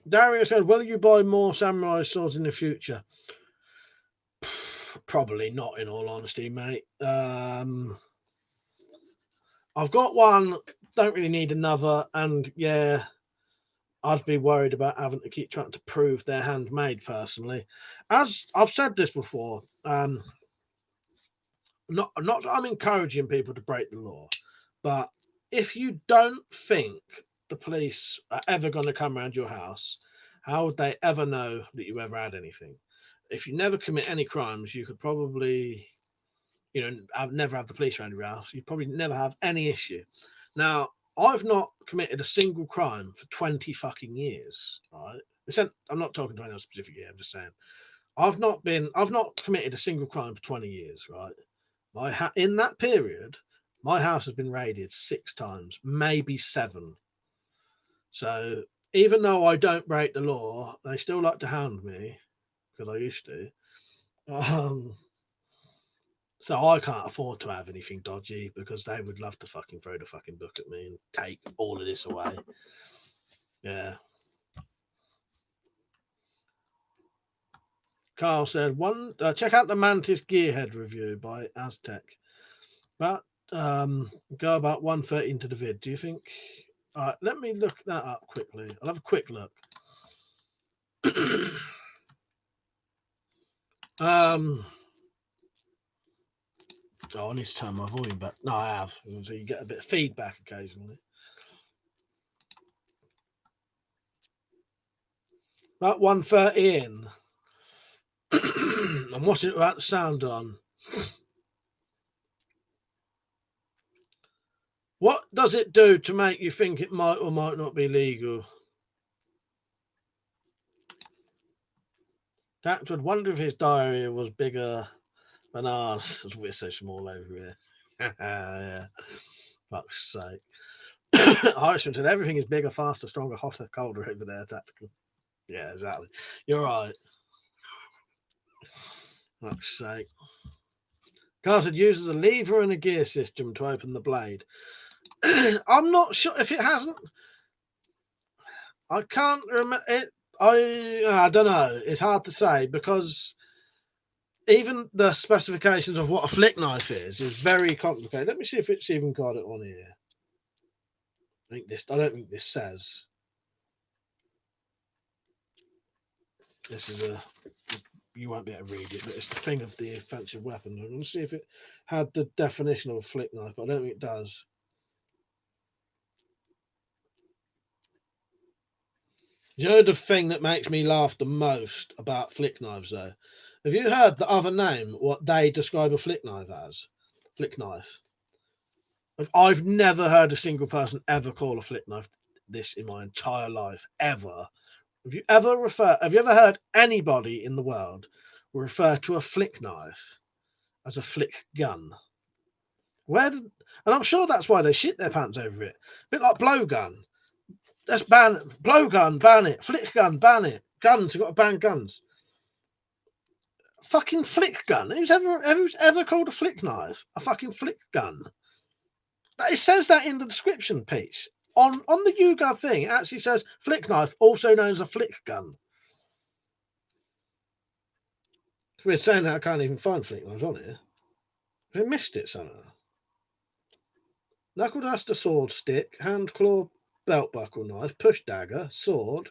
Dario said, will you buy more samurai swords in the future? Probably not, in all honesty, mate. I've got one, don't really need another, and yeah, I'd be worried about having to keep trying to prove they're handmade personally. As I've said this before, not I'm encouraging people to break the law, but if you don't think the police are ever going to come around your house, how would they ever know that you ever had anything? If you never commit any crimes, you could probably, never have the police around your house. You'd probably never have any issue. Now, I've not committed a single crime for 20 fucking years, right? I'm not talking to anyone specifically. I'm just saying I've not committed a single crime for 20 years, right? In that period, my house has been raided 6 times, maybe 7. So even though I don't break the law, they still like to hound me because I used to. So I can't afford to have anything dodgy because they would love to fucking throw the fucking book at me and take all of this away. Yeah. Carl said, check out the Mantis Gearhead review by Aztec. But go about 1:30 into the vid. Do you think? Let me look that up quickly. I'll have a quick look. I need to turn my volume back. No, I have. So you get a bit of feedback occasionally. About 1:30 in. I'm watching it without the sound on. What does it do to make you think it might or might not be legal? Dax would wonder if his diarrhea was bigger than ours, as we're so small over here. Yeah. Fuck's sake. Irishman said everything is bigger, faster, stronger, hotter, colder over there. Tactical. Yeah, exactly. You're right. Fuck's sake. Carl said uses a lever and a gear system to open the blade. I'm not sure if it hasn't. I can't remember it. I don't know. It's hard to say because even the specifications of what a flick knife is very complicated. Let me see if it's even got it on here. I don't think this says. This is you won't be able to read it, but it's the thing of the offensive weapon. I'm going to see if it had the definition of a flick knife, but I don't think it does. You know the thing that makes me laugh the most about flick knives, though? Have you heard the other name, what they describe a flick knife as? Flick knife. I've never heard a single person ever call a flick knife this in my entire life, ever. Have you ever heard anybody in the world refer to a flick knife as a flick gun? And I'm sure that's why they shit their pants over it. A bit like blowgun. Let's ban it. Blowgun, ban it. Flick gun, ban it. Guns, you've got to ban guns. Fucking flick gun. Who's ever called a flick knife a fucking flick gun? It says that in the description piece. On the YouGov thing, it actually says flick knife, also known as a flick gun. We're saying that I can't even find flick knives on here. We missed it somehow. Knuckle duster, sword, stick, hand claw, belt buckle knife, push dagger, sword,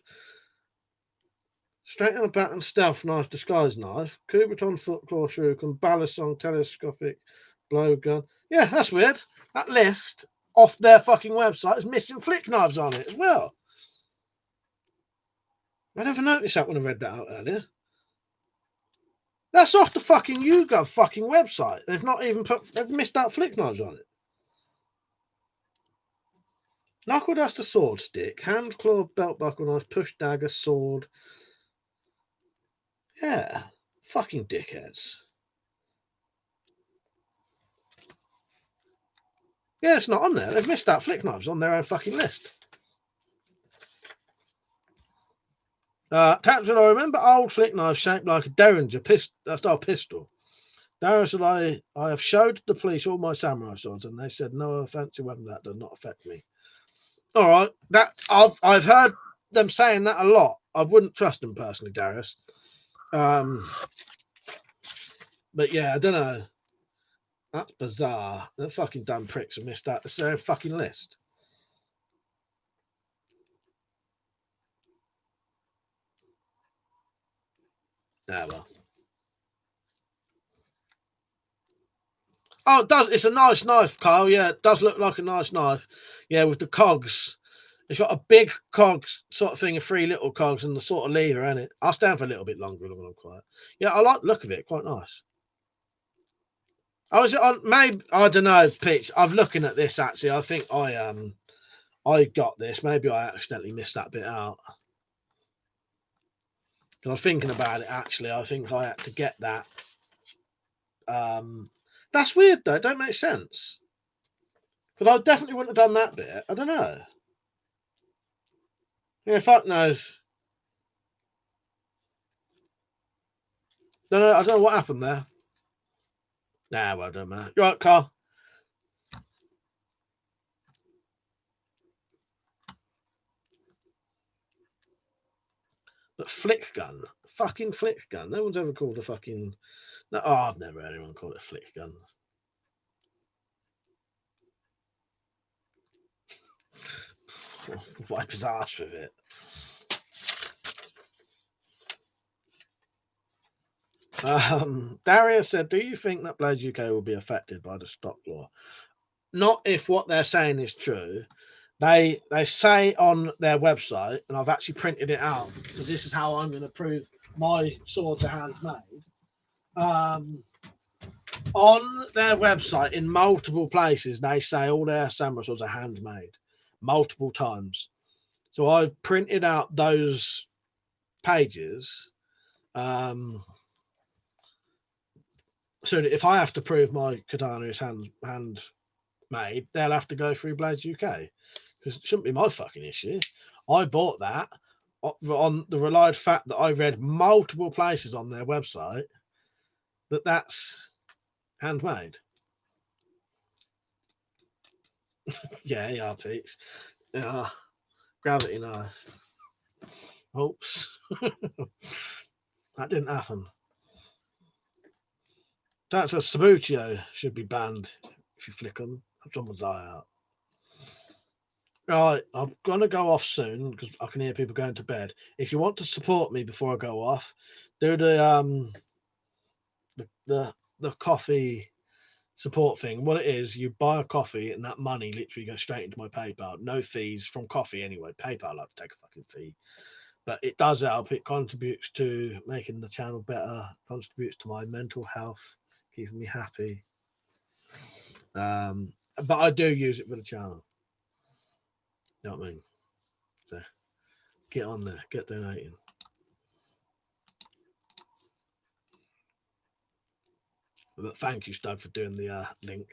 straight on a baton, stealth knife, disguise knife, Kuberton, foot claw, shuriken, balisong, telescopic, blowgun. Yeah, that's weird. That list off their fucking website is missing flick knives on it as well. I never noticed that when I read that out earlier. That's off the fucking YouGov fucking website. They've missed out flick knives on it. Knuckle duster, sword, stick, hand claw, belt buckle knife, push dagger, sword. Yeah, fucking dickheads. Yeah, it's not on there. They've missed out flick knives on their own fucking list. Tapson, I remember old flick knives shaped like a Derringer style pistol. Darren said, I have showed the police all my samurai swords, and they said no offensive weapon, that does not affect me. All right, that I've heard them saying that a lot. I wouldn't trust them personally, Darius. But yeah, I don't know. That's bizarre. The fucking dumb pricks have missed out. It's their own fucking list. Ah, well. Oh, it does. It's a nice knife, Kyle. Yeah, it does look like a nice knife. Yeah, with the cogs. It's got a big cogs sort of thing, and 3 little cogs, and the sort of lever in it. I'll stand for a little bit longer when I'm quiet. Yeah, I like the look of it. Quite nice. Oh, is it on? Maybe I don't know, Pete. I'm looking at this actually. I think I got this. Maybe I accidentally missed that bit out. I was thinking about it actually. I think I had to get that. That's weird though. It don't make sense. Because I definitely wouldn't have done that bit. I don't know. Yeah, fuck knows. I don't know what happened there. Nah, well, don't matter. You're right, Carl. But flick gun, fucking flick gun. No one's ever called a fucking. No, I've never heard anyone call it a flick gun. Wipe his ass with it. Darius said, "Do you think that Blades UK will be affected by the stock law? Not if what they're saying is true. They say on their website, and I've actually printed it out because this is how I'm going to prove my swords are handmade. On their website, in multiple places, they say all their samurai swords are handmade, multiple times. So I've printed out those pages, so that if I have to prove my katana is handmade, they'll have to go through Blades UK, because it shouldn't be my fucking issue. I bought that on the relied fact that I read multiple places on their website that that's handmade. Yeah, Peach. Yeah, gravity knife. Oops. That didn't happen. That's a Sabutio should be banned if you flick them. Someone's eye out. Right, I'm gonna go off soon because I can hear people going to bed. If you want to support me before I go off, do the coffee support thing. What it is, you buy a coffee and that money literally goes straight into my PayPal. No fees from coffee anyway. PayPal like to take a fucking fee. But it does help. It contributes to making the channel better, contributes to my mental health, keeping me happy. But I do use it for the channel. You know what I mean? So get on there, get donating. But thank you, Stug, for doing the link.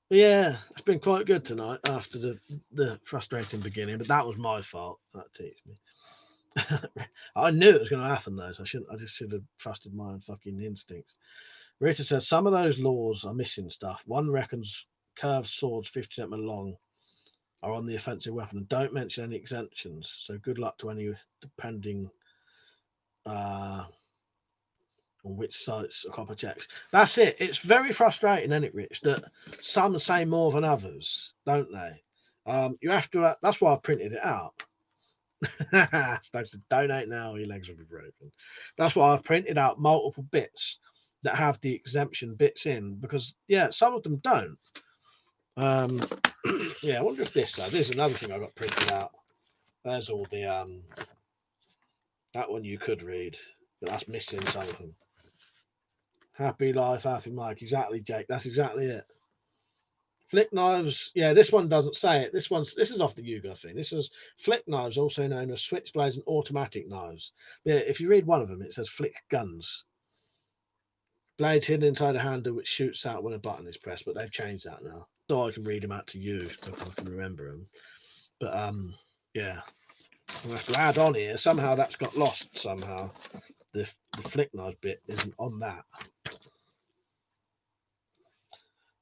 Yeah, it's been quite good tonight after the frustrating beginning, but that was my fault. That teaches me. I knew it was going to happen though, so I just should have trusted my own fucking instincts. Rita says some of those laws are missing stuff. One reckons curved swords 50 cm long are on the offensive weapon and don't mention any exemptions. So good luck to any depending on which sites a copper checks. That's it. It's very frustrating, isn't it, Rich, that some say more than others, don't they? You have to. That's why I printed it out. Stokes said, donate now or your legs will be broken. That's why I've printed out multiple bits that have the exemption bits in because, yeah, some of them don't. Yeah, I wonder if this is another thing I got printed out. There's all the that one you could read, but that's missing some of them. Happy life, happy Mike. Exactly, Jake. That's exactly it. Flick knives. Yeah, this one doesn't say it. This is off the Yugo thing. This is flick knives, also known as switchblades and automatic knives. Yeah, if you read one of them, it says flick guns. Blades hidden inside a handle which shoots out when a button is pressed, but they've changed that now. So I can read them out to you if I can remember them. But yeah, I'll have to add on here. Somehow that's got lost. Somehow the flick knives bit isn't on that.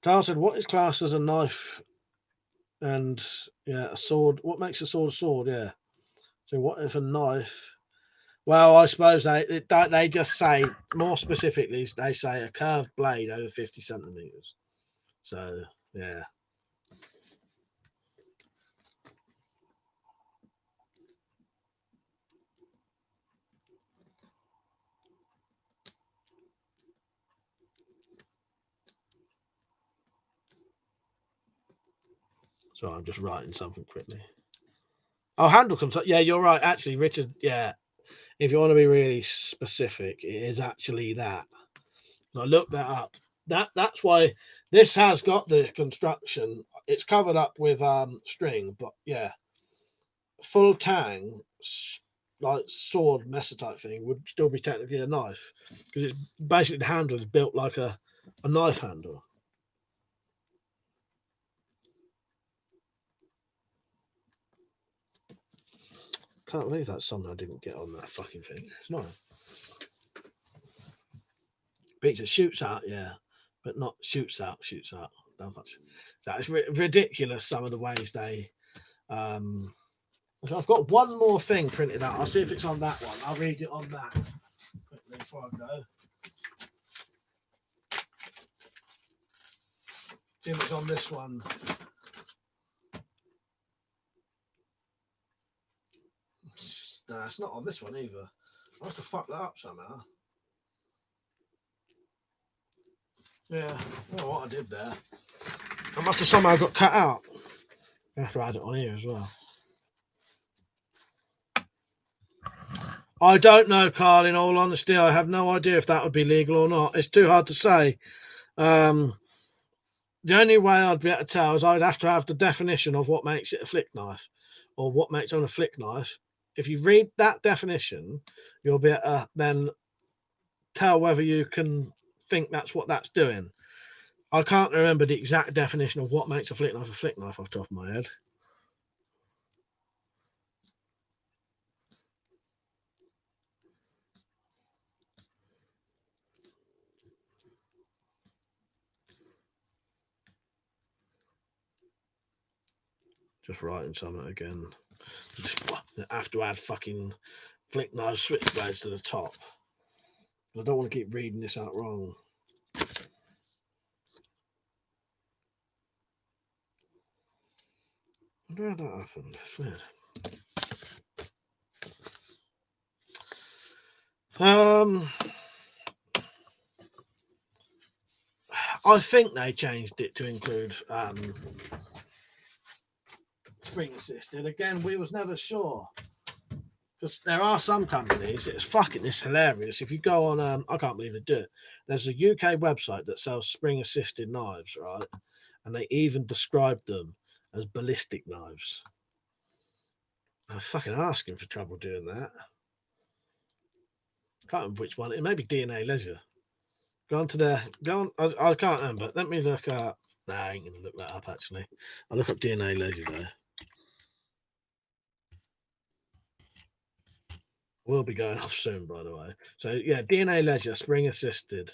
Carl said, "What is classed as a knife and a sword? What makes a sword? Yeah. So what if a knife? Well, I suppose they just say more specifically. They say a curved blade over 50 centimeters. So yeah." So I'm just writing something quickly. Oh, handle control. Yeah, you're right. Actually, Richard. Yeah, if you want to be really specific, it is actually that. I looked that up. That's why this has got the construction. It's covered up with string, but yeah, full tang like sword messer type thing would still be technically a knife because it's basically the handle is built like a knife handle. Can't believe that somehow didn't get on that fucking thing. It's not. Picture shoots out, yeah, but not shoots out. So it's ridiculous some of the ways they. So I've got one more thing printed out. I'll see if it's on that one. I'll read it on that quickly before I go. See if it's on this one. No, it's not on this one either. I must have fucked that up somehow. Yeah, I don't know what I did there. I must have somehow got cut out. I have to add it on here as well. I don't know, Carl. In all honesty, I have no idea if that would be legal or not. It's too hard to say. The only way I'd be able to tell is I'd have to have the definition of what makes it a flick knife or what makes on a flick knife. If you read that definition, you'll be able to then tell whether you can think that's what that's doing. I can't remember the exact definition of what makes a flick knife off the top of my head. Just writing something again. I have to add fucking flick knife switchblades to the top. I don't want to keep reading this out wrong. I wonder how that happened. It's weird. I think they changed it to include spring assisted. Again, we was never sure. Because there are some companies, it's hilarious. If you go on, I can't believe they do it. There's a UK website that sells spring assisted knives, right? And they even describe them as ballistic knives. I'm fucking asking for trouble doing that. Can't remember which one. It may be DNA Leisure. Go on to there. Go on. I can't remember. Let me look up. Nah, I ain't gonna look that up actually. I'll look up DNA Leisure though. We'll be going off soon, by the way. So yeah, DNA Leisure, spring assisted.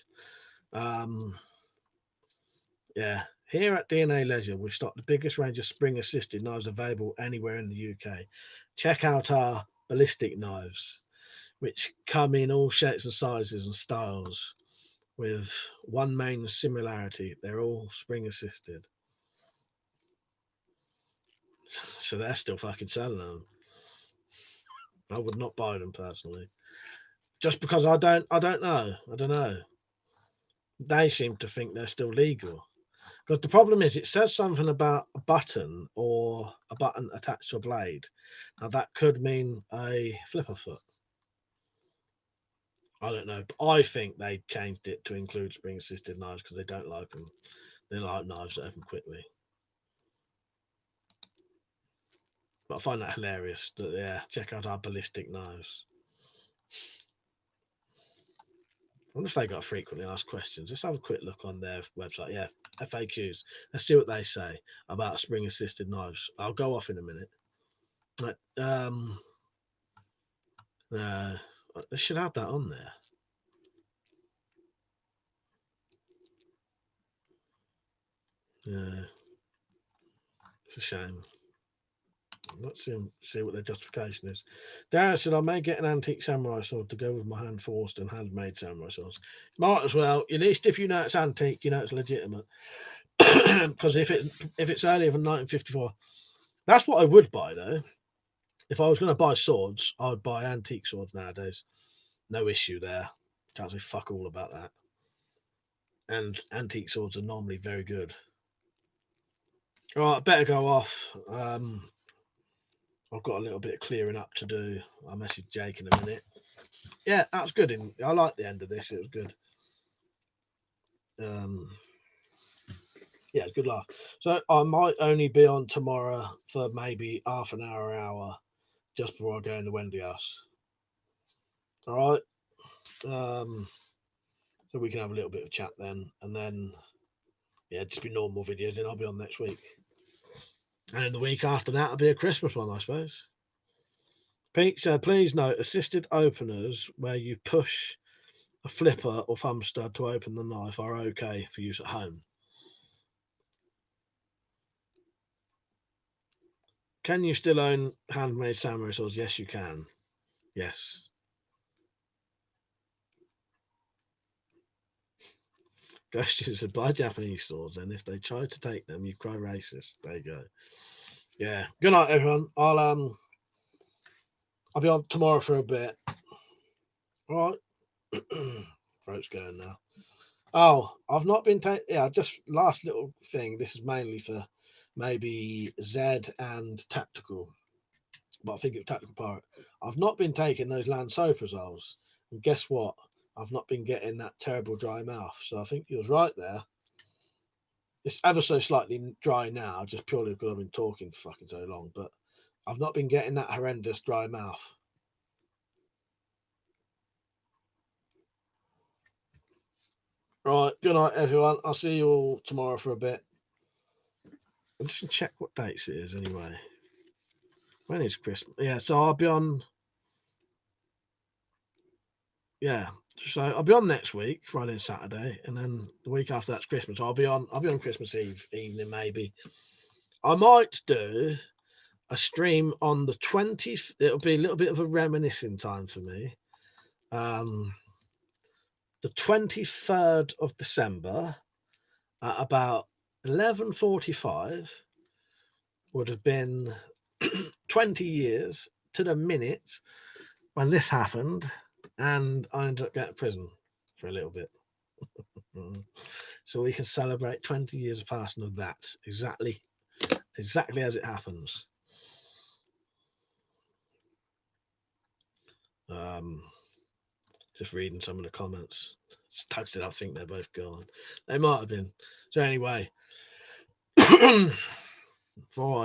Yeah, here at DNA Leisure, we stock the biggest range of spring assisted knives available anywhere in the UK. Check out our ballistic knives, which come in all shapes and sizes and styles, with one main similarity: they're all spring assisted. So they're still fucking selling them. I would not buy them personally, just because I don't know. They seem to think they're still legal. Because the problem is, it says something about a button or a button attached to a blade. Now, that could mean a flipper foot. I don't know. But I think they changed it to include spring assisted knives because they don't like them. They like knives that open quickly. But I find that hilarious. That, yeah, check out our ballistic knives. I wonder if they got frequently asked questions. Let's have a quick look on their website. Yeah, FAQs. Let's see what they say about spring assisted knives. I'll go off in a minute. They should have that on there. Yeah, it's a shame. Let's see what their justification is. Darren said, I may get an antique samurai sword to go with my hand forged and handmade samurai swords. Might as well. At least if you know it's antique, you know it's legitimate. Because if it's earlier than 1954, that's what I would buy though. If I was going to buy swords, I would buy antique swords nowadays. No issue there. Can't say fuck all about that. And antique swords are normally very good. All right, better go off. I've got a little bit of clearing up to do. I'll message Jake in a minute. Yeah, that was good. I like the end of this. It was good. Yeah, good laugh. So I might only be on tomorrow for maybe half an hour, just before I go in the Wendy house. All right. So we can have a little bit of chat then, and then yeah, just be normal videos. Then I'll be on next week, and then the week after that, will be a Christmas one, I suppose. Pete said, please note, assisted openers where you push a flipper or thumb stud to open the knife are okay for use at home. Can you still own handmade samurai swords? Yes, you can. Yes. Ghost said, buy Japanese swords, and if they try to take them, you cry racist. There you go. Yeah. Good night, everyone. I'll be on tomorrow for a bit. All right. Throat's going now. Oh, I've not been taking. Yeah, just last little thing. This is mainly for maybe Zed and Tactical, but I think it's Tactical Pirate. I've not been taking those lansoprazole, and guess what? I've not been getting that terrible dry mouth. So I think you was right there. It's ever so slightly dry now, just purely because I've been talking for fucking so long. But I've not been getting that horrendous dry mouth. Right, good night, everyone. I'll see you all tomorrow for a bit. I'm just gonna check what dates it is anyway. When is Christmas? Yeah, so I'll be on. Yeah, so I'll be on next week, Friday and Saturday, and then the week after that's Christmas. I'll be on Christmas Eve evening, maybe. I might do a stream on the 20th. It'll be a little bit of a reminiscing time for me. The 23rd of December at about 11:45 would have been 20 years to the minute when this happened, and I ended up getting prison for a little bit. So we can celebrate 20 years of passing of that exactly as it happens. Just reading some of the comments. Doug said, I think they're both gone. They might have been. So anyway, before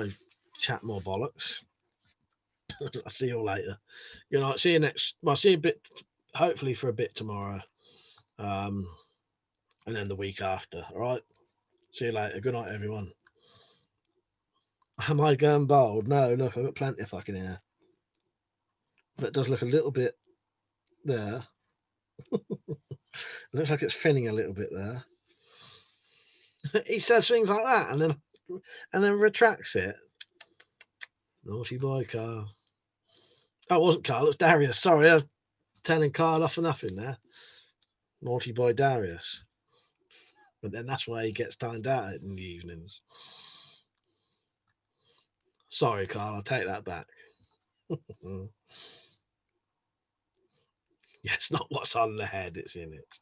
I chat more bollocks, I'll see you all later. Good night. See you next. Well, see you a bit. Hopefully for a bit tomorrow, and then the week after. All right. See you later. Good night, everyone. Am I going bald? No. Look, I've got plenty of fucking hair. But it does look a little bit there. It looks like it's thinning a little bit there. He says things like that and then retracts it. Naughty boy, Carl. Oh, it wasn't Carl, it was Darius. Sorry, I was telling Carl off for nothing there. Naughty boy Darius. But then that's why he gets timed out in the evenings. Sorry, Carl, I'll take that back. Yeah, it's not what's on the head, it's in it.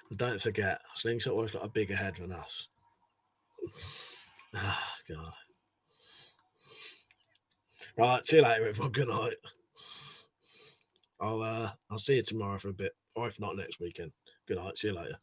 And don't forget, Slingshot always got a bigger head than us. Ah, God. Right, see you later, everyone. Good night. I'll see you tomorrow for a bit, or if not, next weekend. Good night. See you later.